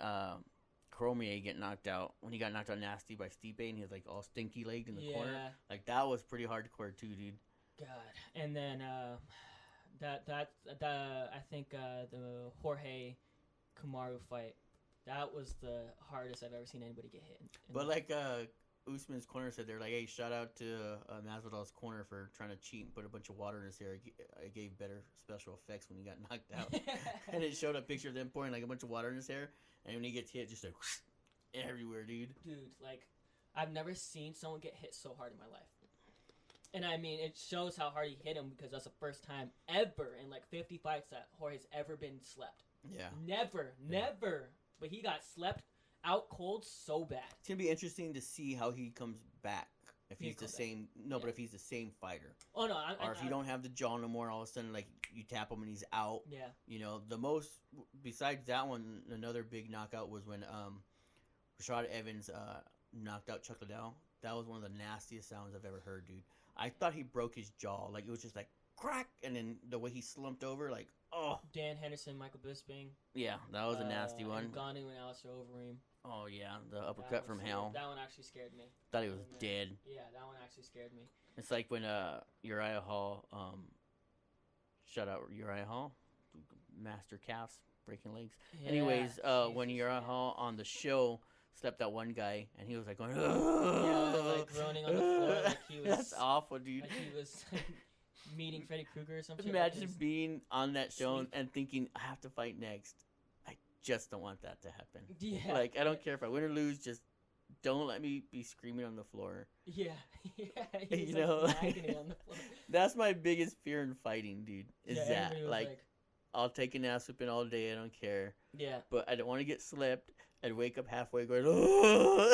B: Cormier get knocked out, when he got knocked out nasty by Stipe, and he was like all stinky legged in the corner. Like that was pretty hardcore too, dude.
A: God. And then I think the Jorge Kamaru fight, that was the hardest I've ever seen anybody get hit.
B: But like Usman's corner said, they're like, hey, shout out to Masvidal's corner for trying to cheat and put a bunch of water in his hair. It gave better special effects when he got knocked out. And it showed a picture of them pouring like a bunch of water in his hair, and when he gets hit, just like everywhere, dude.
A: Dude, like I've never seen someone get hit so hard in my life. And I mean, it shows how hard he hit him because that's the first time ever in like 50 fights that Jorge's ever been slept.
B: Yeah.
A: Never. But he got slept out cold so bad.
B: It's gonna be interesting to see how he comes back. If
A: He'll
B: he's the
A: come
B: same, but if he's the same fighter,
A: Oh no,
B: or if you don't have the jaw no more, all of a sudden like you tap him and he's out.
A: Yeah.
B: You know, the most besides that one, another big knockout was when Rashad Evans knocked out Chuck Liddell. That was one of the nastiest sounds I've ever heard, dude. I thought he broke his jaw. Like it was just like crack, and then the way he slumped over, like oh.
A: Dan Henderson, Michael Bisping.
B: Yeah, that was a nasty one.
A: Ngannou and Alistair Overeem.
B: Oh yeah, the uppercut from hell.
A: That one actually scared me.
B: Thought he was dead.
A: Yeah, that one actually scared me.
B: It's like when Uriah Hall, shout out Uriah Hall, master calves, breaking legs.
A: Yeah,
B: Anyways, when
A: Jesus,
B: Uriah
A: man.
B: Hall on the show slept that one guy, and he was like going,
A: yeah, like groaning on the floor, like he was.
B: That's awful, dude.
A: Like he was meeting Freddy Krueger or something.
B: Imagine being on that show and thinking, I have to fight next. I just don't want that to happen.
A: Yeah.
B: Like, I don't care if I win or lose, just don't let me be screaming on the floor.
A: Yeah.
B: You
A: He's
B: know,
A: like agony on the floor.
B: That's my biggest fear in fighting, dude. Is
A: Yeah,
B: that
A: everybody was
B: like I'll take an ass whipping all day, I don't care.
A: yeah.
B: But I don't want to get slipped and wake up halfway going,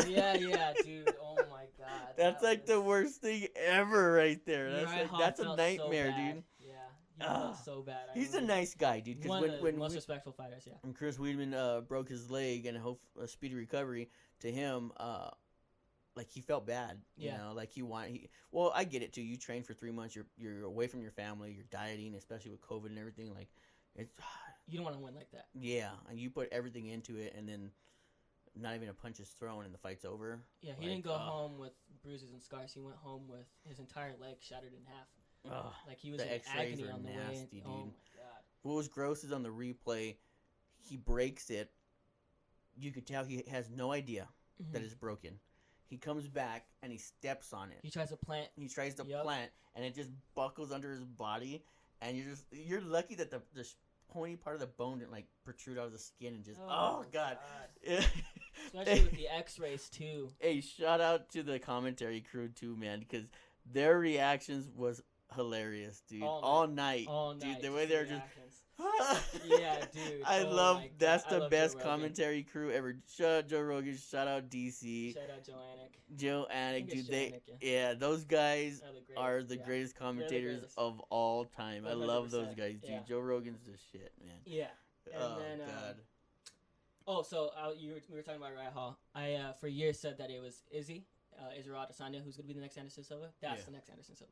A: Yeah, dude. Oh my god.
B: That's like the worst thing ever right there. That's
A: Uriah
B: like
A: Hall
B: that's a
A: felt so
B: nightmare,
A: bad.
B: dude.
A: Yeah. He felt so bad.
B: He's a nice guy, dude.
A: One
B: Because
A: of the most
B: when
A: respectful fighters, yeah.
B: Chris Weidman broke his leg and hope a speedy recovery to him, like he felt bad, you know, like well, I get it too. You train for 3 months, you're away from your family, you're dieting, especially with COVID and everything. Like it's
A: You don't want to win like that.
B: yeah, and you put everything into it, and then not even a punch is thrown, and the fight's over.
A: Yeah, he didn't go home with bruises and scars. He went home with his entire leg shattered in half. Like he was in
B: X-rays
A: agony
B: are
A: on the way.
B: nasty,
A: Oh my
B: dude.
A: god.
B: What was gross is on the replay, he breaks it. You could tell he has no idea that it's broken. He comes back and he steps on it.
A: He tries to plant.
B: He tries to plant, and it just buckles under his body. And you're lucky that the pointy part of the bone didn't like protrude out of the skin and just oh god.
A: Especially with the X-rays too.
B: Hey, shout out to the commentary crew too, man, because their reactions was hilarious, dude. All night, dude. The way they're just
A: yeah, dude.
B: I love that's the best commentary crew ever. Shout out Joe Rogan. Shout out DC.
A: Shout out Joe Anik.
B: Joe Anik, dude.
A: Anik,
B: yeah, those guys are the
A: yeah.
B: greatest commentators of all time. I love those guys, dude.
A: Yeah.
B: Joe Rogan's the shit, man.
A: Yeah. And
B: oh
A: then,
B: god.
A: So we were talking about Uriah Hall. I for years said that it was Israel Adesanya who's gonna be the next Anderson Silva. That's the next Anderson Silva.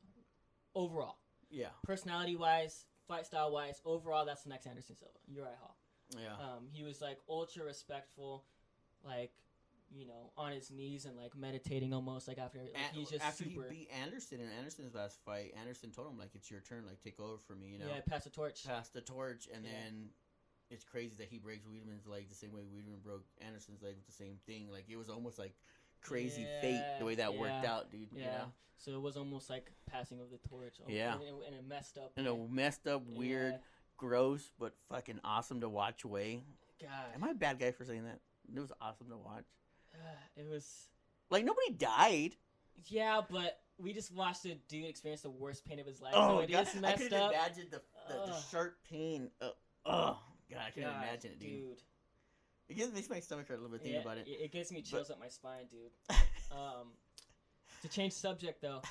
A: Overall.
B: Yeah.
A: Personality wise, fight style wise, overall that's the next Anderson Silva. Uriah Hall.
B: Yeah.
A: He was like ultra respectful, like, you know, on his knees and like meditating almost like after he's just
B: after
A: super.
B: he beat Anderson in Anderson's last fight, Anderson told him like it's your turn, like take over for me, you know.
A: Yeah, pass the torch.
B: Pass the torch, and then it's crazy that he breaks Weidman's leg the same way Weidman broke Anderson's leg with the same thing. Like it was almost like crazy fate the way that worked out, dude.
A: Yeah.
B: You know?
A: So it was almost like passing of the torch.
B: Yeah.
A: And it messed up.
B: And a messed up, weird, gross, but fucking awesome to watch way.
A: God.
B: Am I a bad guy for saying that? It was awesome to watch.
A: It was...
B: Like, nobody died.
A: Yeah, but we just watched a dude experience the worst pain of his life.
B: Oh,
A: so it
B: God.
A: is messed
B: I couldn't
A: up.
B: imagine the sharp pain. God, I couldn't imagine it, dude. It makes my stomach hurt a little bit thinking about it.
A: It gives me chills up my spine, dude. To change subject, though,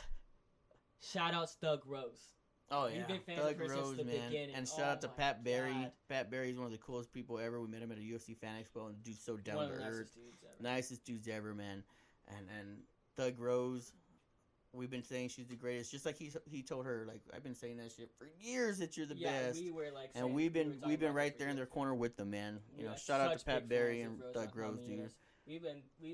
A: shout-outs Doug Rose.
B: Oh, yeah.
A: We've been fans
B: Doug
A: of hers
B: Rose,
A: since the
B: man.
A: beginning.
B: And shout out to Pat Barry.
A: God.
B: Pat Barry's one of the coolest people ever. We met him at a UFC Fan Expo, and the dude's so down to earth. Nicest dudes ever, man. And Doug Rose, we've been saying she's the greatest. Just like he told her, like, I've been saying that shit for years that you're the best.
A: We were like,
B: and we've been right there in their corner with them, man. You know, shout out to Pat Barry and Doug Rose, dude.
A: We've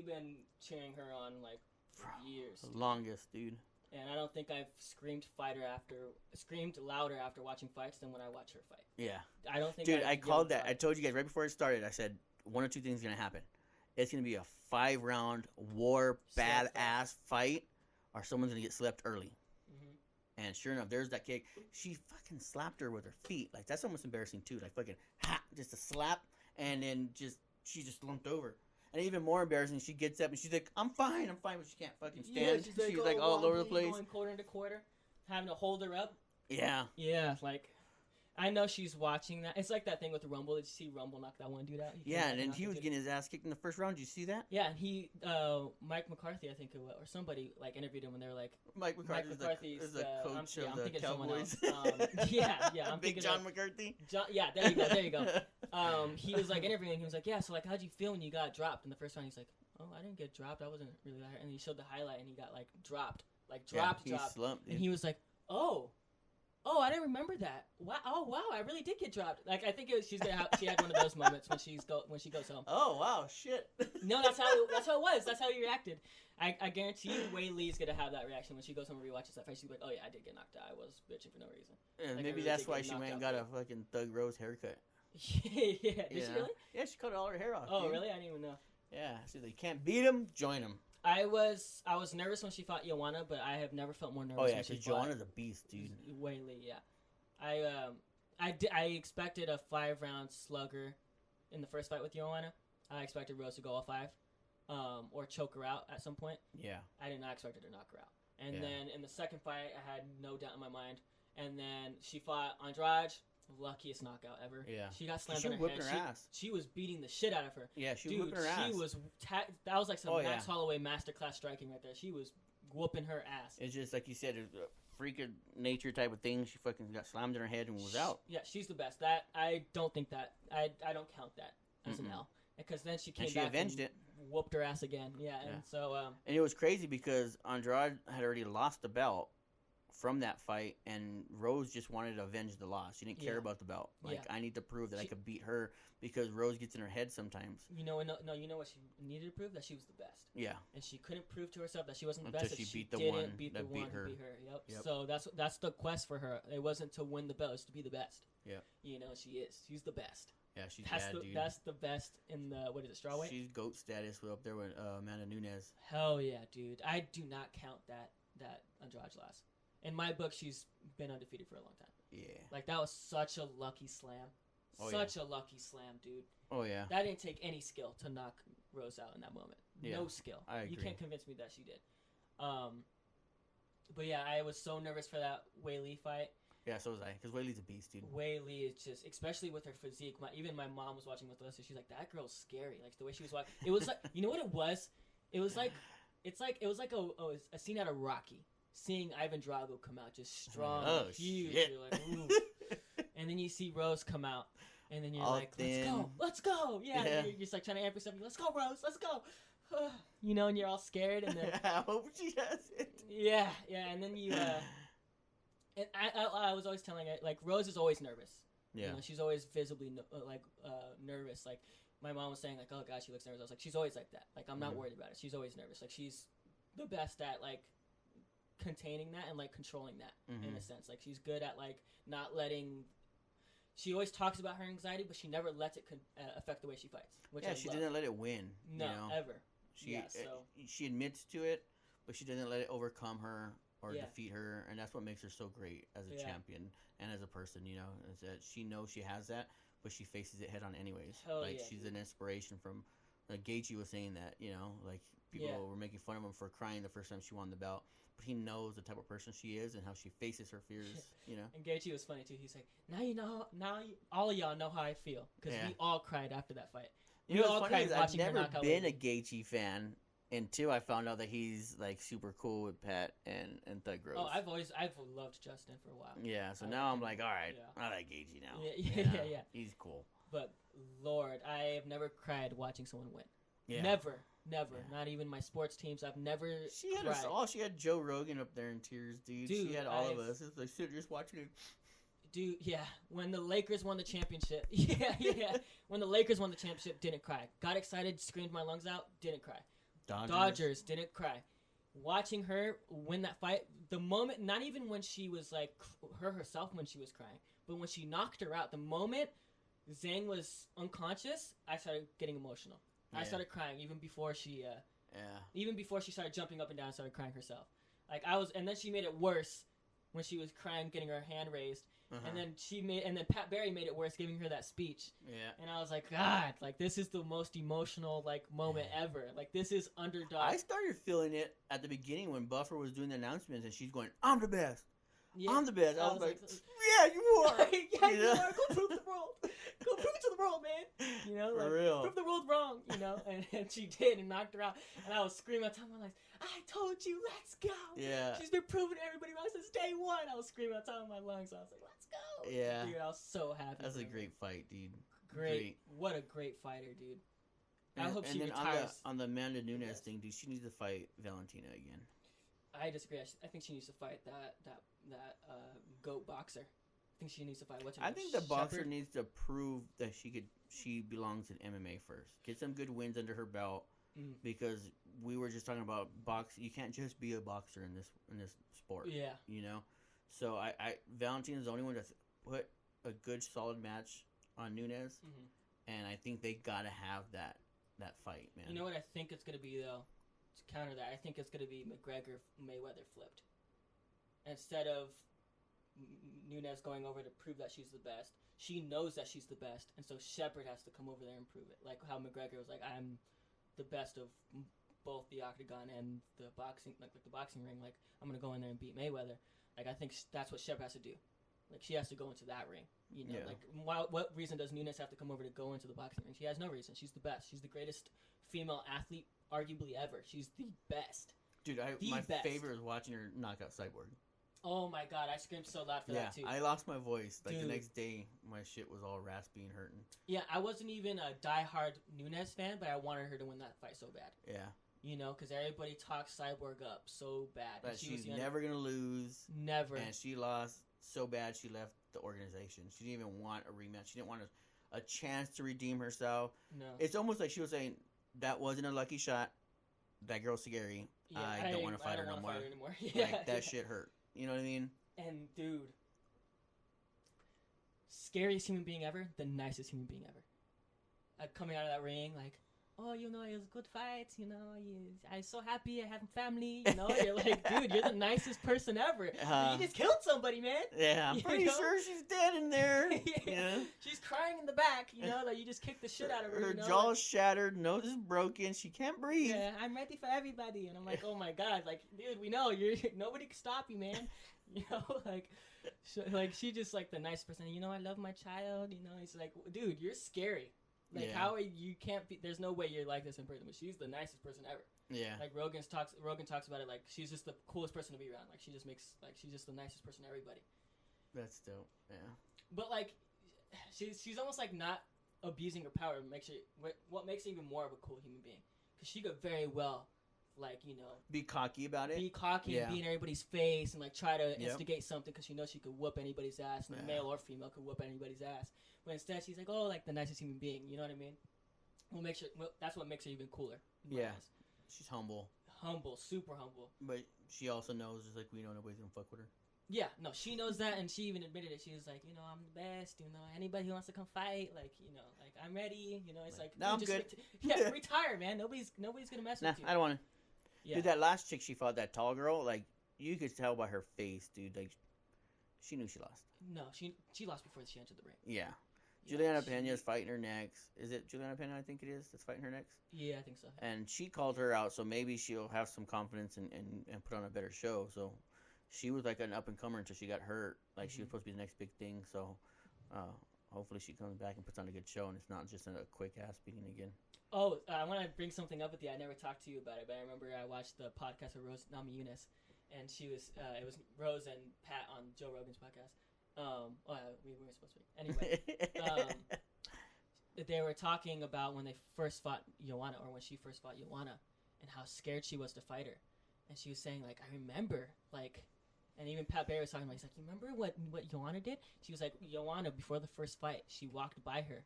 A: been cheering her on like for years.
B: The longest, dude.
A: And I don't think I've screamed louder after watching fights than when I watch her fight.
B: Yeah.
A: I don't think.
B: Dude, I called that. I told you guys right before it started. I said one or two things are gonna happen. It's gonna be a 5-round war badass fight, or someone's gonna get slept early. Mm-hmm. And sure enough, there's that kick. She fucking slapped her with her feet. Like, that's almost embarrassing too. Like, fucking just a slap, and then she just slumped over. And even more embarrassing, she gets up and she's like, I'm fine, but she can't fucking stand.
A: Yeah, she's like all over the place. Going quarter to quarter, having to hold her up.
B: Yeah.
A: Yeah, like, I know she's watching that. It's like that thing with the Rumble. Did you see Rumble knock that one dude out?
B: Yeah, and then he was getting his ass kicked in the first round. Did you see that?
A: Yeah, and Mike McCarthy, I think it was, or somebody, like, interviewed him, and they were like,
B: Mike McCarthy's the coach of the Cowboys.
A: I'm
B: Big John McCarthy.
A: There you go. He was, like, interviewing. He was like, yeah, so, like, how'd you feel when you got dropped in the first round? He's like, oh, I didn't get dropped. I wasn't really that hurt. And he showed the highlight, and he got, like, dropped. Like, dropped.
B: Slumped,
A: and he was like, oh, I didn't remember that. Wow, I really did get dropped. Like, I think she had one of those moments when she goes home.
B: Oh wow, shit.
A: No, that's how it was. That's how he reacted. I guarantee you, Wei Lee's gonna have that reation when she goes home and rewatches that fight. She's like, oh yeah, I did get knocked out. I was bitching for no reason.
B: Yeah,
A: like,
B: maybe that's why she went and got a fucking Doug Rose haircut.
A: Yeah, did she really?
B: Yeah, she cut all her hair off.
A: Oh
B: dude.
A: really? I didn't even know.
B: Yeah, she's like, can't beat him, join him.
A: I was nervous when she fought Joanna, but I have never felt more nervous.
B: Oh yeah,
A: because
B: Joanna's a beast, dude.
A: Wei Lee, yeah. I expected a 5-round slugger in the first fight with Joanna. I expected Rose to go all 5, or choke her out at some point.
B: Yeah.
A: I did not expect her to knock her out. And then in the second fight, I had no doubt in my mind. And then she fought Andrade, luckiest knockout ever.
B: Yeah.
A: She got slammed on her head.
B: Her ass.
A: She was beating the shit out of her.
B: Yeah, she was whipping her ass.
A: She was that was like some Max Holloway masterclass striking right there. She was whooping her ass.
B: It's just like you said, it was a freak of nature type of thing. She fucking got slammed in her head and was out.
A: Yeah, she's the best. That I don't think that I don't count that as an L, because then she came back
B: avenged it.
A: Whooped her ass again. Yeah, and so
B: and it was crazy because Andrade had already lost the belt from that fight, and Rose just wanted to avenge the loss. She didn't care about the belt. Like, I need to prove that I could beat her, because Rose gets in her head sometimes.
A: You know, no, you know what she needed to prove? That she was the best.
B: Yeah.
A: And she couldn't prove to herself that she wasn't the
B: Until
A: best.
B: she beat
A: the
B: one
A: one
B: that
A: who
B: beat her.
A: Yep. So that's the quest for her. It wasn't to win the belt; it's to be the best.
B: Yeah.
A: You know, she is. She's the best.
B: Yeah, she's dude.
A: That's the best in the, what is it, strawweight?
B: She's GOAT status up there with Amanda Nunes.
A: Hell yeah, dude. I do not count that Andrade loss. In my book, she's been undefeated for a long time.
B: Yeah.
A: Like, that was such a lucky slam.
B: A
A: lucky slam, dude.
B: Oh, yeah.
A: That didn't take any skill to knock Rose out in that moment.
B: Yeah,
A: no skill.
B: I agree.
A: You can't convince me that she did. But yeah, I was so nervous for that Wei Lee fight.
B: Yeah, so was I, because Wei Lee's a beast, dude.
A: Wei Lee is just, especially with her physique. Even my mom was watching with us, and she's like, "That girl's scary." Like, the way she was walking. It was like, you know what it was? It was like a scene out of Rocky. Seeing Ivan Drago come out, just strong, huge.
B: Shit.
A: You're like, ooh. And then you see Rose come out, and then you're
B: all
A: like,
B: thin.
A: let's go. Yeah. You're just like trying to amp yourself. Let's go, Rose. Let's go. You know, and you're all scared. And then
B: I hope she does it.
A: Yeah. And then you. And I was always telling her, like, Rose is always nervous.
B: Yeah.
A: You know, she's always visibly nervous. Like, my mom was saying, like, oh god, she looks nervous. I was like, she's always like that. Like, I'm not worried about it. She's always nervous. Like, she's the best at, like, containing that and, like, controlling that in a sense. Like, she's good at, like, not letting. She always talks about her anxiety, but she never lets it affect the way she fights. Which
B: she didn't let it win.
A: No,
B: you know?
A: ever.
B: She admits to it, but she doesn't let it overcome her or
A: Yeah.
B: defeat her, and that's what makes her so great as a champion and as a person. You know, is that she knows she has that, but she faces it head on anyways.
A: Hell
B: like
A: yeah,
B: she's
A: dude.
B: an inspiration from. Like Gaethje was saying that, you know, like people were making fun of him for crying the first time she won the belt, but he knows the type of person she is and how she faces her fears. You know.
A: And Gaethje was funny too. He's like, all of y'all know how I feel because we all cried after that fight.
B: You know what's funny is I've never been a Gaethje fan until I found out that he's like super cool with Pat and Thug Rose.
A: Oh, I've loved Justin for a while.
B: Yeah, so now I'm like, all right, I like Gaethje now.
A: Yeah.
B: He's cool.
A: But Lord, I have never cried watching someone win.
B: Yeah.
A: Never. Not even my sports teams. I've never.
B: She had us all. She had Joe Rogan up there in tears, dude. She had all of us. It's like just watching it.
A: Dude, yeah. When the Lakers won the championship, When the Lakers won the championship, didn't cry. Got excited, screamed my lungs out, didn't cry. Dodgers didn't cry. Watching her win that fight, the moment, not even when she was like herself when she was crying, but when she knocked her out, the moment Zhang was unconscious, I started getting emotional. I started crying even before she started jumping up and down and started crying herself. Like and then she made it worse when she was crying, getting her hand raised. And then Pat Barry made it worse, giving her that speech. Yeah. And I was like, God, like this is the most emotional like moment ever. Like this is underdog.
B: I started feeling it at the beginning when Buffer was doing the announcements and she's going, "I'm the best.
A: Yeah.
B: I'm the best." I was like, "Yeah, you are.
A: You are. Go prove the world. Go prove it to the world, man. You know, like,
B: for real.
A: Prove the world wrong. You know." And she did and knocked her out. And I was screaming on top of my lungs, "I told you, let's go."
B: Yeah.
A: She's been proving to everybody wrong since day one. I was screaming on top of my lungs. I was like, "Let's go."
B: Yeah.
A: Dude, I was so happy.
B: That's a great fight, dude.
A: Great. What a great fighter, dude. I hope she
B: retires.
A: retires.
B: On the Amanda Nunes thing, dude, she needs to fight Valentina again.
A: I disagree. I think she needs to fight that goat boxer. I think she needs to fight.
B: I think the boxer needs to prove that she belongs in MMA first. Get some good wins under her belt, because we were just talking about boxing. You can't just be a boxer in this sport. Yeah. You know, so Valentina's the only one to put a good solid match on Nunes, and I think they gotta have that fight, man.
A: You know what I think it's gonna be though? To counter that, I think it's gonna be McGregor Mayweather flipped. Instead of Nunes going over to prove that she's the best, she knows that she's the best, and so Shepard has to come over there and prove it. Like how McGregor was like, "I'm the best of both the octagon and the boxing, like the boxing ring. Like I'm gonna go in there and beat Mayweather." Like I think that's what Shepard has to do. Like she has to go into that ring. You know, like what reason does Nunes have to come over to go into the boxing ring? She has no reason. She's the best. She's the greatest female athlete, arguably ever. She's the best.
B: Dude, my favorite is watching her knock out Cyborg.
A: Oh my God, I screamed so loud for that too.
B: I lost my voice. Like the next day, my shit was all raspy and hurting.
A: Yeah, I wasn't even a diehard Nunes fan, but I wanted her to win that fight so bad. Yeah. You know, because everybody talks Cyborg up so bad.
B: But she's never going to lose.
A: Never.
B: And she lost so bad she left the organization. She didn't even want a rematch. She didn't want a chance to redeem herself. No. It's almost like she was saying, that wasn't a lucky shot. That girl's scary. Yeah, I don't want to fight her no more.
A: Yeah.
B: Like, that shit hurt. You know what I mean?
A: And, dude, scariest human being ever, the nicest human being ever. Coming out of that ring, like, "Oh, you know, it was a good fight, you know, I'm so happy I have a family," you know, you're like, dude, you're the nicest person ever. You just killed somebody, man.
B: Yeah, I'm pretty sure she's dead in there. Yeah.
A: She's crying in the back, you know, that you just kicked the shit out of her.
B: Her jaw's shattered, nose is broken, she can't breathe.
A: Yeah, I'm ready for everybody. And I'm like, oh my God, like, dude, we know, nobody can stop you, man. You know, like she just like the nice person. You know, I love my child. You know, he's like, dude, you're scary. Like, how you can't be? There's no way you're like this in person. But she's the nicest person ever. Yeah. Like Rogan talks about it. Like she's just the coolest person to be around. Like she's just the nicest person to everybody.
B: That's dope. Yeah.
A: But like, she's almost like not abusing her power. What makes her even more of a cool human being? Because she could very well, like, you know,
B: be cocky about it.
A: Be cocky and be in everybody's face and like try to instigate something because she knows she could whoop anybody's ass, and male or female could whoop anybody's ass. But instead, she's like, oh, like the nicest human being. You know what I mean? That's what makes her even cooler.
B: Yeah, she's humble.
A: Humble, super humble.
B: But she also knows, just like we know, nobody's gonna fuck with her.
A: Yeah, no, she knows that, and she even admitted it. She was like, I'm the best. Anybody who wants to come fight, like, like I'm ready. It's like
B: no, I'm
A: just
B: good.
A: Retire, man. Nobody's gonna mess
B: Nah,
A: with you.
B: I don't want to.
A: Yeah.
B: Dude, that last chick she fought, that tall girl, like you could tell by her face, dude. Like she knew she lost.
A: No, she lost before she entered the ring.
B: Yeah.
A: Yeah,
B: Juliana Pena's fighting her next. Is it Juliana Pena? I think it is. That's fighting her next.
A: Yeah, I think so.
B: And she called her out, so maybe she'll have some confidence and put on a better show. So she was like an up and comer until she got hurt. Like she was supposed to be the next big thing. So hopefully she comes back and puts on a good show, and it's not just a quick ass beating again.
A: Oh, I want to bring something up with you. I never talked to you about it, but I remember I watched the podcast with Rose Namajunas, and she was it was Rose and Pat on Joe Rogan's podcast. We weren't supposed to be. Anyway, they were talking about when they first fought Joanna, or when she first fought Joanna, and how scared she was to fight her. And she was saying, like, I remember, like, and even Pat Barry was talking about, he's like, you remember what Joanna did? She was like, Joanna, before the first fight, she walked by her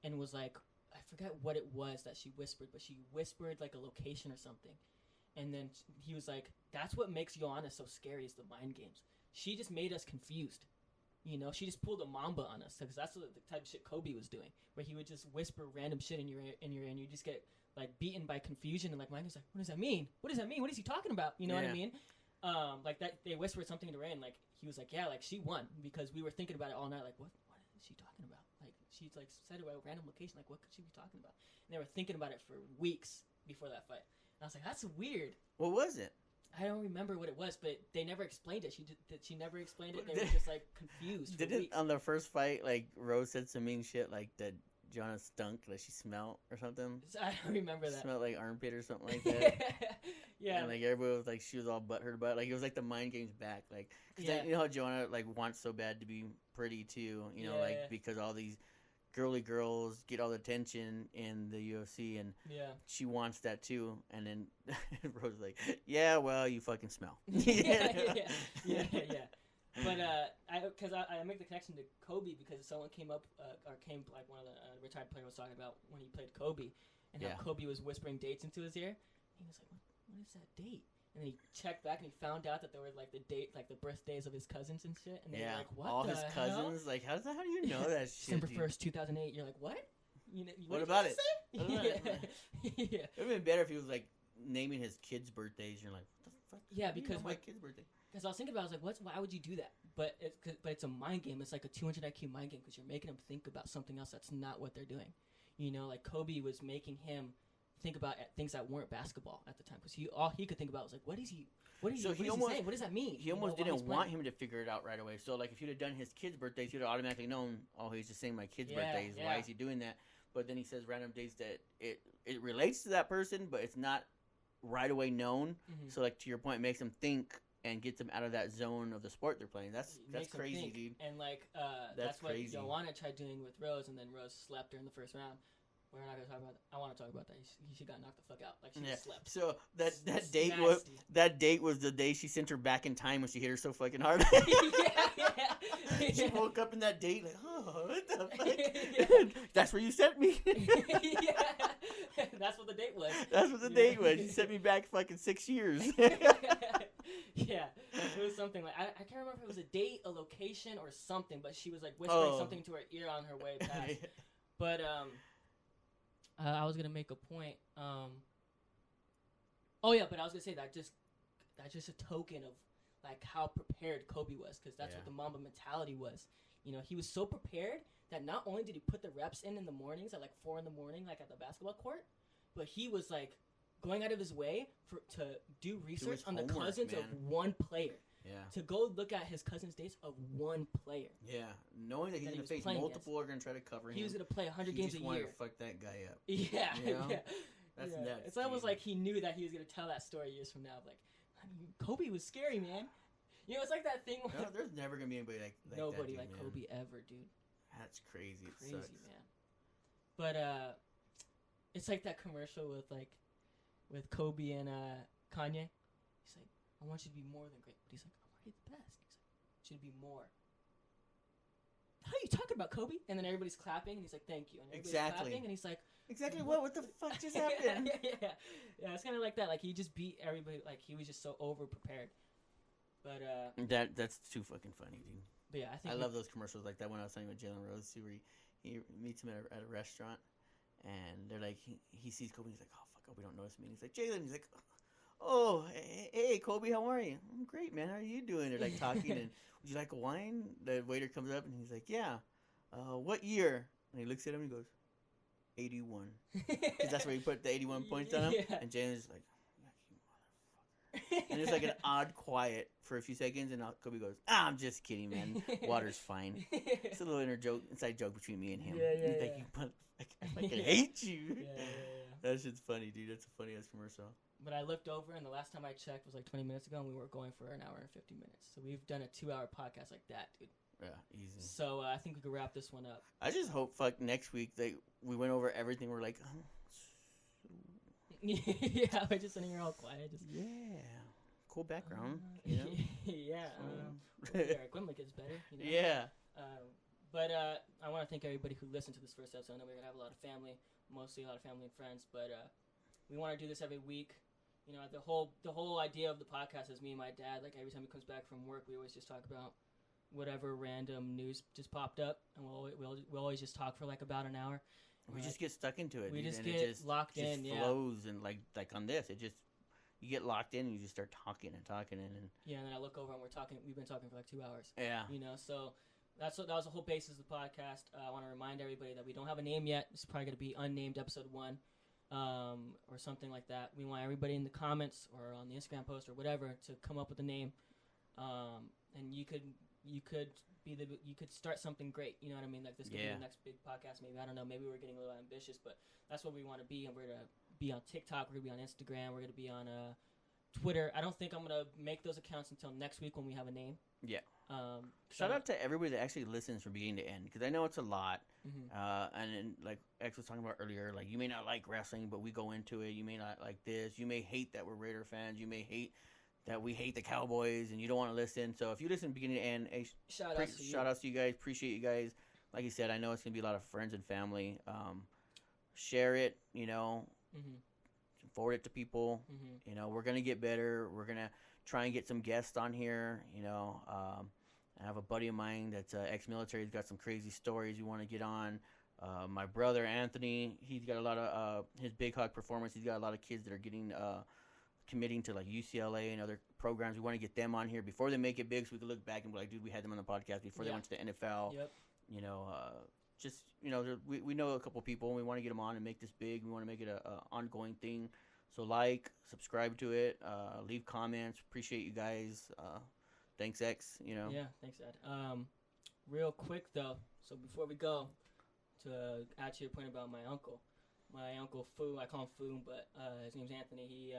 A: and was like, I forget what it was that she whispered, but she whispered, like, a location or something. And then he was like, that's what makes Joanna so scary, is the mind games. She just made us confused. She just pulled a Mamba on us, because that's the type of shit Kobe was doing, where he would just whisper random shit in your ear, and you just get like beaten by confusion, and like mine was like, what does that mean? What does that mean? What is he talking about? You know what I mean? Like that they whispered something in the rain, like he was like, yeah, like she won, because we were thinking about it all night, like what is she talking about? Like she's like said it at a random location, like what could she be talking about? And they were thinking about it for weeks before that fight. And I was like, that's weird.
B: What was it?
A: I don't remember what it was, but they never explained it. She never explained it. They were just like confused.
B: Didn't on the first fight, like Rose said some mean shit, like that Joanna stunk, like she smelled or something.
A: I don't remember that.
B: Smelled like armpit or something like that.
A: Yeah.
B: And like everybody was like, she was all butthurt about it. Like it was like the mind games back, like because you know how Joanna like wants so bad to be pretty too, like because all these girly girls get all the attention in the UFC, and she wants that too. And then Rose was like, yeah, well, you fucking smell.
A: yeah. But I make the connection to Kobe, because someone came up like one of the retired players was talking about when he played Kobe, and how Kobe was whispering dates into his ear. He was like, what is that date? And he checked back and he found out that there were like the birthdays of his cousins and shit. And they were like, what all
B: his cousins?
A: Hell?
B: Like, how do you know that shit?
A: December 1st, 2008. You're like, what?
B: What about it?
A: Yeah.
B: It would have been better if he was like naming his kids' birthdays. You're like, what the fuck?
A: Yeah, because
B: my kid's birthday.
A: Because I was thinking about it, I was like, why would you do that? But it's a mind game. It's like a 200 IQ mind game, because you're making them think about something else that's not what they're doing. Like Kobe was making him think about things that weren't basketball at the time, because all he could think about was like, what is he saying? What does that mean?
B: He almost didn't want him to figure it out right away. So like if you'd have done his kids' birthdays, you'd have automatically known, oh, he's just saying my kids' birthdays. Why is he doing that? But then he says random dates that it relates to that person, but it's not right away known. Mm-hmm. So like to your point, it makes them think and gets them out of that zone of the sport they're playing. That's crazy, dude.
A: And like that's what Joanna tried doing with Rose, and then Rose slept her in the first round. We're not gonna talk about that. I want to talk about that. She got knocked the fuck out. Like she slept. So
B: that date was the day she sent her back in time when she hit her so fucking hard. She woke up in that date like, oh, what the fuck? That's where you sent me.
A: That's what the date was.
B: That's what the date was. You sent me back fucking 6 years.
A: Yeah, it was something like I can't remember if it was a date, a location, or something. But she was like whispering something to her ear on her way past. But I was gonna make a point. But I was gonna say that's just a token of like how prepared Kobe was, because that's what the Mamba mentality was. He was so prepared that not only did he put the reps in the mornings at like 4 a.m, like at the basketball court, but he was like going out of his way to do research on the cousins of one player. Yeah. To go look at his cousin's dates of one player. Yeah.
B: Knowing that he's going to face multiple are going to try to cover him.
A: He was going to play 100 games a year.
B: He just wanted to fuck that guy up.
A: Yeah. Yeah.
B: That's nuts.
A: It's almost like he knew that he was going to tell that story years from now. Like, Kobe was scary, man. It's like that thing where...
B: No, there's never going to be anybody like
A: nobody
B: that dude,
A: like Kobe ever, dude.
B: That's crazy. It
A: crazy,
B: sucks.
A: Man. But, it's like that commercial with Kobe and Kanye. He's like, I want you to be more than great. But he's like, I'm already the best. He's like, I want you to be more. How are you talking about, Kobe? And then everybody's clapping, and he's like, thank you. And everybody's clapping, and he's like,
B: exactly what the fuck just happened?
A: Yeah, it's kind of like that. Like, he just beat everybody. Like, he was just so over-prepared. But
B: that's too fucking funny, dude.
A: but yeah, I think
B: I love those commercials like that one I was talking about Jalen Rose, see where he meets him at a restaurant, and they're like he sees Kobe, and he's like, oh fuck, Kobe don't notice me. And he's like, Jalen, he's like, oh hey Kobe, how are you? I'm great, man. How are you doing? They're like talking, and would you like a wine? The waiter comes up and he's like, yeah. What year? And he looks at him and he goes, 81. Because that's where he put the 81 points on him.
A: Yeah.
B: And Jalen's like, you motherfucker. And there's like an odd quiet for a few seconds, and Kobe goes, I'm just kidding, man. Water's fine. It's a little inside joke between me and him.
A: Yeah,
B: He's like, you motherfucker, I fucking hate you.
A: Yeah.
B: That shit's funny, dude. That's a funny ass commercial.
A: But I looked over, and the last time I checked was like 20 minutes ago, and we were going for an hour and 50 minutes. So we've done a 2-hour podcast like that, dude.
B: Yeah, easy.
A: So I think we could wrap this one up.
B: I just hope next week we went over everything. We're like,
A: yeah, we're just sitting here all quiet. Just
B: cool background, you know.
A: Yeah, our equipment gets better. You know?
B: Yeah.
A: But I want to thank everybody who listened to this first episode. I know we're gonna have a lot of family, mostly a lot of family and friends, but we want to do this every week. You know, the whole idea of the podcast is me and my dad. Like every time he comes back from work, we always just talk about whatever random news just popped up, and we'll always just talk for like about an hour.
B: We just get stuck into it.
A: We just
B: and
A: get
B: it just
A: locked in.
B: Just flows, and like on this, you get locked in and you just start talking and
A: yeah. And then I look over and we've been talking for like 2 hours.
B: Yeah.
A: You know, so that was the whole basis of the podcast. I want to remind everybody that we don't have a name yet. It's probably going to be unnamed episode 1. Or something like that. We want everybody in the comments or on the Instagram post or whatever to come up with a name, and you could start something great. You know what I mean? Like this could be the next big podcast. Maybe, I don't know. Maybe we're getting a little ambitious, but that's what we want to be. And we're gonna be on TikTok. We're gonna be on Instagram. We're gonna be on Twitter. I don't think I'm gonna make those accounts until next week when we have a name.
B: Yeah. Shout out to everybody that actually listens from beginning to end, because I know it's a lot.
A: Mm-hmm.
B: And then, like X was talking about earlier, like you may not like wrestling, but we go into it. You may not like this. You may hate that we're Raider fans. You may hate that we hate the Cowboys, and you don't want to listen. So if you listen beginning to end, hey, shout out to you guys. Appreciate you guys. Like you said, I know it's gonna be a lot of friends and family. Share it. You know, forward it to people.
A: Mm-hmm.
B: You know, we're gonna get better. We're gonna try and get some guests on here. You know, I have a buddy of mine that's ex-military. He's got some crazy stories we want to get on. My brother Anthony, he's got a lot of his Big Hog Performance. He's got a lot of kids that are getting committing to like UCLA and other programs. We want to get them on here before they make it big, so we can look back and be like, dude, we had them on the podcast before they went to the NFL.
A: Yep.
B: You know, just you know, we know a couple people, and we want to get them on and make this big. We want to make it a ongoing thing. So subscribe to it, leave comments. Appreciate you guys. Thanks, X. You know.
A: Yeah, thanks, Ed. Real quick though, so before we go, to add to your point about my uncle Fu, I call him Fu, but his name's Anthony.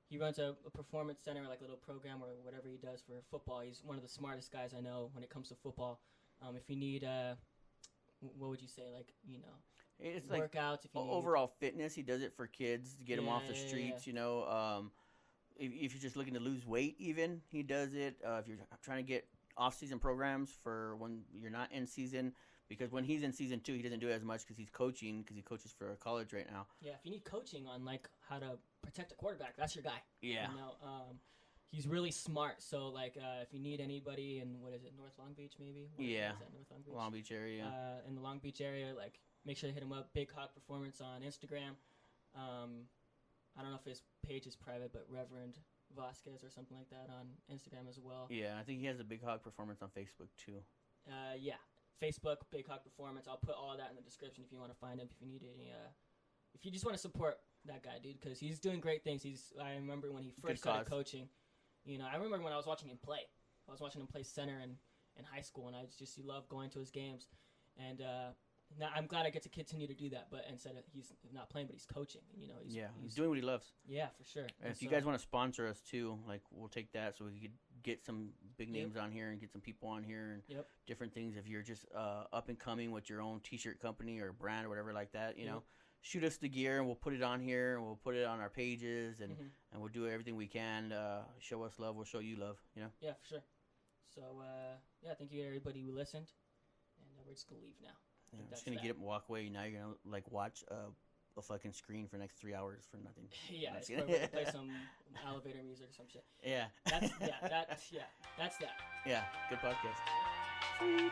A: He runs a performance center, like a little program or whatever he does for football. He's one of the smartest guys I know when it comes to football. If you need, what would you say, like, you know,
B: it's
A: workouts?
B: Like
A: if you need
B: overall fitness, he does it for kids to get them off the streets. You know, if you're just looking to lose weight, even he does it. If you're trying to get off-season programs for when you're not in season, because when he's in season 2, he doesn't do it as much because he's coaching, because he coaches for a college right now.
A: Yeah, if you need coaching on like how to protect a quarterback, that's your guy.
B: Yeah.
A: You know, he's really smart. So like, if you need anybody in North Long Beach maybe?
B: Yeah.
A: Is that North
B: Long Beach area.
A: In the Long Beach area, like make sure to hit him up. Big Hog Performance on Instagram. I don't know if his page is private, but Reverend Vasquez or something like that on Instagram as well.
B: Yeah, I think he has a Big Hog Performance on Facebook too.
A: Yeah. Facebook, Big Hog Performance. I'll put all of that in the description if you want to find him. If you need any, if you just want to support that guy, dude, because he's doing great things. I remember when he first started coaching. You know, I remember when I was watching him play. I was watching him play center in high school, and I just love going to his games. And now I'm glad I get to continue to do that. But instead of he's not playing, but he's coaching. And, you know, he's
B: doing what he loves.
A: Yeah, for sure.
B: And if you guys want to sponsor us too, like we'll take that, so we could get some big names on here and get some people on here and different things. If you're just up and coming with your own T-shirt company or brand or whatever like that, you know, shoot us the gear and we'll put it on here and we'll put it on our pages and we'll do everything we can. Show us love, we'll show you love. You know.
A: Yeah, for sure. So thank you to everybody who listened, and we're just gonna leave now.
B: Yeah, I'm just gonna get up and walk away. Now you're gonna like watch a fucking screen for the next 3 hours for nothing.
A: Yeah,
B: That's
A: it's
B: it.
A: play some elevator music or some shit.
B: Yeah.
A: That's that.
B: Yeah. Good podcast. Sweet.